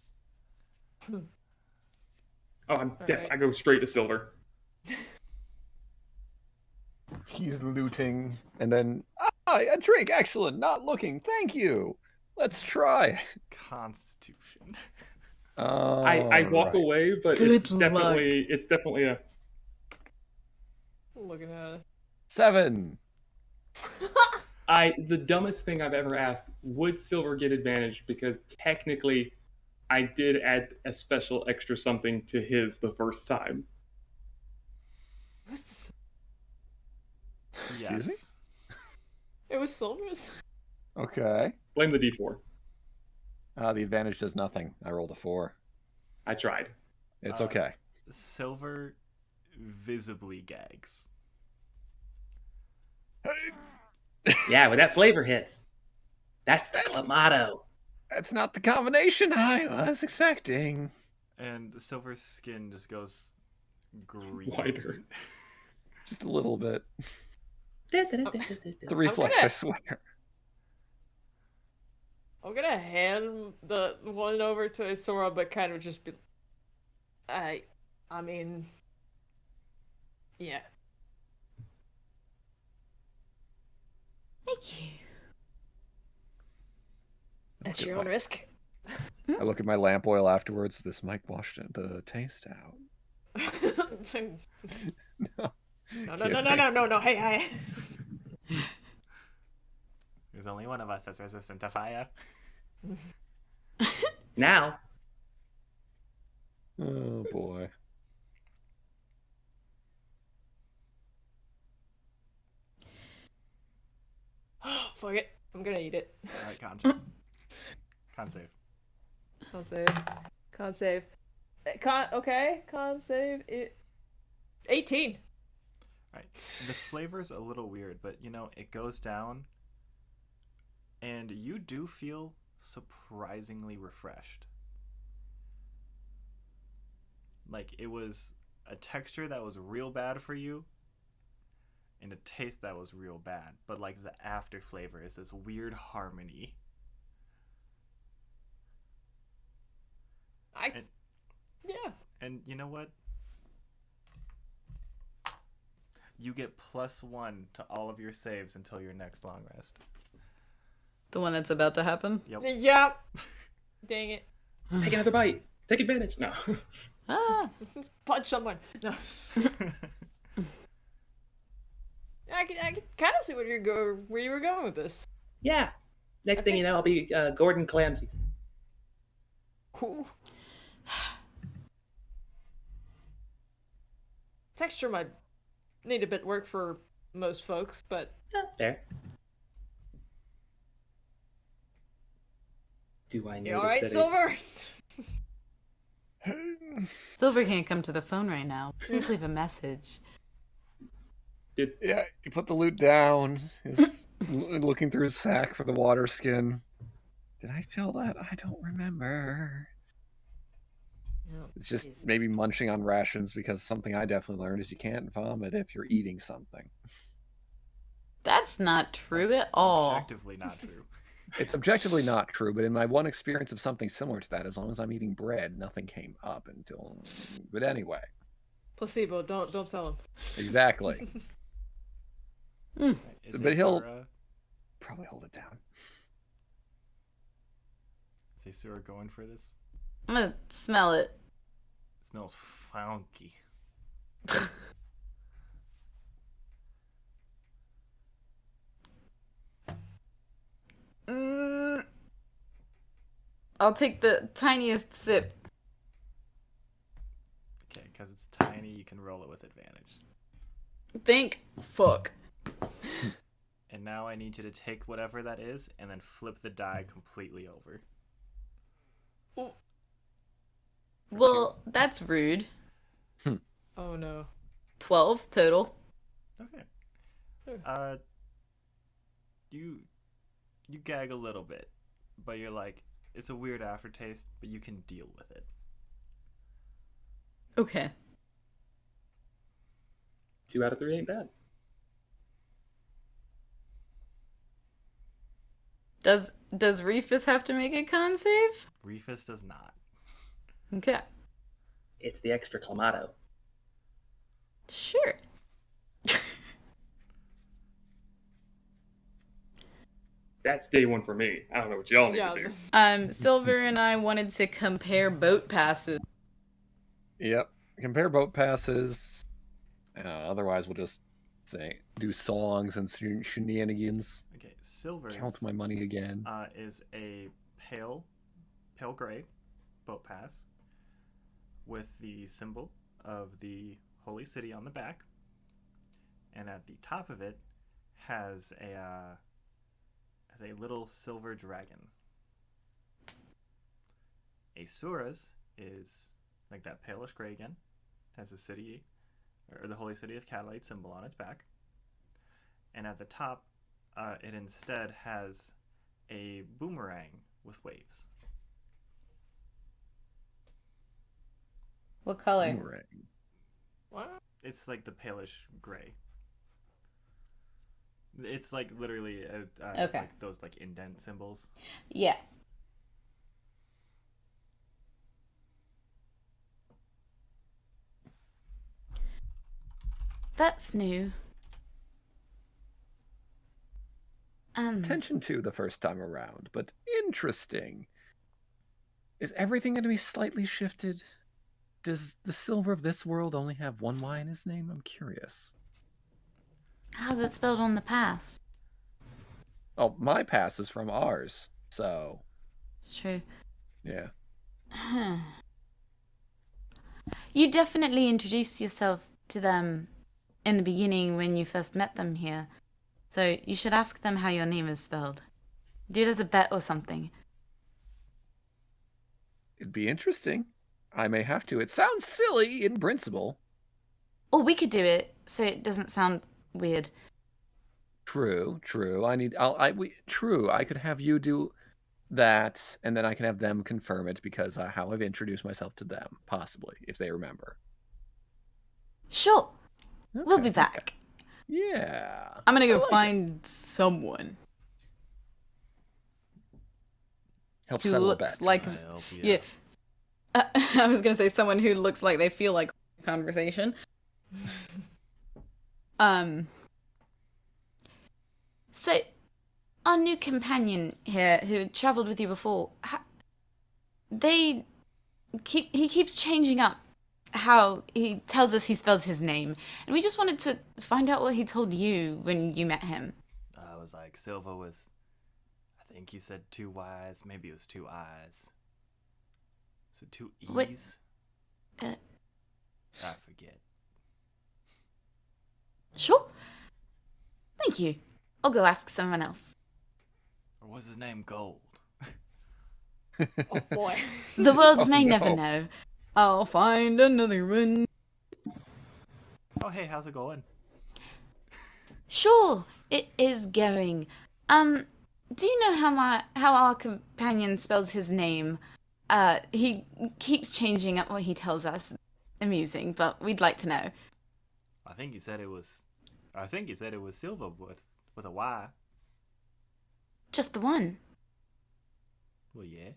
oh, Alright. I go straight to Silver. He's looting, and then a drink, excellent. Not looking, thank you. Let's try. Constitution. I walk away, but Good it's luck. definitely a. Looking at it. 7. The dumbest thing I've ever asked, would Silver get advantage? Because technically, I did add a special extra something to his the first time. What's this? Excuse me? Yes. It was Silver's. Okay. Blame the D4. The advantage does nothing. I rolled a 4. I tried. It's okay. Silver visibly gags. Yeah, when that flavor hits, that's the clamato. That's not the combination I was expecting. And Silver's skin just goes green. Wider. Just a little bit. The I'm reflex, gonna- I swear. I'm gonna hand the one over to Aeseora, but kind of just be. I mean, yeah. Thank you. That's your own risk. I look at my lamp oil afterwards. This mic washed the taste out. No. Hey. There's only one of us that's resistant to fire. Now, Oh boy. Fuck it. I'm gonna eat it. Alright, con. Con save. Con save. Okay. Con save it. 18. Right. The flavor's a little weird, but it goes down, and you do feel surprisingly refreshed. Like it was a texture that was real bad for you, and a taste that was real bad, but like the after flavor is this weird harmony. Yeah. And you know what? You get +1 to all of your saves until your next long rest. The one that's about to happen? Yep. Yep. Dang it. Take another bite. Take advantage. No. Ah. Punch someone. No. I can kind of see where you were going with this. Yeah. Next thing you know, I'll be Gordon Clamsy. Cool. Texture might need a bit work for most folks, but Fair. Do I know? you all right, Silver? Sylvyre can't come to the phone right now. Please leave a message. Yeah, he put the loot down. He's looking through his sack for the water skin. Did I fill that? I don't remember. It's just maybe munching on rations, because something I definitely learned is you can't vomit if you're eating something. That's not true at all. Objectively not true. It's objectively not true, but in my one experience of something similar to that, as long as I'm eating bread, nothing came up until... But anyway. Placebo. Don't tell him. Exactly. Is But he'll Aeseora- probably hold it down. Is Aeseora going for this? I'm gonna smell it. It smells funky. I'll take the tiniest sip. Okay, because it's tiny, you can roll it with advantage. Think. Fuck. And now I need you to take whatever that is and then flip the die completely over. Well, that's rude. Oh no. 12 total. Okay. Sure. You gag a little bit, but you're like, it's a weird aftertaste, but you can deal with it. Okay. 2 out of 3 ain't bad. Does Reefus have to make a con save? Reefus does not. Okay. It's the extra clamato. Sure. That's day one for me. I don't know what y'all need Yeah. to do. Sylvyre and I wanted to compare boat passes. Yep. Compare boat passes. Otherwise, we'll just do songs and shenanigans. Okay, Sylvyre's Count my money again. is a pale gray boat pass with the symbol of the holy city on the back, and at the top of it has a little silver dragon. Aeseora's is like that palish gray again, has a city, or the holy city of Catalite symbol on its back, and at the top it instead has a boomerang with waves. What color? Boomerang. What? It's like the palish gray. It's like literally Okay. like those like indent symbols. Yeah. That's new. Attention to the first time around, but interesting. Is everything going to be slightly shifted? Does the Silver of this world only have one Y in his name? I'm curious. How's it spelled on the pass? Oh, my pass is from ours, so It's true. yeah. You definitely introduced yourself to them in the beginning when you first met them here. So you should ask them how your name is spelled. Do it as a bet or something. It'd be interesting. I may have to. It sounds silly in principle. Or we could do it so it doesn't sound weird. True. I could have you do that, and then I can have them confirm it because how I've introduced myself to them, possibly, if they remember. Sure. We'll be Okay, back. okay. Yeah. I'm gonna go find someone Help who settle a looks bet. like I help you. yeah. I was gonna say someone who looks like they feel like conversation. So, our new companion here, who travelled with you before, he keeps changing up how he tells us he spells his name, and we just wanted to find out what he told you when you met him. I was like, Silva was, I think he said 2 Y's, maybe it was 2 I's. So 2 E's? What? I forget. Sure. Thank you. I'll go ask someone else. Or was his name Gold? Oh boy. The world Oh, may no. never know. I'll find another one. Oh, hey, how's it going? Sure, it is going. Do you know how our companion spells his name? He keeps changing up what he tells us. Amusing, but we'd like to know. I think he said it was Silva with a Y. Just the one. Well, yeah.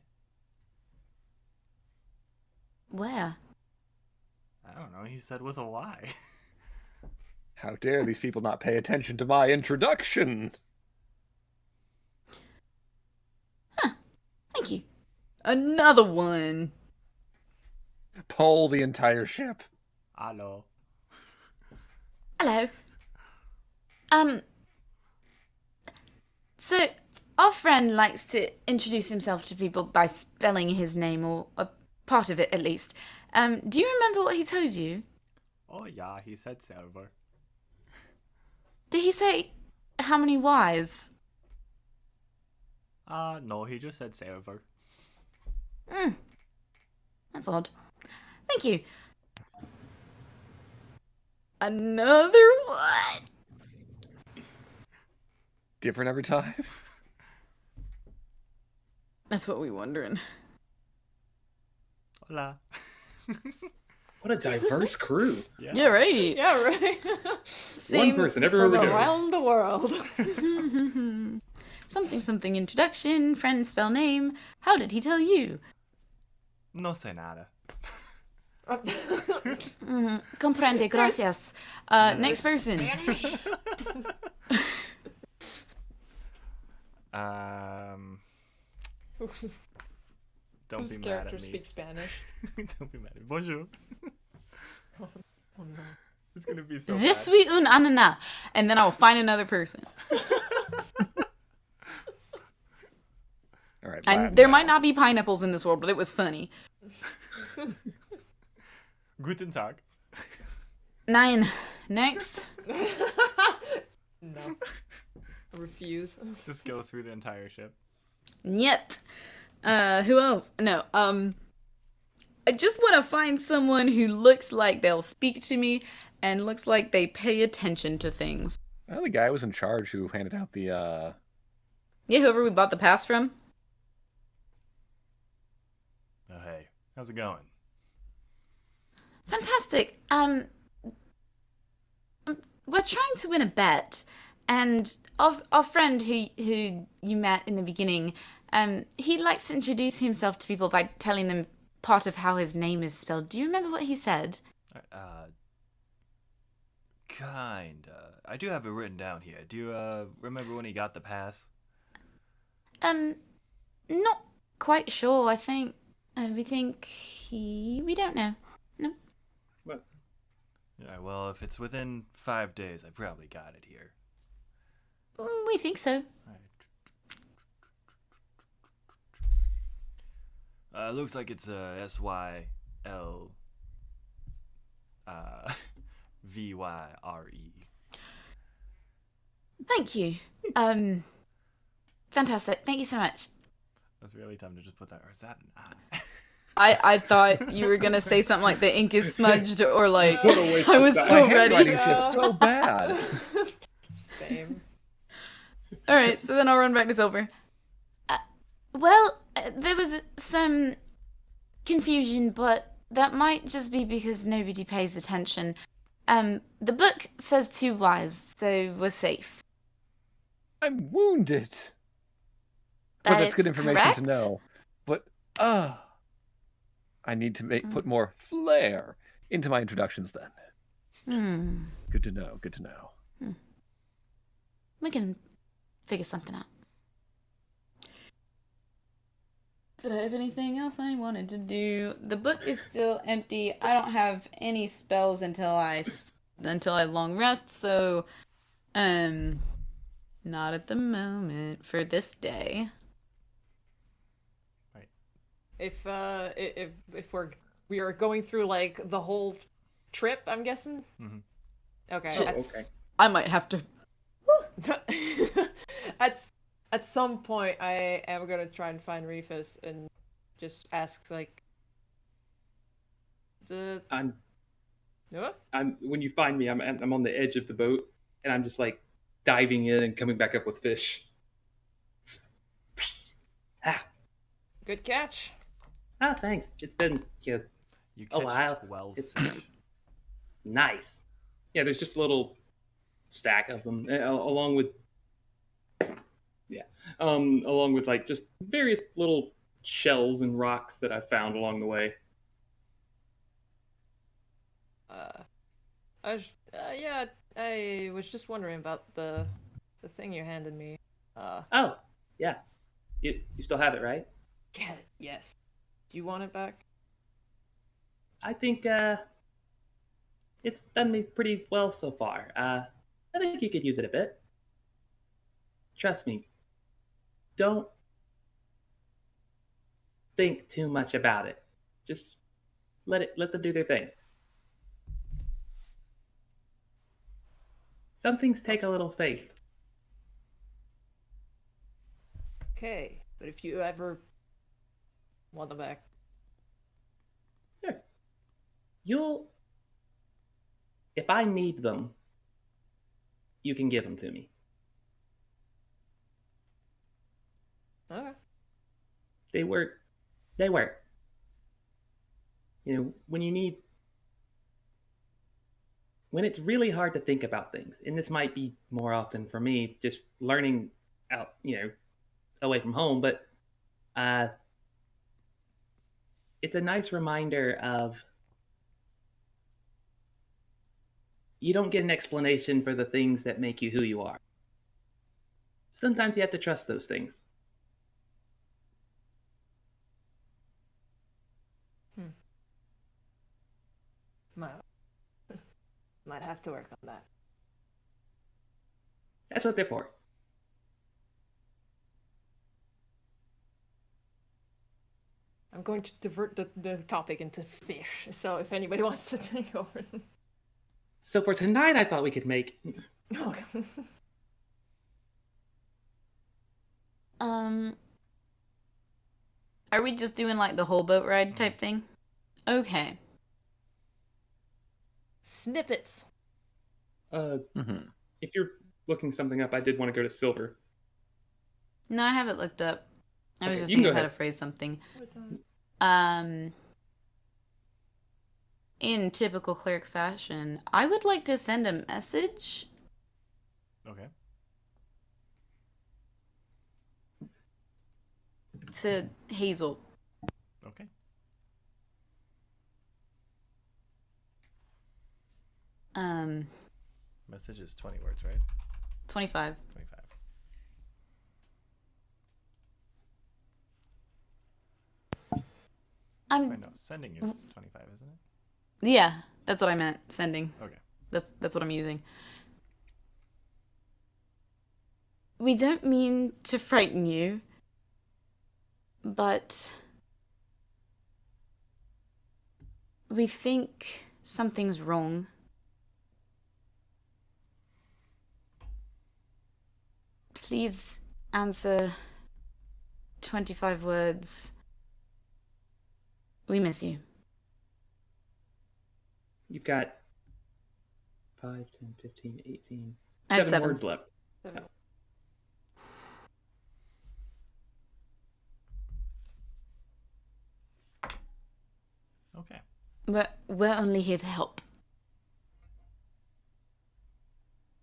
Where? I don't know. He said with a Y. How dare these people not pay attention to my introduction? Thank you. Another one. Pull the entire ship. I know. Hello. So our friend likes to introduce himself to people by spelling his name, or a part of it at least. Do you remember what he told you? Oh, yeah, he said Silva. Did he say how many Y's? No, he just said Silva. That's odd. Thank you. Another one. Different every time. That's what we're wondering. Hola. What a diverse crew. Yeah. Yeah, right. Yeah, right. One person everywhere we From go. around the world. Something introduction, friend spell name. How did he tell you? No sé nada. Comprende, gracias. Next person. Spanish? Don't Whose be mad character at me. speaks Spanish? Don't be mad at me. Bonjour. Oh no. It's gonna be so Je bad. suis un ananas. And then I'll find another person. All right. And Latin there now. might not be pineapples in this world, but it was funny. Guten Tag. 9. Next. No. Refuse. Just go through the entire ship. Nyet. Who else? No, I just want to find someone who looks like they'll speak to me and looks like they pay attention to things. Well, the guy was in charge who handed out the Yeah, whoever we bought the pass from. Oh, hey. How's it going? Fantastic. We're trying to win a bet, and our friend who you met in the beginning, he likes to introduce himself to people by telling them part of how his name is spelled. Do you remember what he said? Kinda. I do have it written down here. Do you, remember when he got the pass? Not quite sure. I think we don't know. No. What? Yeah, well, if it's within 5 days, I probably got it here. We think so. Looks like it's SYL VYRE. Thank you. Fantastic. Thank you so much. That's really time to just put that. Or is that an I? I thought you were gonna say something like the ink is smudged or like What a waste I of was time. so My ready. handwriting's just so bad. Same. All right, so then I'll run back to Silver. Well, there was some confusion, but that might just be because nobody pays attention. The book says 2 wise, so we're safe. I'm wounded. Well, that's good is information correct. to know. But I need to put more flair into my introductions then. Good to know. Good to know. We can figure something out. Did I have anything else I wanted to do? The book is still empty. I don't have any spells until I long rest, so not at the moment for this day. If we are going through like the whole trip, I'm guessing. Okay. Shit. Okay. I might have to. At some point, I am gonna try and find Reefus and just ask like the. What? When you find me, I'm on the edge of the boat, and I'm just like diving in and coming back up with fish. Good catch. Thanks. It's been You a catch while. 12 It's fish. nice. Yeah, there's just a little stack of them, along with like just various little shells and rocks that I found along the way. I was just wondering about the thing you handed me. Oh, yeah. You still have it, right? Yeah, yes. Do you want it back? I think it's done me pretty well so far. I think you could use it a bit. Trust me. Don't think too much about it. Just let them do their thing. Some things take a little faith. Okay, but if you ever want them back, Sure. If I need them, you can give them to me. okay. They work. You know, when it's really hard to think about things, and this might be more often for me, just learning out, away from home, but it's a nice reminder of you don't get an explanation for the things that make you who you are. Sometimes you have to trust those things. Might have to work on that. That's what they're for. I'm going to divert the topic into fish, so if anybody wants to take over. So for tonight, I thought we could make. Okay. Are we just doing like the whole boat ride type thing? Okay. Snippets. If you're looking something up, I did want to go to Sylvyre. No, I haven't looked up. I was Okay, just you can thinking go how to ahead. phrase something. In typical cleric fashion, I would like to send a message. Okay. To Hazel. Okay. Message is 20 words, right? 25. 25. Wait, no, sending is 25, isn't it? Yeah, that's what I meant. Sending. Okay. That's what I'm using. We don't mean to frighten you, but we think something's wrong. Please answer 25 words We miss you. You've got 5, 10, 15, 18. I have 7 7. words left. Seven. Okay. We're only here to help.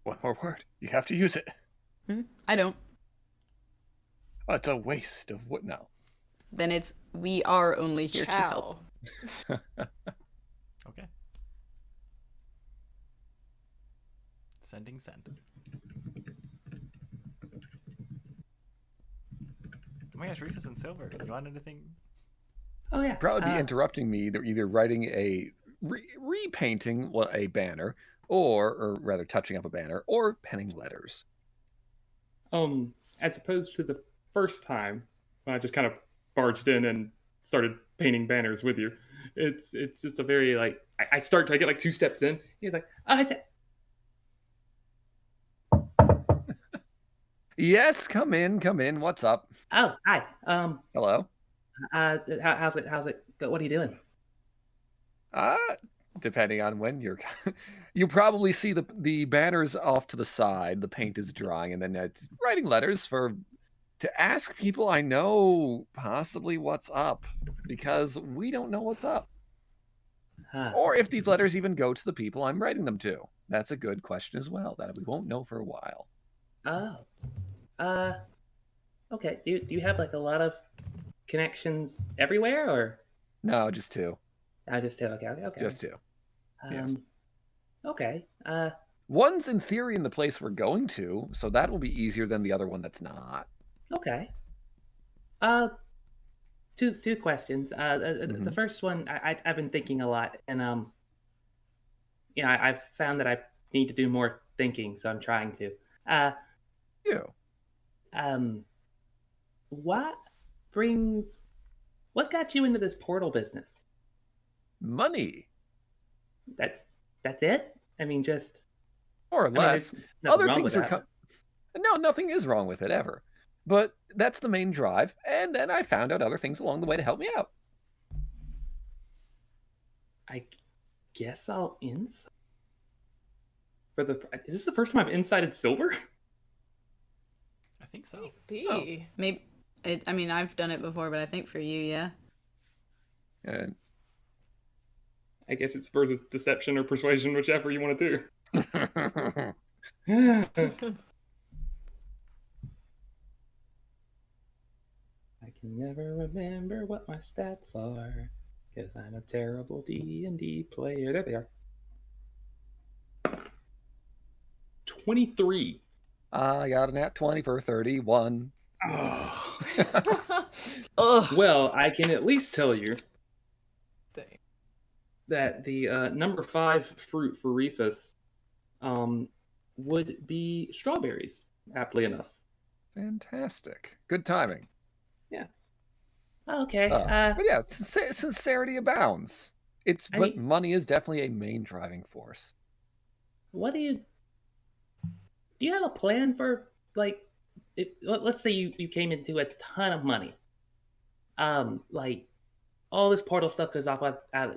One more word. You have to use it. I don't. Oh, it's a waste of what now? Then it's we are only here to help. Ciao. Okay. Sending send. Oh my gosh, Reefus and Sylvyre. You want anything? Oh yeah. Probably be interrupting me, either writing a repainting a banner, or rather touching up a banner, or penning letters. As opposed to the first time when I just kind of barged in and started painting banners with you, it's just a very like I start to get like 2 steps in. He's like, oh, I said, Yes, come in. What's up? oh, hi. Hello. How's it? What are you doing? Depending on when you're, you probably see the banners off to the side. The paint is drying, and then it's writing letters to ask people I know possibly what's up, because we don't know what's up, or if these letters even go to the people I'm writing them to. That's a good question as well that we won't know for a while. Oh, okay. Do you have like a lot of connections everywhere, or No, just 2. I just okay. Just 2. Yes. Okay. One's in theory in the place we're going to, so that will be easier than the other one that's not. Okay. Two questions. The first one, I've been thinking a lot, and I've found that I need to do more thinking, so I'm trying to. You. What got you into this portal business? Money, That's it? I mean, just more or I mean, less. there's nothing Other wrong things with are that. no, nothing is wrong with it ever. But that's the main drive, and then I found out other things along the way to help me out. I guess I'll ins. Is this the first time I've insided Sylvyre? I think so. B. Maybe. I mean, I've done it before, but I think for you, yeah. And I guess it's versus deception or persuasion, whichever you want to do. I can never remember what my stats are, because I'm a terrible D&D player. There they are. 23. I got a nat 20 for 31. Oh. Ugh. Well, I can at least tell you Dang. that the number 5 fruit for Reefus would be strawberries, aptly enough. Fantastic. Good timing. Okay. But yeah, sincerity abounds. But money is definitely a main driving force. What do you have a plan for, like, let's say you came into a ton of money, like all this portal stuff goes off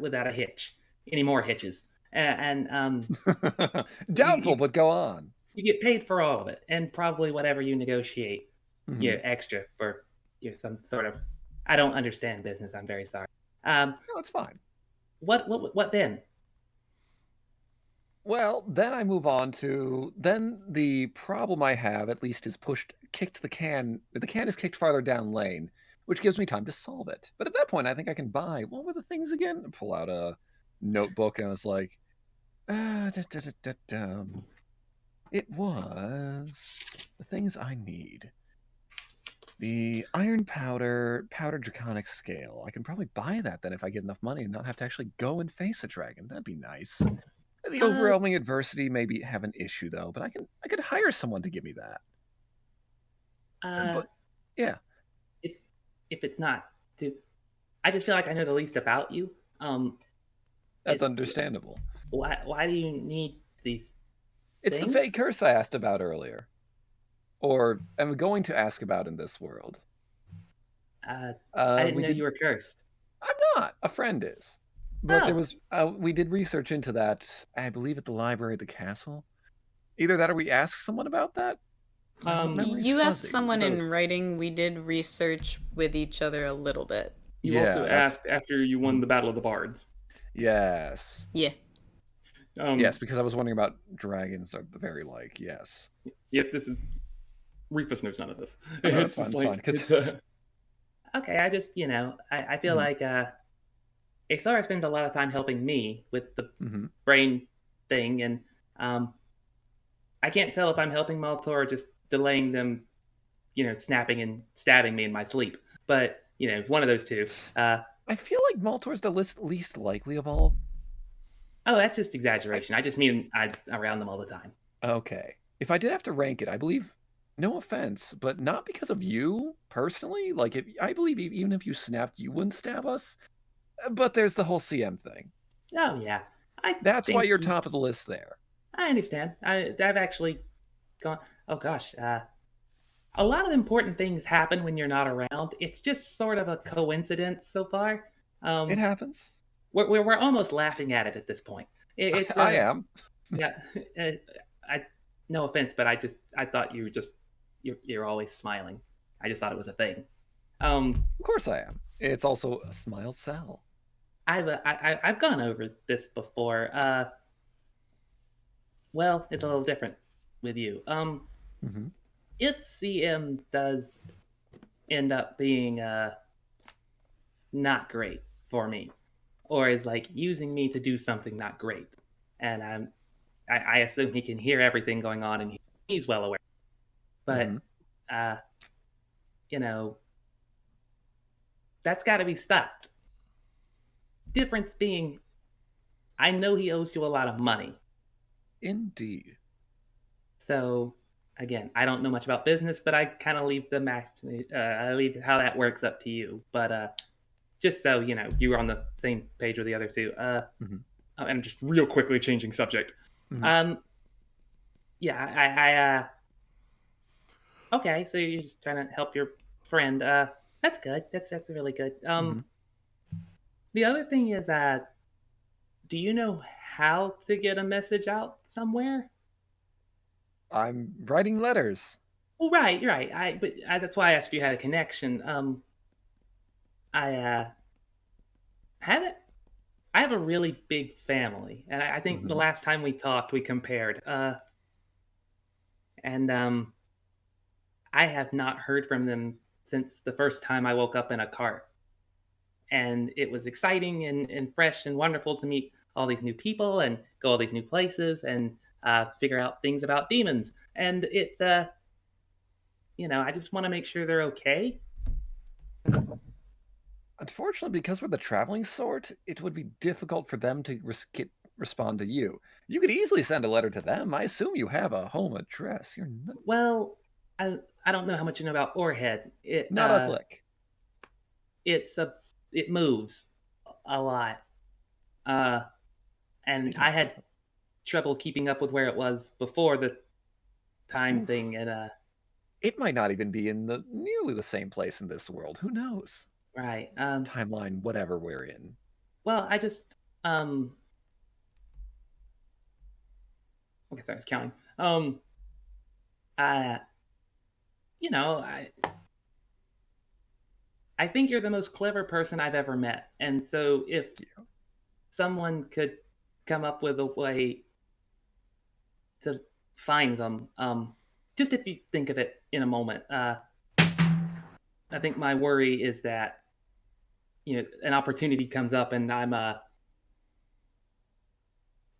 without a hitch, any more hitches, and Doubtful, but go on. you get paid for all of it, and probably whatever you negotiate, Mhm. extra for some sort of. I don't understand business. I'm very sorry. No, it's fine. What then? Well, then I move on to the problem I have at least is kicked the can. The can is kicked farther down lane, which gives me time to solve it. But at that point, I think I can buy. What were the things again? I pull out a notebook and I was like, it was the things I need. The iron powder draconic scale. I can probably buy that then if I get enough money and not have to actually go and face a dragon. That'd be nice. The overwhelming adversity maybe have an issue though, but I could hire someone to give me that. But yeah, if it's not, dude, I just feel like I know the least about you. That's understandable. Why do you need these? It's things? the fake curse I asked about earlier, or am going to ask about in this world. I didn't know you were cursed. I'm not. A friend is. But there Oh. was we did research into that. I believe at the library at the castle. Either that or we asked someone about that. My memory's You asked fuzzy. someone in Both. writing. We did research with each other a little bit. You also Yeah, that's asked after you won the Battle of the Bards. yes. Yeah. Yes, because I was wondering about dragons at the very yes. Yep, this is Reefus knows none of this. Oh, no, It's that's just fine. like Because it's, okay. I just I feel like Aeseora spends a lot of time helping me with the brain thing, and I can't tell if I'm helping Maltor or just delaying them, snapping and stabbing me in my sleep. But one of those two. I feel like Maltor's the least likely of all. Oh, that's just exaggeration. I just mean I'm around them all the time. Okay. If I did have to rank it, I believe, no offense, but not because of you personally. Like, I believe even if you snapped, you wouldn't stab us. But there's the whole CM thing. Oh yeah, That's why you're top of the list there. I understand. I've actually gone. Oh gosh, a lot of important things happen when you're not around. It's just sort of a coincidence so far. It happens. We're almost laughing at it at this point. It's I am. yeah. I no offense, but I thought you're always smiling. I just thought it was a thing. Of course I am. It's also a smile cell. I've gone over this before. Well, it's a little different with you. If CM does end up being not great for me, or is like using me to do something not great, and I assume he can hear everything going on and he's well aware. But that's got to be stopped. Difference being, I know he owes you a lot of money. Indeed. So again, I don't know much about business, but I kind of leave I leave how that works up to you. But just so you were on the same page with the other two. And just real quickly changing subject. Yeah, okay, so you're just trying to help your friend. That's good. That's really good. The other thing is do you know how to get a message out somewhere? I'm writing letters. Well, right, you're right. That's why I asked if you had a connection. I have it. I have a really big family, and I think the last time we talked, we compared. And I have not heard from them since the first time I woke up in a cart. And it was exciting and fresh and wonderful to meet all these new people and go all these new places and figure out things about demons. And I just want to make sure they're okay. Unfortunately, because we're the traveling sort, it would be difficult for them to respond to you. You could easily send a letter to them. I assume you have a home address. You're not... Well, I don't know how much you know about Orehead. Not a flick. It moves a lot. And I had trouble keeping up with where it was before the time thing, and it might not even be in nearly the same place in this world. Who knows? Right. Timeline, whatever we're in. Well, I just okay, sorry, I was counting. I think you're the most clever person I've ever met. And so if someone could come up with a way to find them, just if you think of it in a moment, I think my worry is that an opportunity comes up and I'm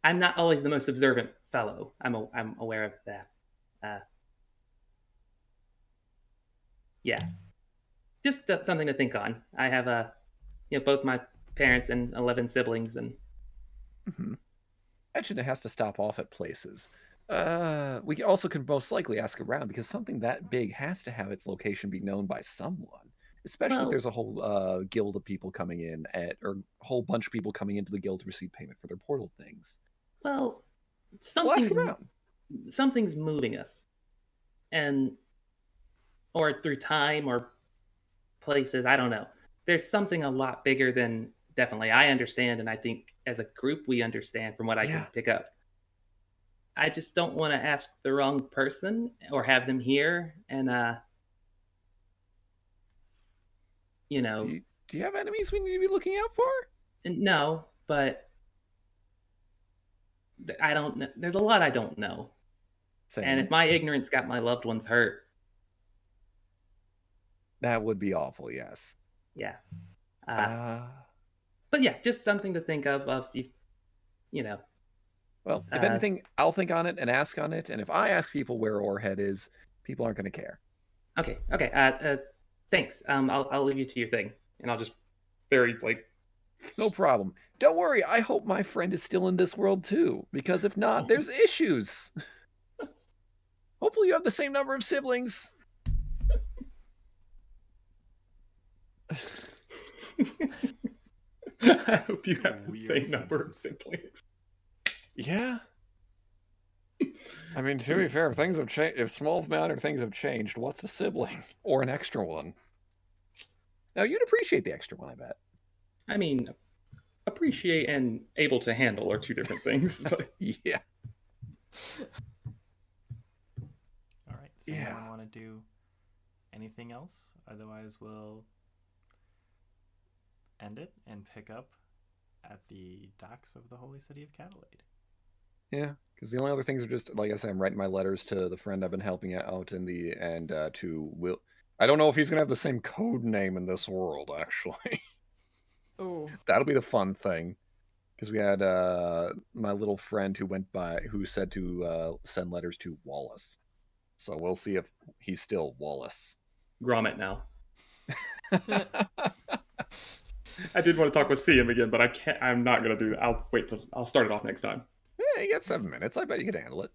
not always the most observant fellow. I'm aware of that. Yeah. Just something to think on. I have both my parents and 11 siblings, and Imagine it has to stop off at places. We also can most likely ask around because something that big has to have its location be known by someone. Especially if there's a whole guild of people coming in or a whole bunch of people coming into the guild to receive payment for their portal things. Well, something's moving us, or through time or places. I don't know. there's something a lot bigger than definitely I understand, and I think as a group we understand from what I can pick up. I just don't want to ask the wrong person or have them here, and you know, Do you have enemies we need to be looking out for? no, but I don't know. There's a lot I don't know. Same. And if my ignorance got my loved ones hurt, that would be awful. Yes. Yeah. But yeah, just something to think of you know. Well, if anything, I'll think on it and ask on it. And if I ask people where Orehead is, people aren't going to care. Okay. Thanks. I'll leave you to your thing, and I'll just very No problem. Don't worry. I hope my friend is still in this world too, because if not, there's issues. Hopefully, you have the same number of siblings. I hope you have the same number of siblings. Yeah. I mean, to be fair, if things have changed, if small amount of things have changed, what's a sibling or an extra one? Now, you'd appreciate the extra one, I bet. I mean, appreciate and able to handle are two different things. But yeah. All right. Does anyone want to do anything else? Otherwise, we'll end it and pick up at the docks of the Holy City of Catalate. Yeah, because the only other things are just, like I said, I'm writing my letters to the friend I've been helping out to Will. I don't know if he's going to have the same code name in this world, actually. Oh. That'll be the fun thing. Because we had my little friend who said to send letters to Wallace. So we'll see if he's still Wallace. Grommet now. I did want to talk with CM again, but I can't. I'm not going to do that. I'll wait I'll start it off next time. Yeah, you got 7 minutes. I bet you can handle it.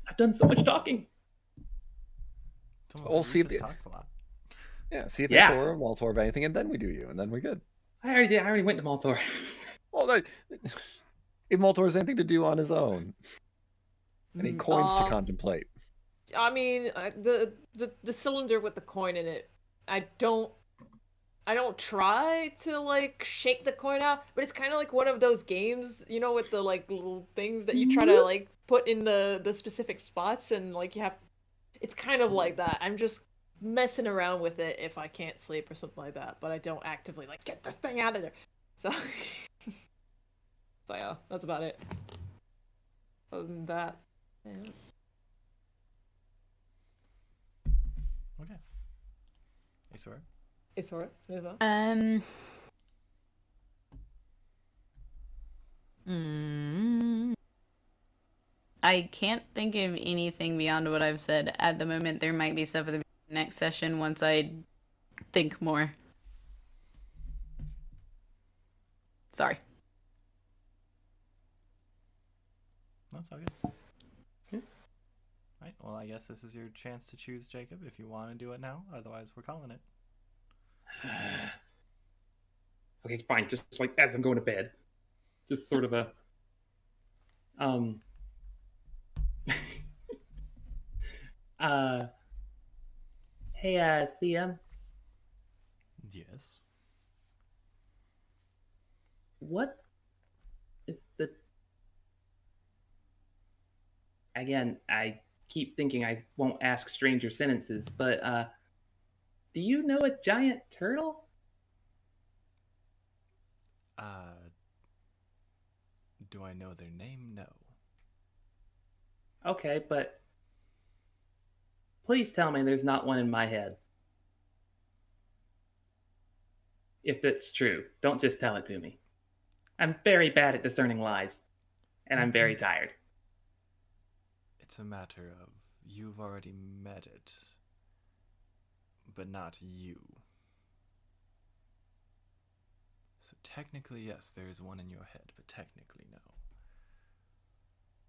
I've done so much talking. We'll see if he talks a lot. Yeah, see if Aeseora and Maltor have anything, and then we do you, and then we're good. I already went to Maltor. Well, if Maltor has anything to do on his own, any coins to contemplate. I mean, the cylinder with the coin in it. I don't try to shake the coin out, but it's kind of like one of those games, with the little things that you try to put in the specific spots, and you have. It's kind of like that. I'm just messing around with it if I can't sleep or something like that, but I don't actively get this thing out of there. So, so yeah, that's about it. Other than that, yeah. Okay. Aeseora? Aeseora? I can't think of anything beyond what I've said at the moment. There might be stuff for the next session once I think more. Sorry. That's all good. Right. Well, I guess this is your chance to choose Jacob if you want to do it now. Otherwise, we're calling it. Okay, fine. Just as I'm going to bed, just sort of a Hey, CM. Yes. What is the? Again, I keep thinking I won't ask stranger sentences, but do you know a giant turtle? Do I know their name? No. Okay, but please tell me there's not one in my head. If that's true, don't just tell it to me. I'm very bad at discerning lies, and I'm very tired. It's a matter of you've already met it, but not you. So technically, yes, there is one in your head, but technically, no.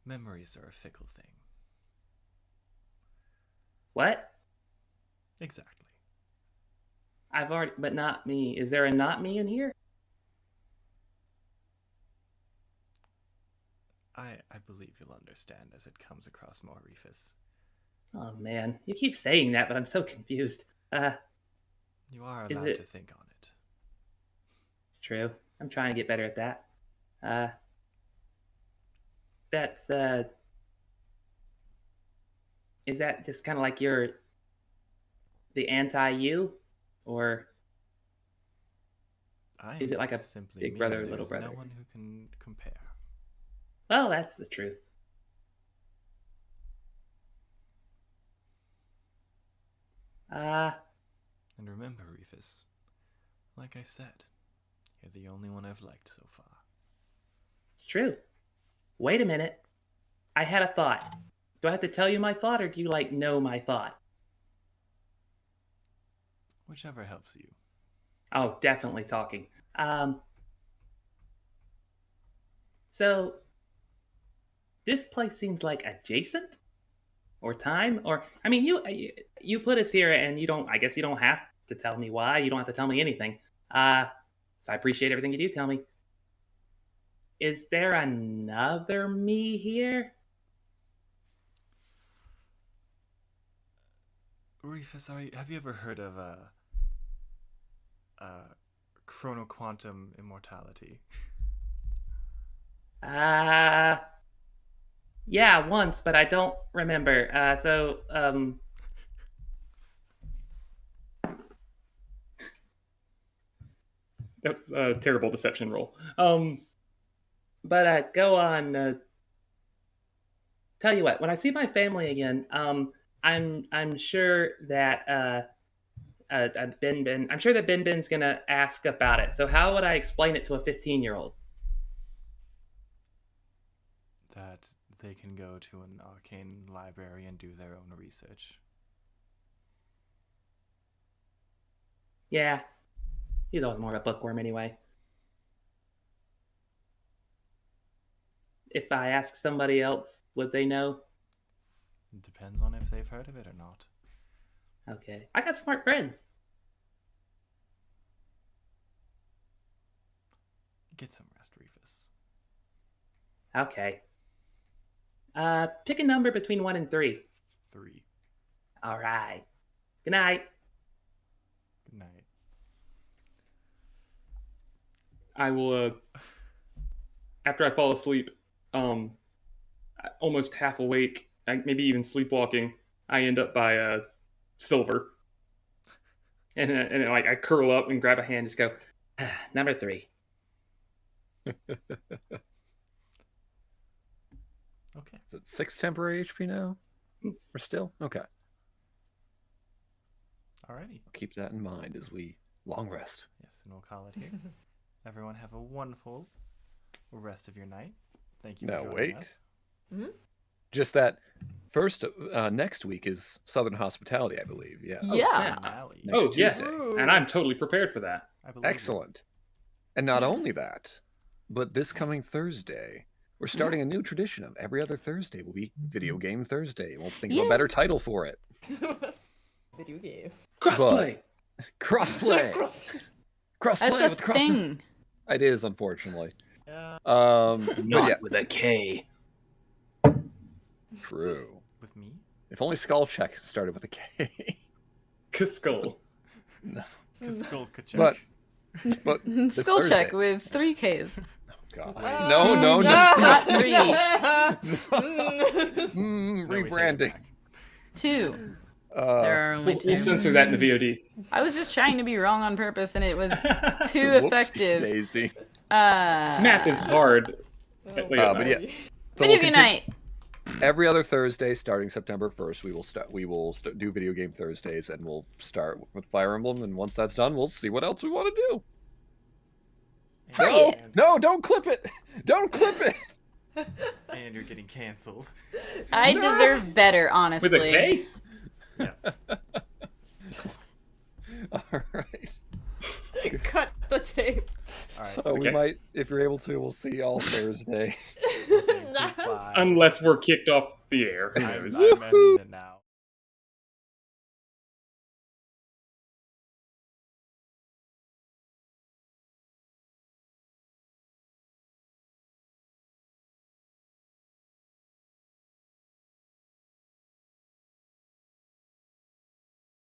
Memories are a fickle thing. What? Exactly. But not me. Is there a not me in here? I believe you'll understand as it comes across more, Reefus. Oh man, you keep saying that, but I'm so confused. You are Is allowed it- to think on it. It's true. I'm trying to get better at that. That's is that just kind of like the anti-you, or I Is it like a simply big me. brother, There's little brother? no one who can compare. well, that's the truth. And remember, Reefus, like I said, you're the only one I've liked so far. It's true. Wait a minute. I had a thought. Do I have to tell you my thought, or do you know my thought? Whichever helps you. Oh, definitely talking. So this place seems like adjacent, or time, or I mean, you put us here, and you don't. I guess you don't have to tell me why. You don't have to tell me anything. So I appreciate everything you do tell me. Is there another me here? Reefus, have you ever heard of chronoquantum immortality? Yeah, once, but I don't remember. That was a terrible deception roll. But go on. Tell you what, when I see my family again, I'm sure that I'm sure that Ben's gonna ask about it. So how would I explain it to a 15-year-old? That they can go to an arcane library and do their own research. Yeah, he's always more of a bookworm anyway. If I ask somebody else, would they know? It depends on if they've heard of it or not. Okay, I got smart friends. Get some rest, Reefus. Okay. Pick a number between 1 and 3. 3. All right. Good night. Good night. I will, after I fall asleep, almost half awake, maybe even sleepwalking, I end up by Sylvyre. And I curl up and grab a hand and just go, number 3. Okay. Is it 6 temporary HP now? Or still? Okay. Alrighty. Keep that in mind as we long rest. Yes, and we'll call it here. Everyone have a wonderful rest of your night. Thank you for Now, joining wait. us. Just that first, next week is Southern Hospitality, I believe. Yeah. Yeah. Finale. Next Oh, yes. Tuesday. Ooh. And I'm totally prepared for that. I believe you. Excellent. And not only that, but this coming Thursday, we're starting a new tradition of every other Thursday will be Video Game Thursday. We'll think of Yeah. a better title for it. Video game. Crossplay! Crossplay. Crossplay That's a with cross. thing. It is, unfortunately. Yeah. But yeah, with a K. true. With me? If only Skull Check started with a K. Skull. Kaskulkachek. But this Skull check Thursday- with 3 Ks. God. Oh. No, no, no. Not 3. No, we take it Rebranding. back. 2. Uh, There are only 2. We'll censor that in the VOD. I was just trying to be wrong on purpose, and it was too whoopsie effective. Daisy. Math is hard. Oh, Late at But night. yes. So Video we'll game continue- night. Every other Thursday, starting September 1st, we will do Video Game Thursdays, and we'll start with Fire Emblem. And once that's done, we'll see what else we want to do. Play it. No, don't clip it. Don't clip it. And you're getting canceled. I deserve better, honestly. With a K? All right. Cut the tape. All right. So we Okay. might, if you're able to, we'll see you all Thursday. Goodbye. Unless we're kicked off the air. Who I'm knows? ending it now.